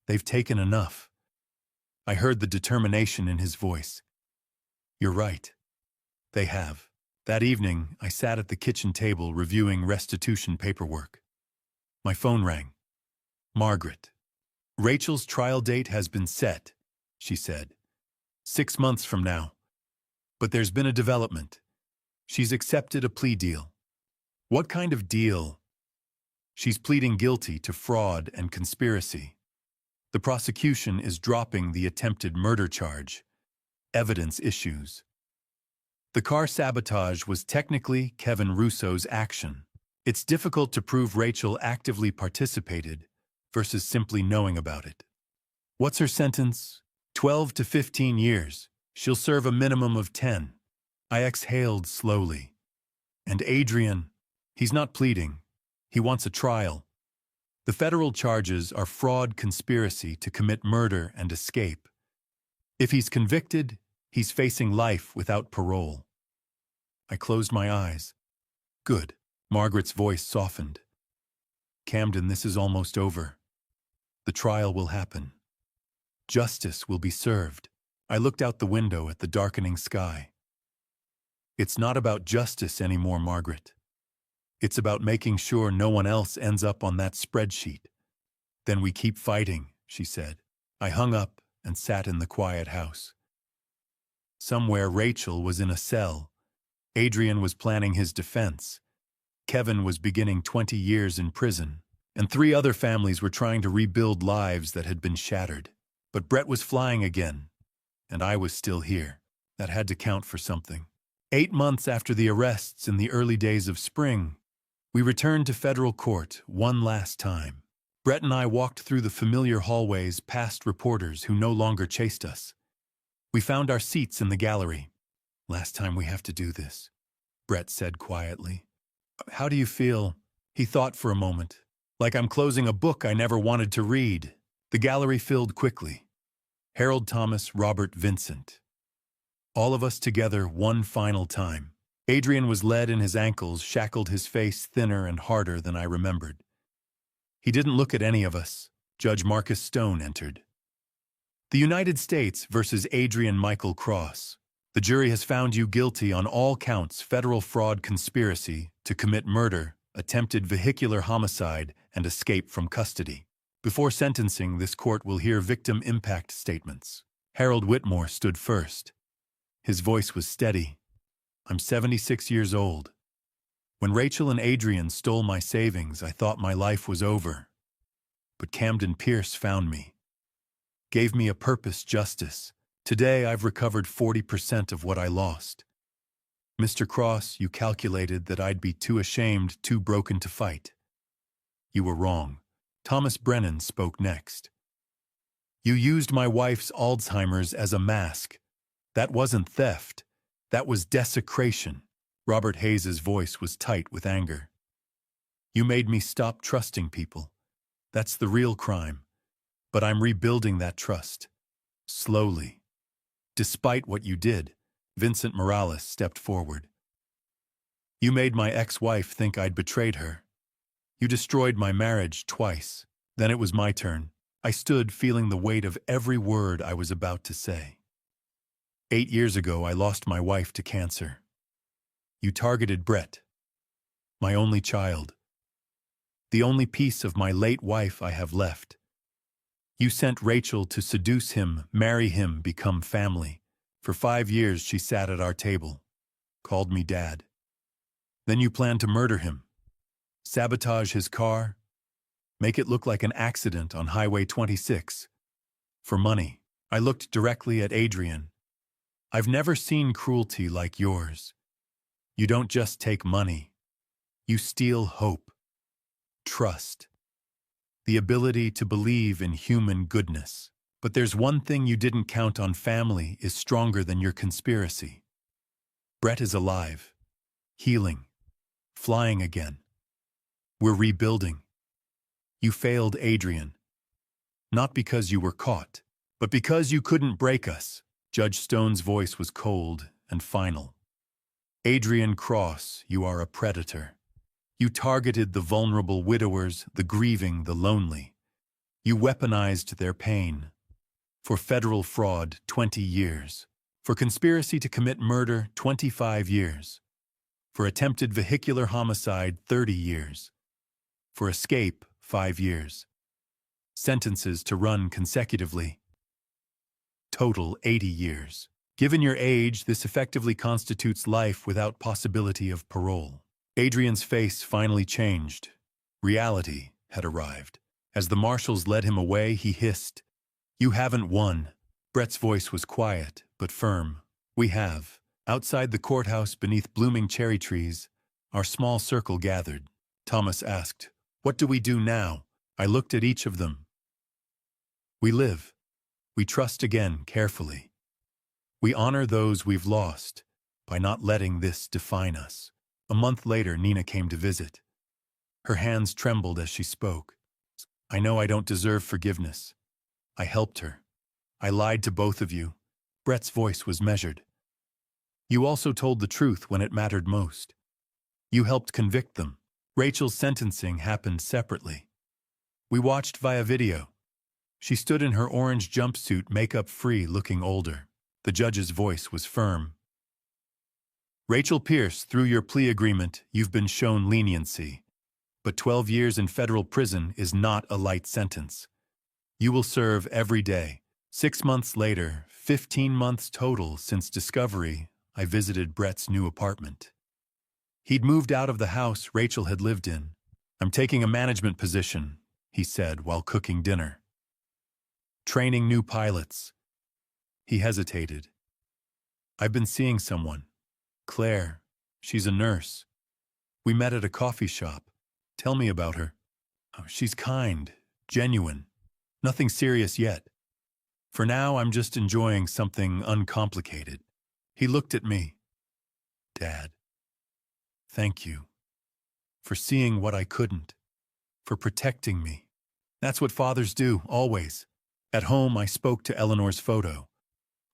They've taken enough. I heard the determination in his voice. You're right. They have. That evening, I sat at the kitchen table reviewing restitution paperwork. My phone rang. Margaret. Rachel's trial date has been set, she said. 6 months from now. But there's been a development. She's accepted a plea deal. What kind of deal? She's pleading guilty to fraud and conspiracy. The prosecution is dropping the attempted murder charge. Evidence issues. The car sabotage was technically Kevin Russo's action. It's difficult to prove Rachel actively participated versus simply knowing about it. What's her sentence? 12 to 15 years. She'll serve a minimum of 10. I exhaled slowly. And Adrian, he's not pleading. He wants a trial. The federal charges are fraud, conspiracy to commit murder and escape. If he's convicted, he's facing life without parole. I closed my eyes. Good. Margaret's voice softened. Camden, this is almost over. The trial will happen. Justice will be served. I looked out the window at the darkening sky. It's not about justice anymore, Margaret. It's about making sure no one else ends up on that spreadsheet. Then we keep fighting, she said. I hung up and sat in the quiet house. Somewhere Rachel was in a cell. Adrian was planning his defense. Kevin was beginning 20 years in prison, and 3 other families were trying to rebuild lives that had been shattered. But Brett was flying again, and I was still here. That had to count for something. 8 months after the arrests in the early days of spring, we returned to federal court one last time. Brett and I walked through the familiar hallways past reporters who no longer chased us. We found our seats in the gallery. "Last time we have to do this," Brett said quietly. "How do you feel?" He thought for a moment. "Like I'm closing a book I never wanted to read." The gallery filled quickly. Harold Thomas, Robert Vincent. All of us together one final time. Adrian was led in his ankles, shackled, his face thinner and harder than I remembered. He didn't look at any of us. Judge Marcus Stone entered. "The United States versus Adrian Michael Cross. The jury has found you guilty on all counts: federal fraud, conspiracy to commit murder, attempted vehicular homicide, and escape from custody. Before sentencing, this court will hear victim impact statements." Harold Whitmore stood first. His voice was steady. "I'm 76 years old. When Rachel and Adrian stole my savings, I thought my life was over. But Camden Pierce found me, gave me a purpose, justice. Today I've recovered 40% of what I lost. Mr. Cross, you calculated that I'd be too ashamed, too broken to fight. You were wrong." Thomas Brennan spoke next. "You used my wife's Alzheimer's as a mask. That wasn't theft. That was desecration." Robert Hayes's voice was tight with anger. "You made me stop trusting people. That's the real crime. But I'm rebuilding that trust. Slowly." "Despite what you did," Vincent Morales stepped forward. "You made my ex-wife think I'd betrayed her. You destroyed my marriage twice. Then it was my turn. I stood feeling the weight of every word I was about to say. 8 years ago, I lost my wife to cancer. You targeted Brett, my only child, the only piece of my late wife I have left. You sent Rachel to seduce him, marry him, become family. For 5 years she sat at our table, called me dad. Then you planned to murder him, sabotage his car, make it look like an accident on Highway 26. For money." I looked directly at Adrian. "I've never seen cruelty like yours. You don't just take money. You steal hope, trust, the ability to believe in human goodness. But there's one thing you didn't count on: family is stronger than your conspiracy. Brett is alive, healing, flying again. We're rebuilding. You failed, Adrian. Not because you were caught, but because you couldn't break us." Judge Stone's voice was cold and final. "Adrian Cross, you are a predator. You targeted the vulnerable widowers, the grieving, the lonely. You weaponized their pain. For federal fraud, 20 years. For conspiracy to commit murder, 25 years. For attempted vehicular homicide, 30 years. For escape, 5 years. Sentences to run consecutively. Total 80 years. Given your age, this effectively constitutes life without possibility of parole." Adrian's face finally changed. Reality had arrived. As the marshals led him away, he hissed, "You haven't won." Brett's voice was quiet, but firm. "We have." Outside the courthouse, beneath blooming cherry trees, our small circle gathered. Thomas asked, "What do we do now?" I looked at each of them. "We live. We trust again, carefully. We honor those we've lost by not letting this define us." A month later, Nina came to visit. Her hands trembled as she spoke. "I know I don't deserve forgiveness. I helped her. I lied to both of you." Brett's voice was measured. "You also told the truth when it mattered most. You helped convict them." Rachel's sentencing happened separately. We watched via video. She stood in her orange jumpsuit, makeup-free, looking older. The judge's voice was firm. "Rachel Pierce, through your plea agreement, you've been shown leniency. But 12 years in federal prison is not a light sentence. You will serve every day." 6 months later, 15 months total since discovery, I visited Brett's new apartment. He'd moved out of the house Rachel had lived in. "I'm taking a management position," he said while cooking dinner. Training new pilots. He hesitated. I've been seeing someone. Claire. She's a nurse. We met at a coffee shop. Tell me about her. Oh, she's kind, genuine. Nothing serious yet. For now, I'm just enjoying something uncomplicated. He looked at me. Dad, thank you. For seeing what I couldn't. For protecting me. That's what fathers do, always. At home, I spoke to Eleanor's photo.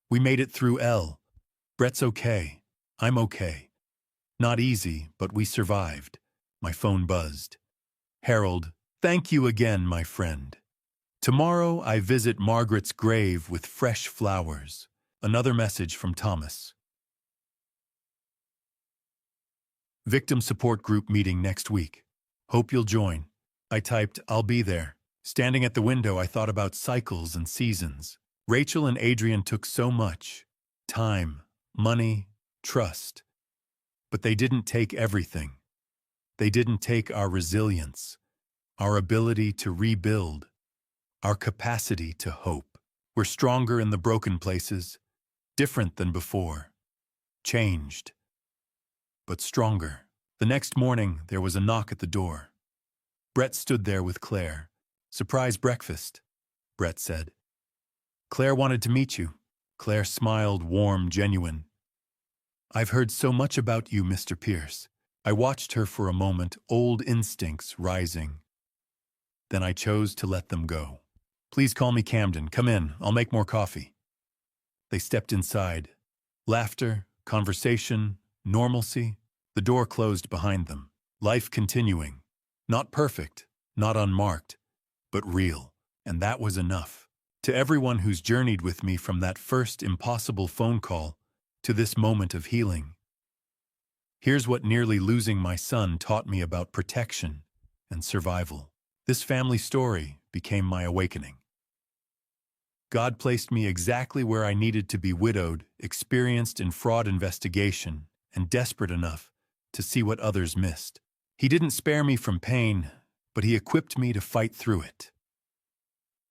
We made it through L. Brett's okay. I'm okay. Not easy, but we survived. My phone buzzed. Harold, thank you again, my friend. Tomorrow I visit Margaret's grave with fresh flowers. Another message from Thomas. Victim support group meeting next week. Hope you'll join. I typed, I'll be there. Standing at the window, I thought about cycles and seasons. Rachel and Adrian took so much. Time, money, trust. But they didn't take everything. They didn't take our resilience, our ability to rebuild, our capacity to hope. We're stronger in the broken places, different than before, changed, but stronger. The next morning, there was a knock at the door. Brett stood there with Claire. Surprise breakfast, Brett said. Claire wanted to meet you. Claire smiled, warm, genuine. I've heard so much about you, Mr. Pierce. I watched her for a moment, old instincts rising. Then I chose to let them go. Please call me Camden. Come in. I'll make more coffee. They stepped inside. Laughter, conversation, normalcy. The door closed behind them. Life continuing. Not perfect, not unmarked, but real. And that was enough. To everyone who's journeyed with me from that first impossible phone call to this moment of healing. Here's what nearly losing my son taught me about protection and survival. This family story became my awakening. God placed me exactly where I needed to be, widowed, experienced in fraud investigation, and desperate enough to see what others missed. He didn't spare me from pain, but he equipped me to fight through it.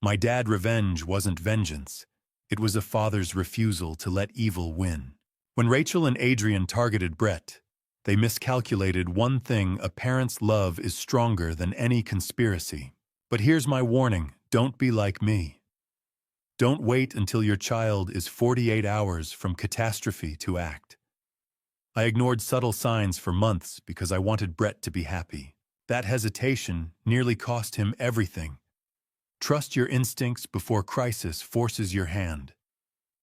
My dadrevenge wasn't vengeance. It was a father's refusal to let evil win. When Rachel and Adrian targeted Brett, they miscalculated one thing: a parent's love is stronger than any conspiracy. But here's my warning: don't be like me. Don't wait until your child is 48 hours from catastrophe to act. I ignored subtle signs for months because I wanted Brett to be happy. That hesitation nearly cost him everything. Trust your instincts before crisis forces your hand.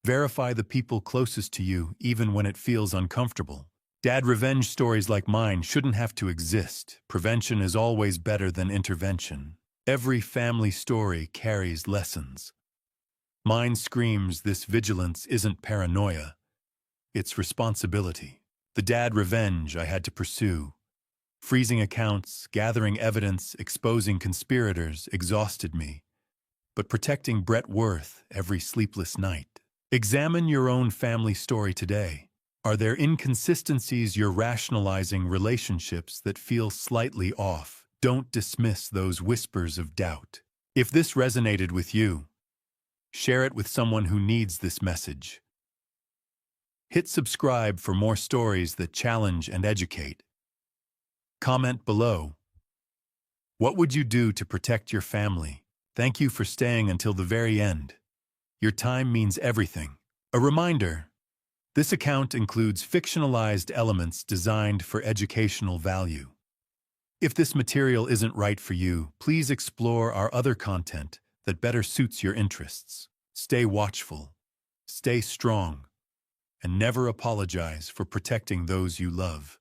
Verify the people closest to you even when it feels uncomfortable. Dad revenge stories like mine shouldn't have to exist. Prevention is always better than intervention. Every family story carries lessons. Mine screams this vigilance isn't paranoia. It's responsibility. The dad revenge I had to pursue. Freezing accounts, gathering evidence, exposing conspirators exhausted me. But protecting Brett Worth every sleepless night. Examine your own family story today. Are there inconsistencies you're rationalizing, relationships that feel slightly off? Don't dismiss those whispers of doubt. If this resonated with you, share it with someone who needs this message. Hit subscribe for more stories that challenge and educate. Comment below. What would you do to protect your family? Thank you for staying until the very end. Your time means everything. A reminder: this account includes fictionalized elements designed for educational value. If this material isn't right for you, please explore our other content that better suits your interests. Stay watchful, stay strong, and never apologize for protecting those you love.